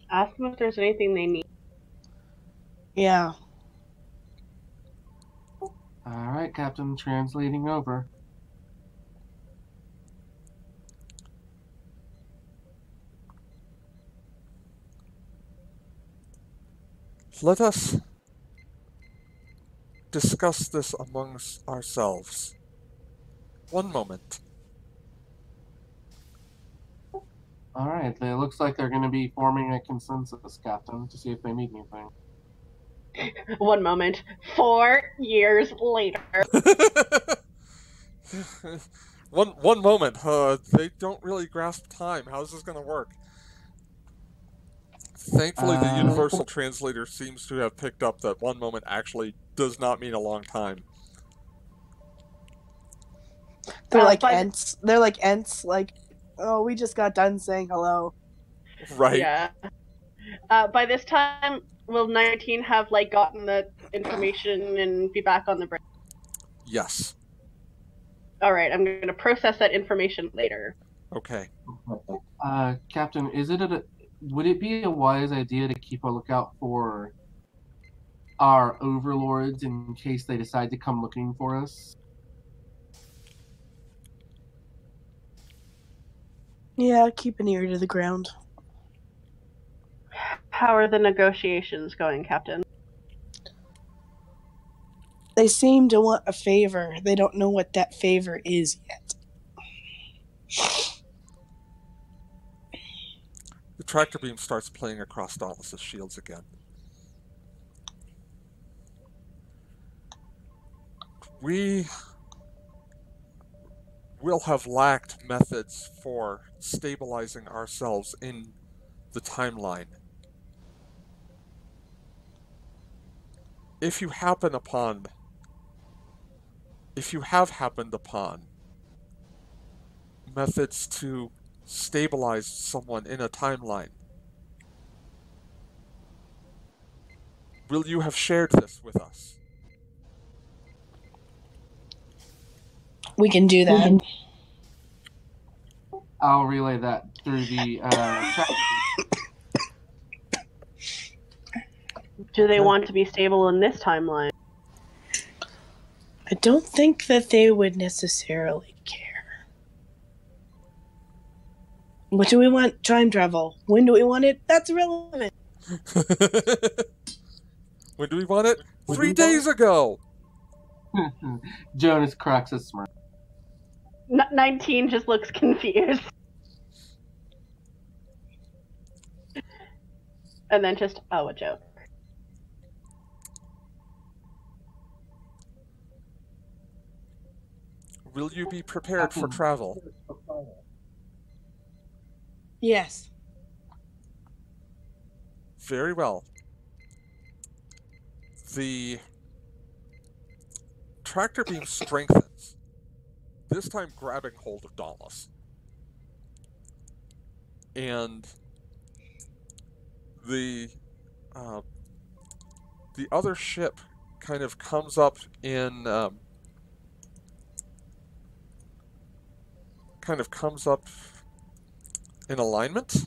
Ask them if there's anything they need. Yeah. All right, Captain, translating over. Let us discuss this amongst ourselves. One moment. All right, it looks like they're going to be forming a consensus, Captain, to see if they need anything. 1 moment. 4 years later. One moment. They don't really grasp time. How's this going to work? Thankfully, the universal translator seems to have picked up that 1 moment actually does not mean a long time. They're like ents. They're like ents. Like, oh, we just got done saying hello. Right. Yeah. By this time, will 19 have like gotten the information and be back on the bridge? Yes. All right, I'm going to process that information later. Okay. Captain, would it be a wise idea to keep a lookout for our overlords in case they decide to come looking for us? Yeah, keep an ear to the ground. How are the negotiations going, Captain? They seem to want a favor. They don't know what that favor is yet. The tractor beam starts playing across Dauntless' shields again. We will have lacked methods for stabilizing ourselves in the timeline. If you have happened upon methods to stabilize someone in a timeline, will you have shared this with us? We can do that. I'll relay that through the tractor. Do they want to be stable in this timeline? I don't think that they would necessarily care. What do we want? Time travel. When do we want it? That's irrelevant. When do we want it? 3 days ago! Jonas cracks a smirk. 19 just looks confused. And then just, oh, a joke. Will you be prepared for travel? Yes. Very well. The tractor beam strengthens, this time grabbing hold of Dauntless. And the other ship kind of comes up in alignment.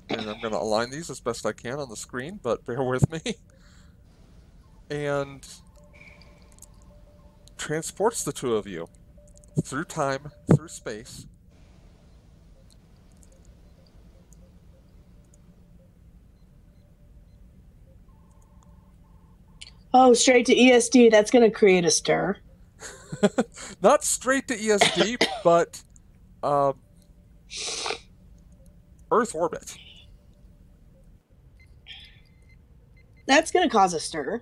And I'm going to align these as best I can on the screen, but bear with me. And transports the two of you through time, through space. Oh, straight to ESD. That's going to create a stir. Not straight to ESD, but Earth orbit. That's going to cause a stir.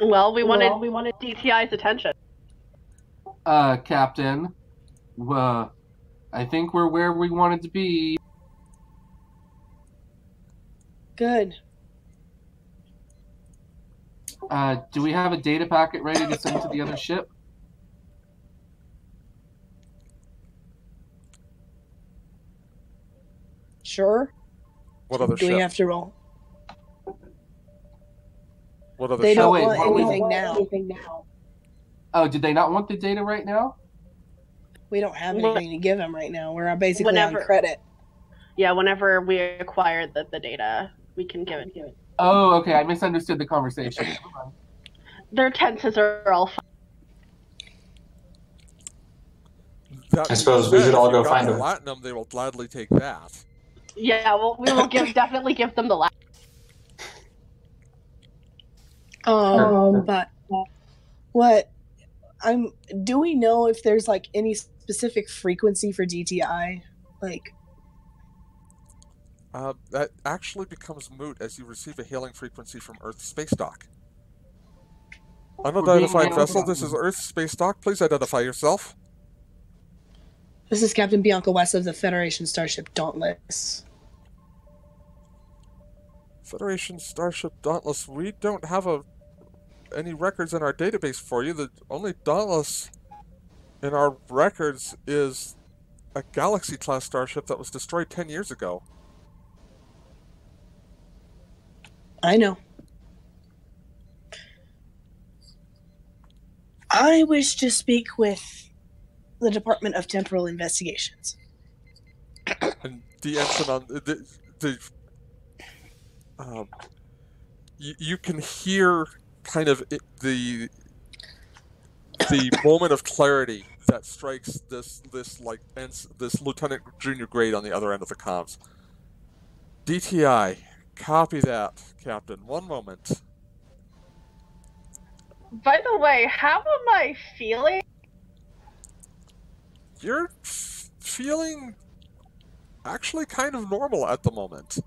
Well, we wanted DTI's attention. Captain, I think we're where we wanted to be. Good. Do we have a data packet ready to send to the other ship? Sure. What other Do we ship? have to roll? What other They ship? don't wait, want what was- anything now. Oh, did they not want the data right now? We don't have What- anything to give them right now. We're basically Whenever- on credit. Yeah, whenever we acquire the data, we can give it. Oh, okay. I misunderstood the conversation. Never mind. Their tenses are all fine. That I suppose being we said, should if all you've go got find the her. platinum, they will gladly take that. Yeah, well, we will definitely give them the last. But what do we know if there's like any specific frequency for DTI? Like, That actually becomes moot as you receive a hailing frequency from Earth Space Dock. Unidentified hailed vessel, from- this is Earth Space Dock. Please identify yourself. this is Captain Bianca West of the Federation Starship Dauntless. Federation Starship Dauntless, we don't have any records in our database for you. The only Dauntless in our records is a Galaxy-class starship that was destroyed 10 years ago. I know. I wish to speak with the Department of Temporal Investigations. And the ensign on you can hear kind of the moment of clarity that strikes this lieutenant junior grade on the other end of the comms. DTI, copy that, Captain. One moment. By the way, how am I feeling? You're feeling actually kind of normal at the moment.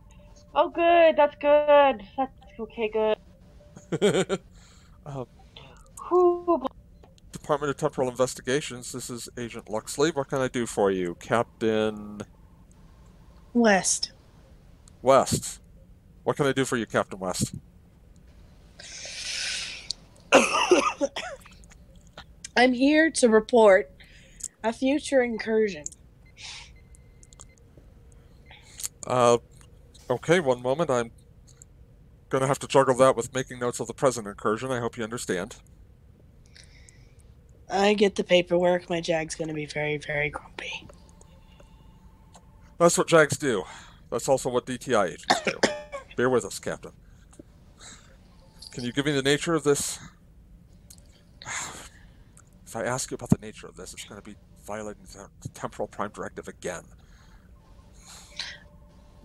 Oh, good. That's good. That's okay. Good. Whew. Department of Temporal Investigations, this is Agent Luxley. What can I do for you? Captain West. West. What can I do for you, Captain West? I'm here to report a future incursion. Okay, one moment. I'm going to have to juggle that with making notes of the present incursion. I hope you understand. I get the paperwork. My Jag's going to be very, very grumpy. That's what JAGs do. That's also what DTI agents do. Bear with us, Captain. Can you give me the nature of this? If I ask you about the nature of this, it's going to be violating the Temporal Prime Directive again.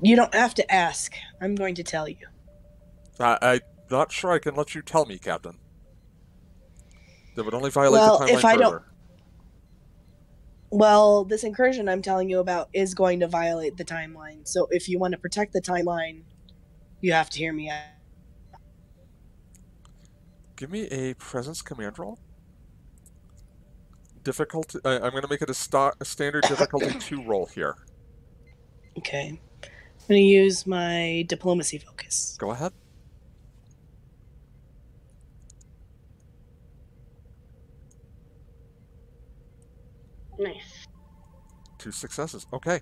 You don't have to ask. I'm going to tell you. I'm not sure I can let you tell me, Captain. That would only violate Well, the timeline if I don't- further. Well, this incursion I'm telling you about is going to violate the timeline. So if you want to protect the timeline, you have to hear me out. Give me a presence command roll. Difficulty. I'm going to make it a standard difficulty 2 roll here. Okay. I'm going to use my diplomacy focus. Go ahead. Nice. 2 successes. Okay.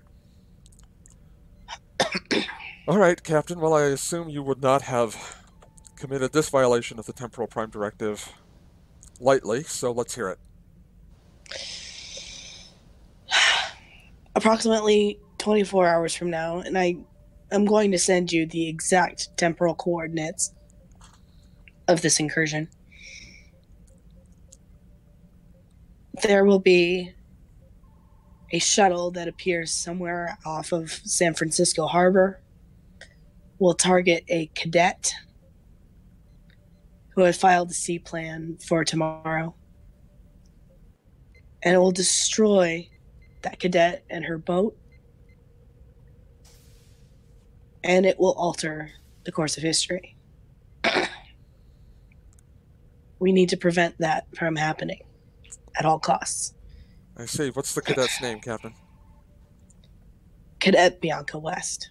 All right, Captain. Well, I assume you would not have committed this violation of the Temporal Prime Directive lightly, so let's hear it. Approximately 24 hours from now, and I'm going to send you the exact temporal coordinates of this incursion. There will be a shuttle that appears somewhere off of San Francisco Harbor. Will target a cadet who has filed a sea plan for tomorrow. And it will destroy that cadet and her boat. And it will alter the course of history. We need to prevent that from happening at all costs. I see. What's the cadet's name, Captain? Cadet Bianca West.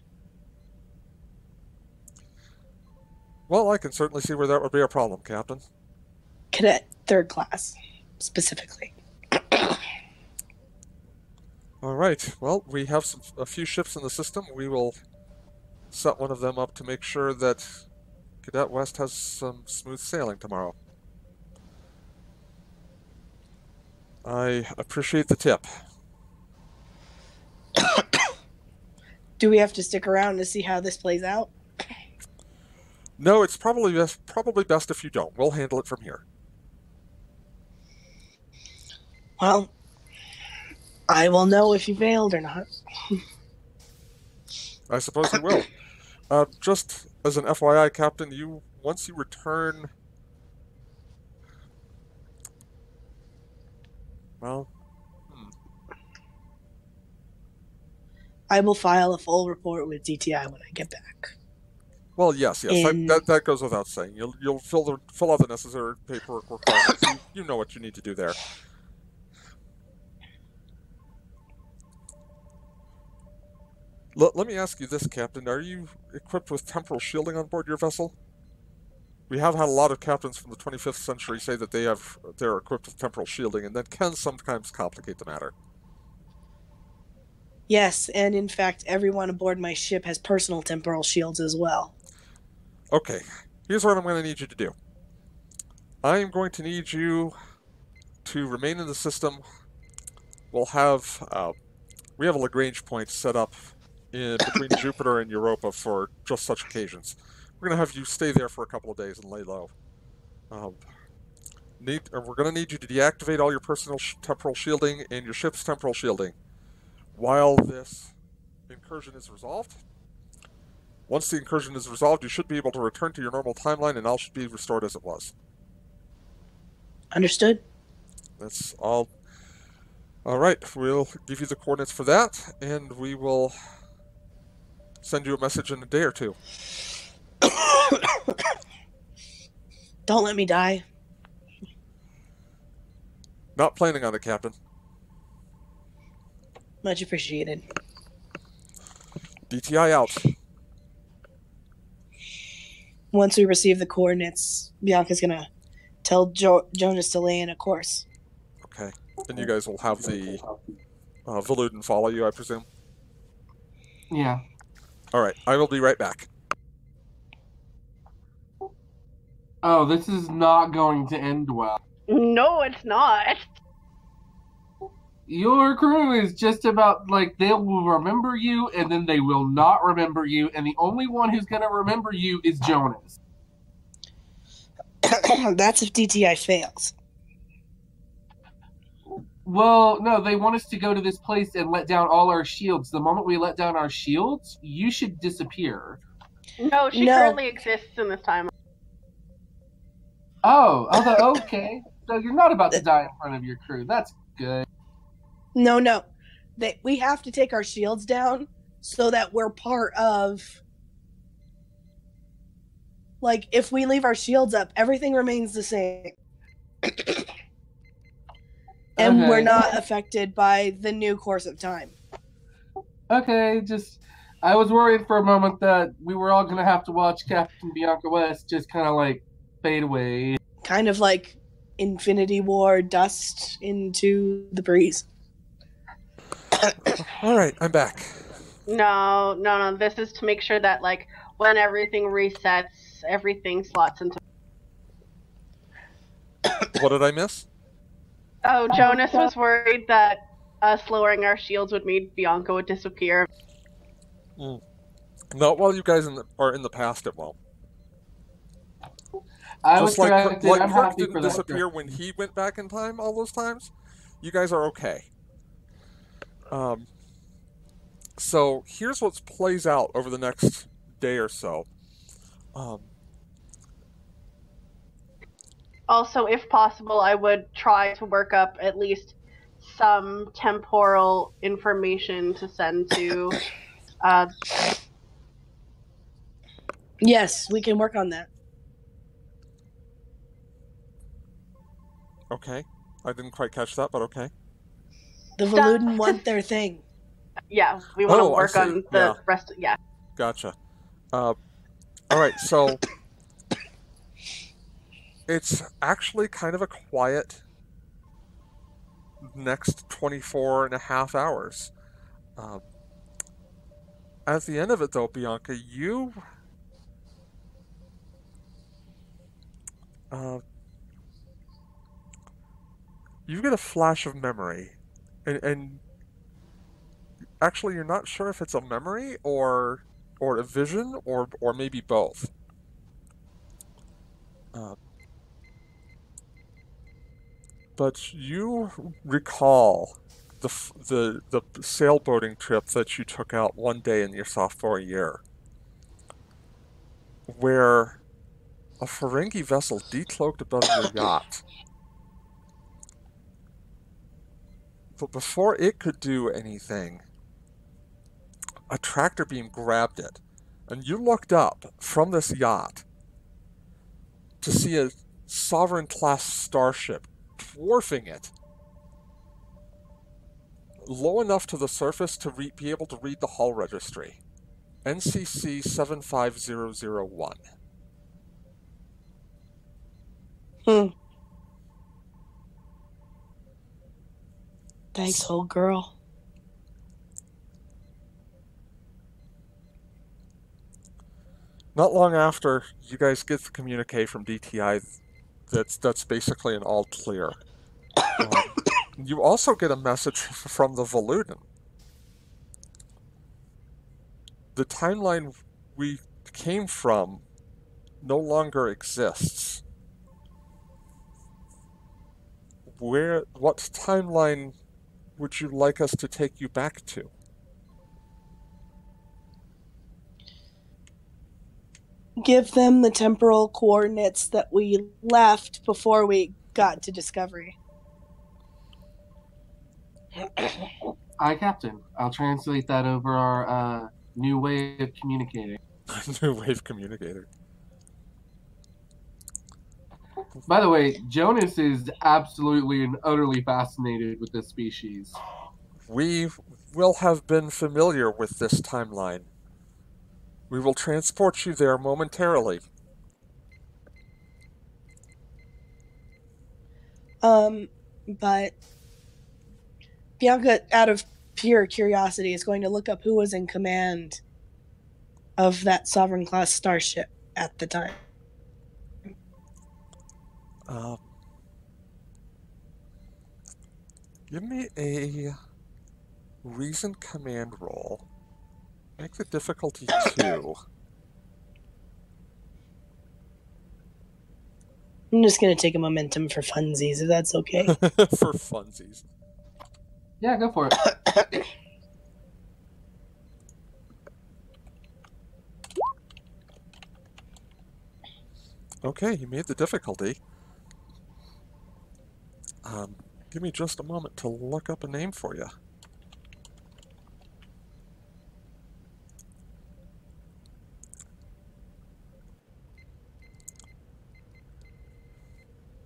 Well, I can certainly see where that would be a problem, Captain. Cadet third class, specifically. All right. Well, we have a few ships in the system. We will set one of them up to make sure that Cadet West has some smooth sailing tomorrow. I appreciate the tip. Do we have to stick around to see how this plays out? No, it's probably best if you don't. We'll handle it from here. Well, I will know if you failed or not. I suppose you will. Just as an FYI, Captain, once you return, well, I will file a full report with DTI when I get back. well, yes, that goes without saying. You'll fill out the necessary paperwork requirements. You know what you need to do there. Let me ask you this, Captain. Are you equipped with temporal shielding on board your vessel? We have had a lot of captains from the 25th century say that they're equipped with temporal shielding, and that can sometimes complicate the matter. Yes, and in fact, everyone aboard my ship has personal temporal shields as well. Okay, here's what I'm going to need you to do. I am going to need you to remain in the system. We have a Lagrange point set up in between Jupiter and Europa for just such occasions. We're going to have you stay there for a couple of days and lay low. We're going to need you to deactivate all your personal temporal shielding and your ship's temporal shielding while this incursion is resolved. Once the incursion is resolved, you should be able to return to your normal timeline and all should be restored as it was. Understood. That's all. All right, we'll give you the coordinates for that, and we will send you a message in a day or two. Don't let me die. Not planning on it, Captain. Much appreciated. DTI out. Once we receive the coordinates, Bianca's gonna tell Jonas to lay in a course. Okay. And you guys will have the Voluden follow you, I presume? Yeah. All right. I will be right back. Oh, this is not going to end well. No, it's not. Your crew is just about, they will remember you, and then they will not remember you, and the only one who's going to remember you is Jonas. That's if DTI fails. Well, no, they want us to go to this place and let down all our shields. The moment we let down our shields, you should disappear. No, she currently exists in this time. Oh, okay. So you're not about to die in front of your crew. That's good. No. We have to take our shields down so that we're part of... if we leave our shields up, everything remains the same. And Okay. We're not affected by the new course of time. Okay, I was worried for a moment that we were all going to have to watch Captain Bianca West just kind of fade away. Kind of like Infinity War dust into the breeze. All right, I'm back. No. This is to make sure that, when everything resets, everything slots into... What did I miss? Oh, Jonas was worried that us lowering our shields would mean Bianca would disappear. No, while you guys are in the past, it won't. I Just was corrected. I'm Kirk happy didn't for that. disappear when he went back in time all those times, you guys are okay. So here's what plays out over the next day or so. Also, if possible, I would try to work up at least some temporal information to send to... Yes, we can work on that. Okay. I didn't quite catch that, but okay. The Voluden want their thing. Yeah, we want to work on the rest. Yeah. Gotcha. All right, so it's actually kind of a quiet next 24 and a half hours. At the end of it, though, Bianca, uh, you get a flash of memory, and actually, you're not sure if it's a memory or a vision or maybe both. Uh, but you recall the sailboating trip that you took out one day in your sophomore year, where a Ferengi vessel decloaked above your yacht. But before it could do anything, a tractor beam grabbed it, and you looked up from this yacht to see a Sovereign-class starship dwarfing it, low enough to the surface to be able to read the hull registry. NCC 75001. Thanks, old girl. Not long after, you guys get the communique from DTI that's basically an all clear. You also get a message from the Voludan. The timeline we came from no longer exists. What timeline would you like us to take you back to? Give them the temporal coordinates that we left before we got to Discovery. Aye, Captain. I'll translate that over our new way of communicating. New wave communicator. By the way, Jonas is absolutely and utterly fascinated with this species. We will have been familiar with this timeline. We will transport you there momentarily. But Bianca, out of pure curiosity, is going to look up who was in command of that Sovereign-class starship at the time. Give me a reason command roll. Make the difficulty 2. I'm just going to take a momentum for funsies, if that's okay. For funsies. Yeah, go for it. Okay, you made the difficulty. Give me just a moment to look up a name for you.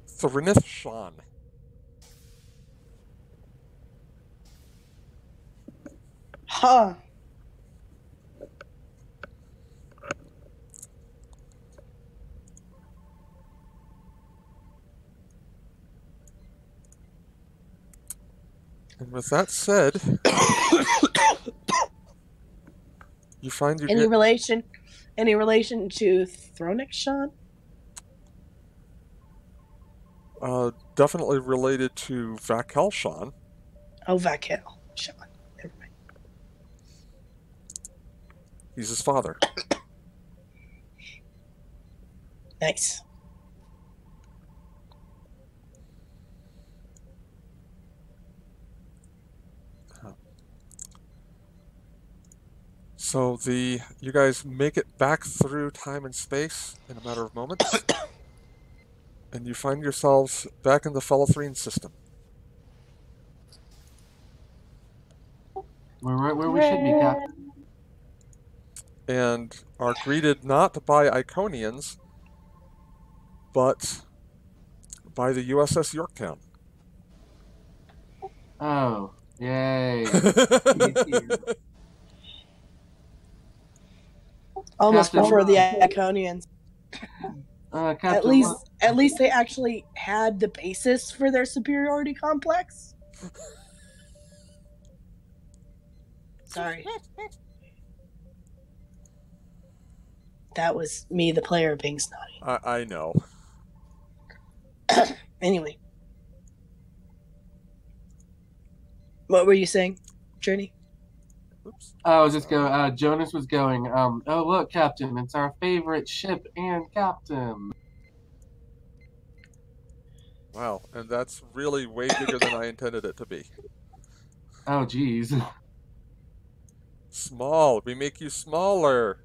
Thrinith Sean. Huh. And with that said, you find you Any get... relation to Thronix Sean? Definitely related to Vakel Sean. Oh, Vakel Sean. Never mind. He's his father. Nice. So you guys make it back through time and space in a matter of moments, and you find yourselves back in the Fellathrine system. We're right where we should be, Captain. And are greeted not by Iconians, but by the USS Yorktown. Oh, yay. Almost Captain, prefer the Iconians. Captain, At least they actually had the basis for their superiority complex. Sorry. That was me, the player, being snotty. I know. Anyway. What were you saying, Journey? Oops. I was just going. Jonas was going. Oh look, Captain! It's our favorite ship and captain. Wow, and that's really way bigger than I intended it to be. Oh geez. Small. We make you smaller.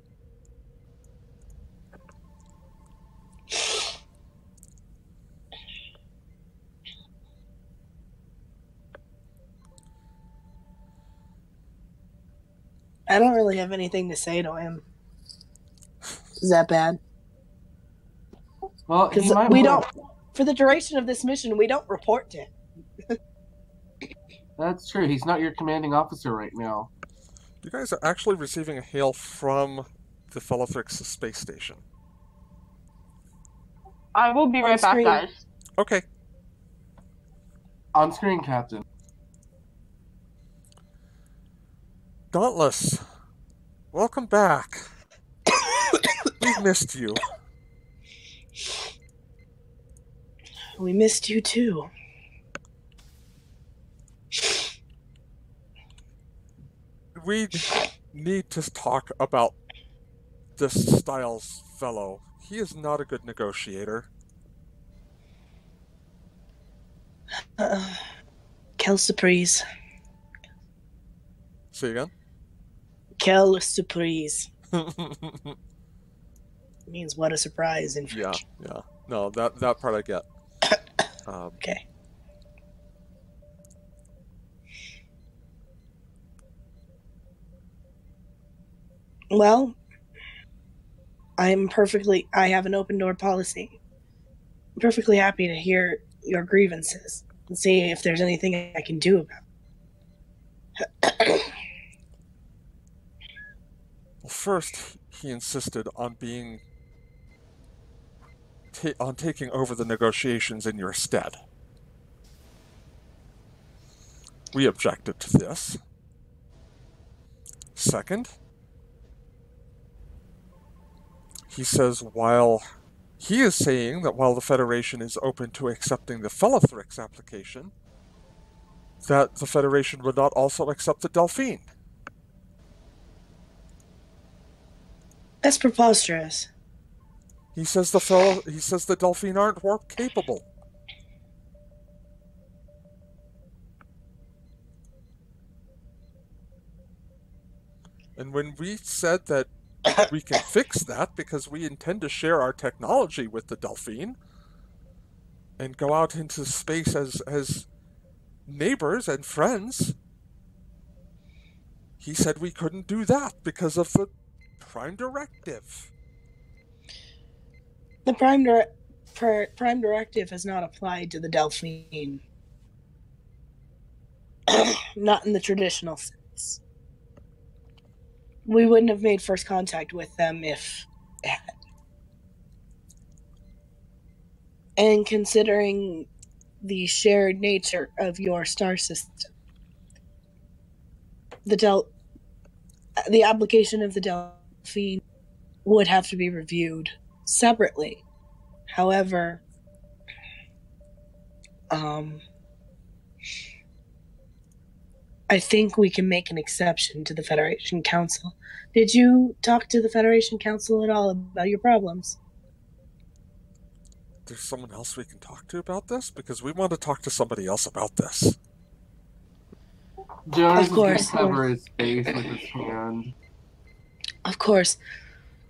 I don't really have anything to say to him. Is that bad? Well, Because he might we want- don't, for the duration of this mission, we don't report to him. That's true. He's not your commanding officer right now. You guys are actually receiving a hail from the Felothrix space station. I will be On right back, screen. guys. Okay. On screen, Captain. Dauntless, welcome back. We've missed you. We missed you too. We need to talk about this Styles fellow. He is not a good negotiator. Quelle surprise. Say again? Quelle surprise. Means what a surprise in Yeah, French. yeah. No, that part I get. Okay. Well, I have an open door policy. I'm perfectly happy to hear your grievances and see if there's anything I can do about it. Well, first, he insisted on taking over the negotiations in your stead. We objected to this. Second, he says while the Federation is open to accepting the Felothrix application, that the Federation would not also accept the Delphine. That's preposterous. He says the Delphine aren't warp capable. And when we said that we can fix that because we intend to share our technology with the Delphine and go out into space as neighbors and friends, he said we couldn't do that because of the Prime Directive. The Prime Directive has not applied to the Delphine. Not in the traditional sense. We wouldn't have made first contact with them if it had. And considering the shared nature of your star system, the application of the Delphine would have to be reviewed separately. However, I think we can make an exception to the Federation Council. Did you talk to the Federation Council at all about your problems? There's someone else we can talk to about this? Because we want to talk to somebody else about this. Jonas Of course. is going to cover his face with his hand. Of course.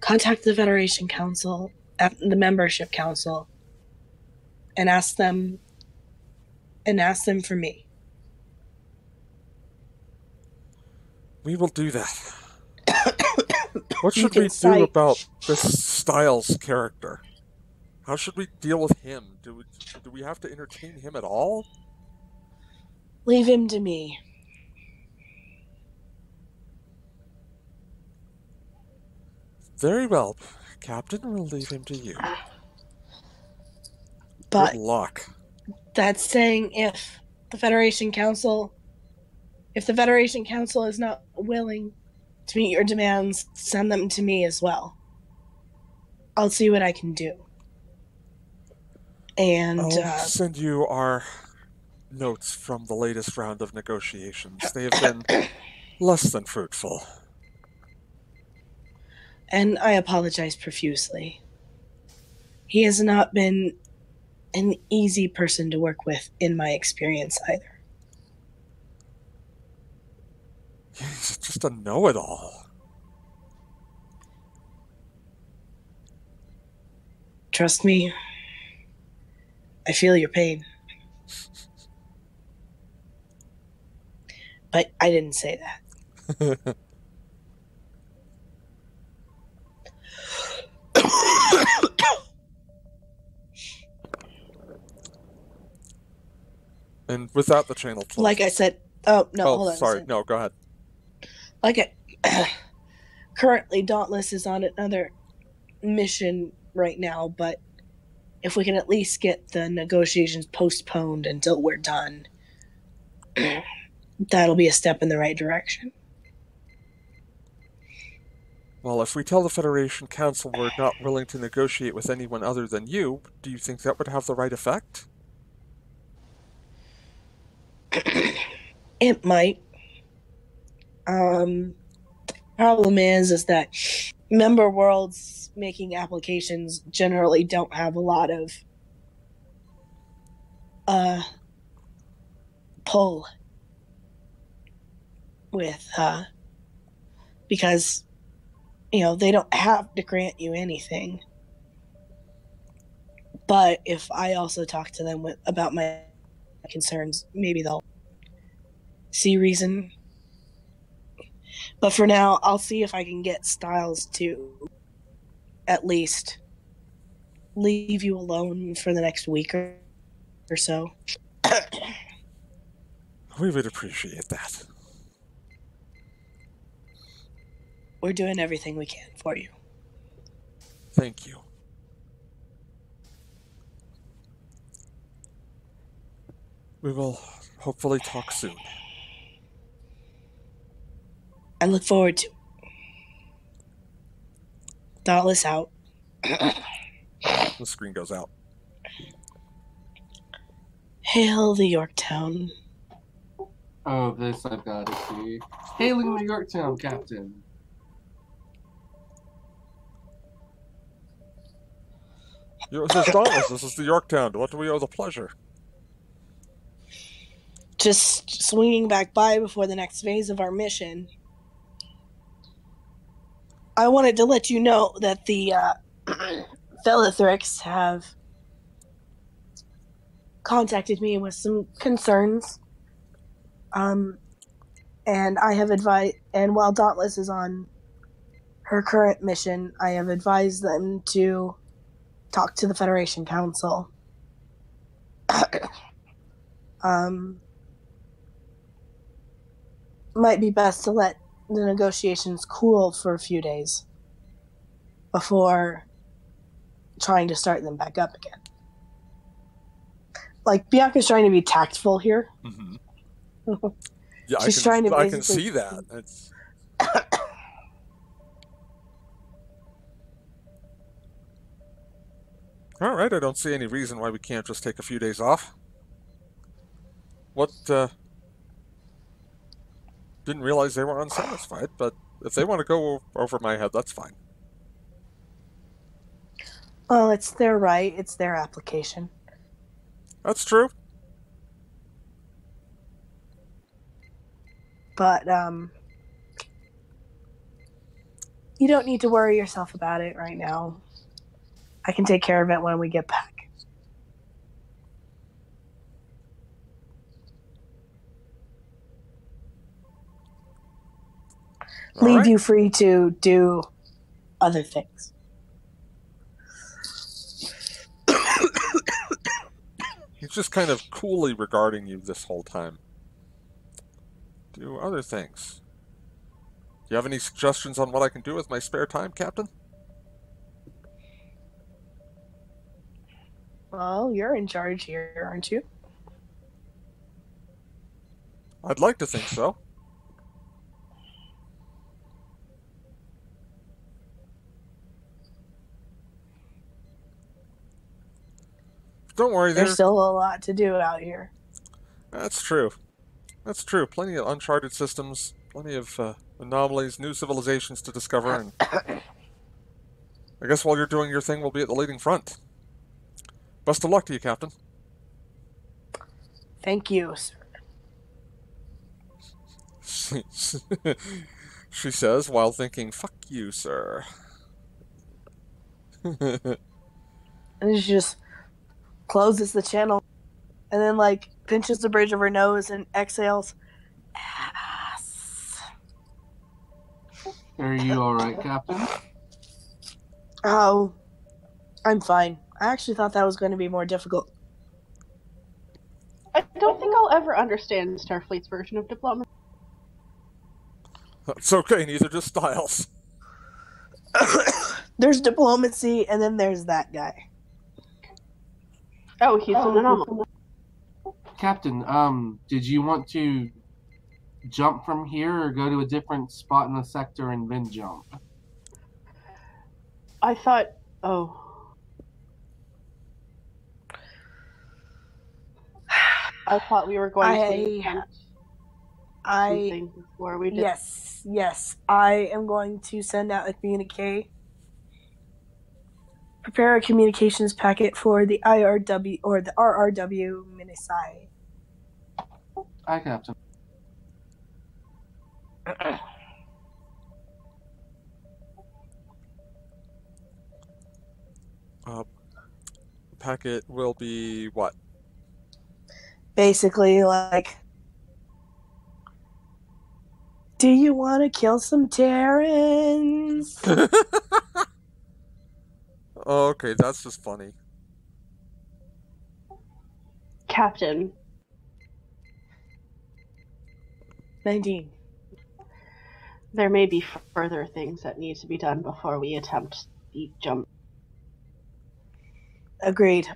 Contact the Federation Council, the Membership Council, and ask them for me. We will do that. What You should can we do cite- about this Styles character? How should we deal with him? Do we have to entertain him at all? Leave him to me. Very well, Captain. We'll leave him to you. But Good luck. that's saying if the Federation Council If the Federation Council is not willing to meet your demands, send them to me as well. I'll see what I can do. And I'll send you our notes from the latest round of negotiations. They have been less than fruitful. and I apologize profusely. He has not been an easy person to work with in my experience either. He's just a know-it-all. Trust me, I feel your pain. But I didn't say that. And without the channel closed. Like I said, hold on. Sorry, no, go ahead. Currently, Dauntless is on another mission right now, but if we can at least get the negotiations postponed until we're done, that'll be a step in the right direction. Well, if we tell the Federation Council we're not willing to negotiate with anyone other than you, do you think that would have the right effect? It might. Problem is that member worlds making applications generally don't have a lot of pull with because they don't have to grant you anything. But if I also talk to them about my concerns, maybe they'll see reason. But for now, I'll see if I can get Styles to at least leave you alone for the next week or so. We would appreciate that. We're doing everything we can for you. Thank you. We will hopefully talk soon. I look forward to it. Dauntless out. The screen goes out. Hail the Yorktown. Oh, this I've got to see. Hailing the Yorktown, Captain. This is Dauntless. This is the Yorktown. To what do we owe the pleasure? Just swinging back by before the next phase of our mission. I wanted to let you know that the Felithrix have contacted me with some concerns. And I have advised, and while Dauntless is on her current mission, I have advised them to talk to the Federation Council. Might be best to let the negotiations cool for a few days before trying to start them back up again. Like, Bianca's trying to be tactful here. Mm-hmm. Yeah, I can see that. It's... All right, I don't see any reason why we can't just take a few days off. What, didn't realize they were unsatisfied, but if they want to go over my head, that's fine. Well, it's their right. It's their application. That's true. But, you don't need to worry yourself about it right now. I can take care of it when we get back. Leave you free to do other things. He's just kind of coolly regarding you this whole time. Do other things. Do you have any suggestions on what I can do with my spare time, Captain? Well, you're in charge here, aren't you? I'd like to think so. Don't worry, There's still a lot to do out here. That's true. That's true. Plenty of uncharted systems, plenty of anomalies, new civilizations to discover, and I guess while you're doing your thing, we'll be at the leading front. Best of luck to you, Captain. Thank you, sir. She says while thinking, "Fuck you, sir." And she just closes the channel and then, like, pinches the bridge of her nose and exhales. Ass. Are you alright, Captain? Oh, I'm fine. I actually thought that was going to be more difficult. I don't think I'll ever understand Starfleet's version of diplomacy. It's okay, neither does Styles. There's diplomacy, and then there's that guy. Oh, he's an anomaly. Captain, did you want to jump from here or go to a different spot in the sector and then jump? I thought, oh. I thought we were going to attempt something before we did. Yes. I am going to send out a communique. Prepare a communications packet for the IRW or the RRW Minisai. Aye, Captain. Packet will be what? Basically, like, do you want to kill some Terrans? Oh, okay, that's just funny. Captain. 19. There may be further things that need to be done before we attempt the jump. Agreed.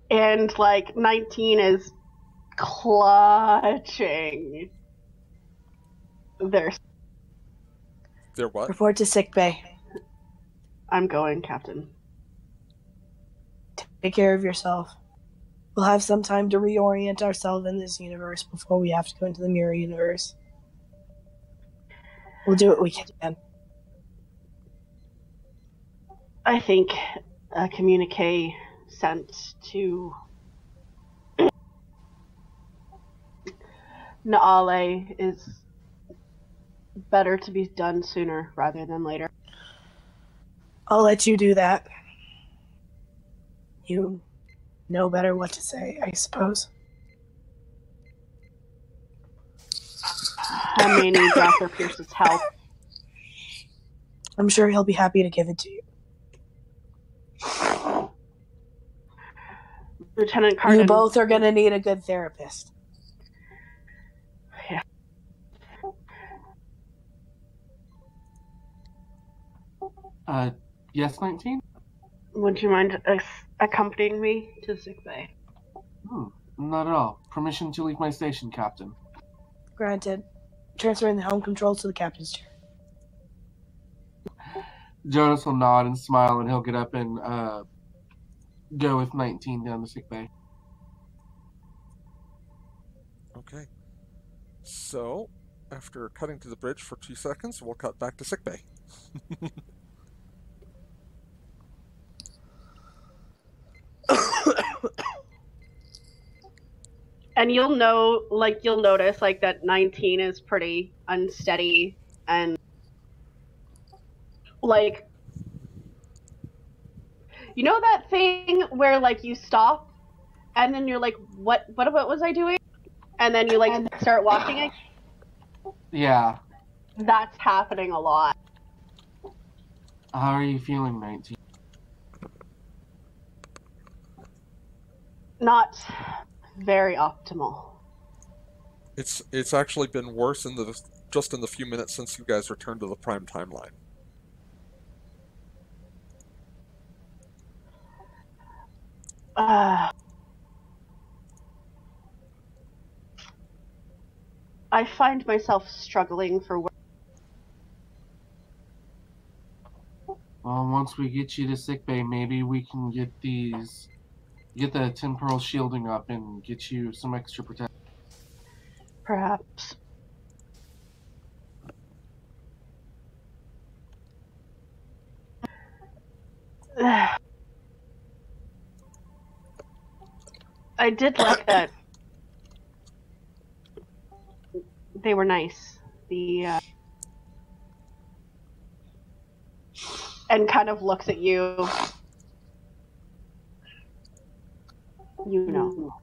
And, like, 19 is clutching their... Their what? Report to sickbay. I'm going, Captain. Take care of yourself. We'll have some time to reorient ourselves in this universe before we have to go into the mirror universe. We'll do what we can. I think a communique sent to Naale is better to be done sooner rather than later. I'll let you do that. You know better what to say, I suppose. I may need Dr. Pierce's help. I'm sure he'll be happy to give it to you. Lieutenant Cardin. You both are going to need a good therapist. Yeah. Yes, 19? Would you mind accompanying me to the sickbay? Not at all. Permission to leave my station, Captain. Granted. Transferring the helm controls to the captain's chair. Jonas will nod and smile, and he'll get up and go with 19 down the sickbay. Okay. So, after cutting to the bridge for 2 seconds, we'll cut back to sickbay. And you'll notice like that 19 is pretty unsteady and like, you know that thing where like you stop and then you're like, what was I doing? And then you like start walking again? Yeah. That's happening a lot. How are you feeling, 19? Not very optimal. It's actually been worse in just in the few minutes since you guys returned to the prime timeline. I find myself struggling for work. Well, once we get you to sickbay, maybe we can get the temporal shielding up and get you some extra protection. Perhaps. I did like that. They were nice. And kind of looks at you. You know.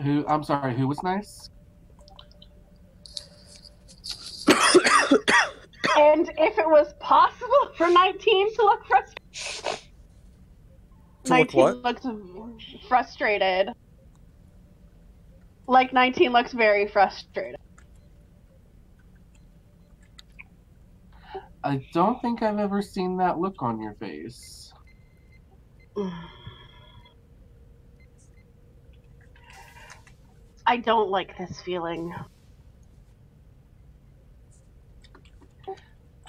Who? I'm sorry. Who was nice? And if it was possible for 19 to look frustrated. To look 19 what? looks frustrated. Like 19 looks very frustrated. I don't think I've ever seen that look on your face. I don't like this feeling.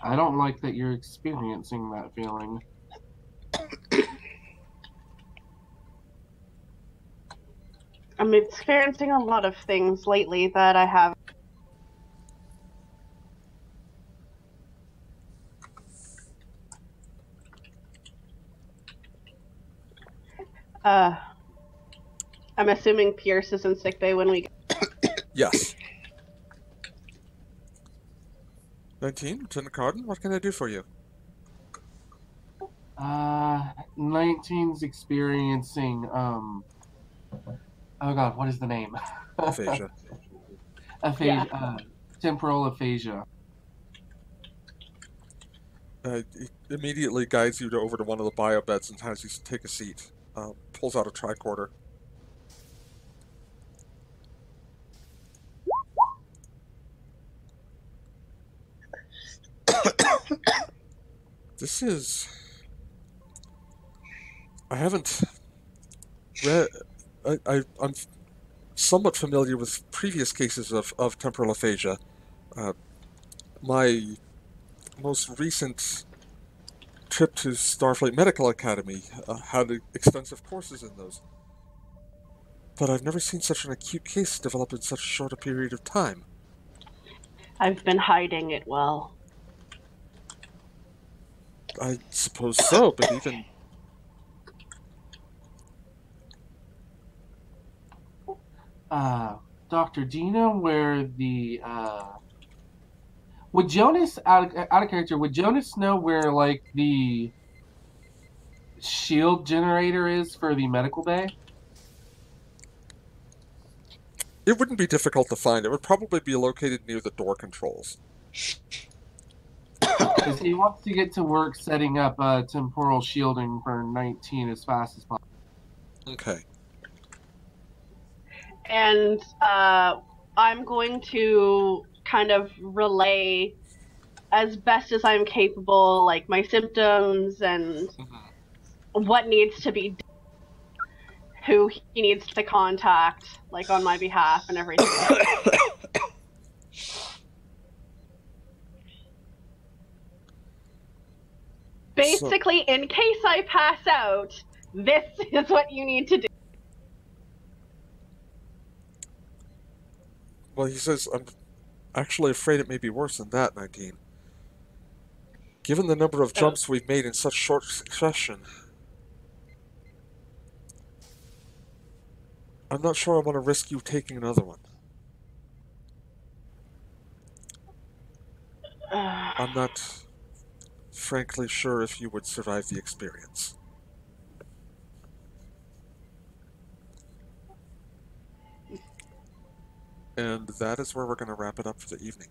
I don't like that you're experiencing that feeling. I'm experiencing a lot of things lately that I have. I'm assuming Pierce is in sickbay when we. Yes. 19, Lieutenant Carden, what can I do for you? 19's experiencing oh god, what is the name? Aphasia. Aphasia. Yeah. Temporal aphasia. He immediately guides you over to one of the bio beds and has you take a seat. Pulls out a tricorder. This is... I haven't read... I'm somewhat familiar with previous cases of temporal aphasia. My most recent trip to Starfleet Medical Academy had extensive courses in those. But I've never seen such an acute case develop in such a short a period of time. I've been hiding it well. I suppose so, but even... Doctor, do you know where the would Jonas out of character? Would Jonas know where like the shield generator is for the medical bay? It wouldn't be difficult to find. It would probably be located near the door controls. Because he wants to get to work setting up temporal shielding for 19 as fast as possible. Okay. And I'm going to kind of relay as best as I'm capable, like my symptoms and what needs to be done, who he needs to contact, like on my behalf and everything. Basically, in case I pass out, this is what you need to do. Well, he says, I'm actually afraid it may be worse than that, 19. Given the number of jumps we've made in such short succession, I'm not sure I want to risk you taking another one. I'm not frankly sure if you would survive the experience. And that is where we're going to wrap it up for the evening.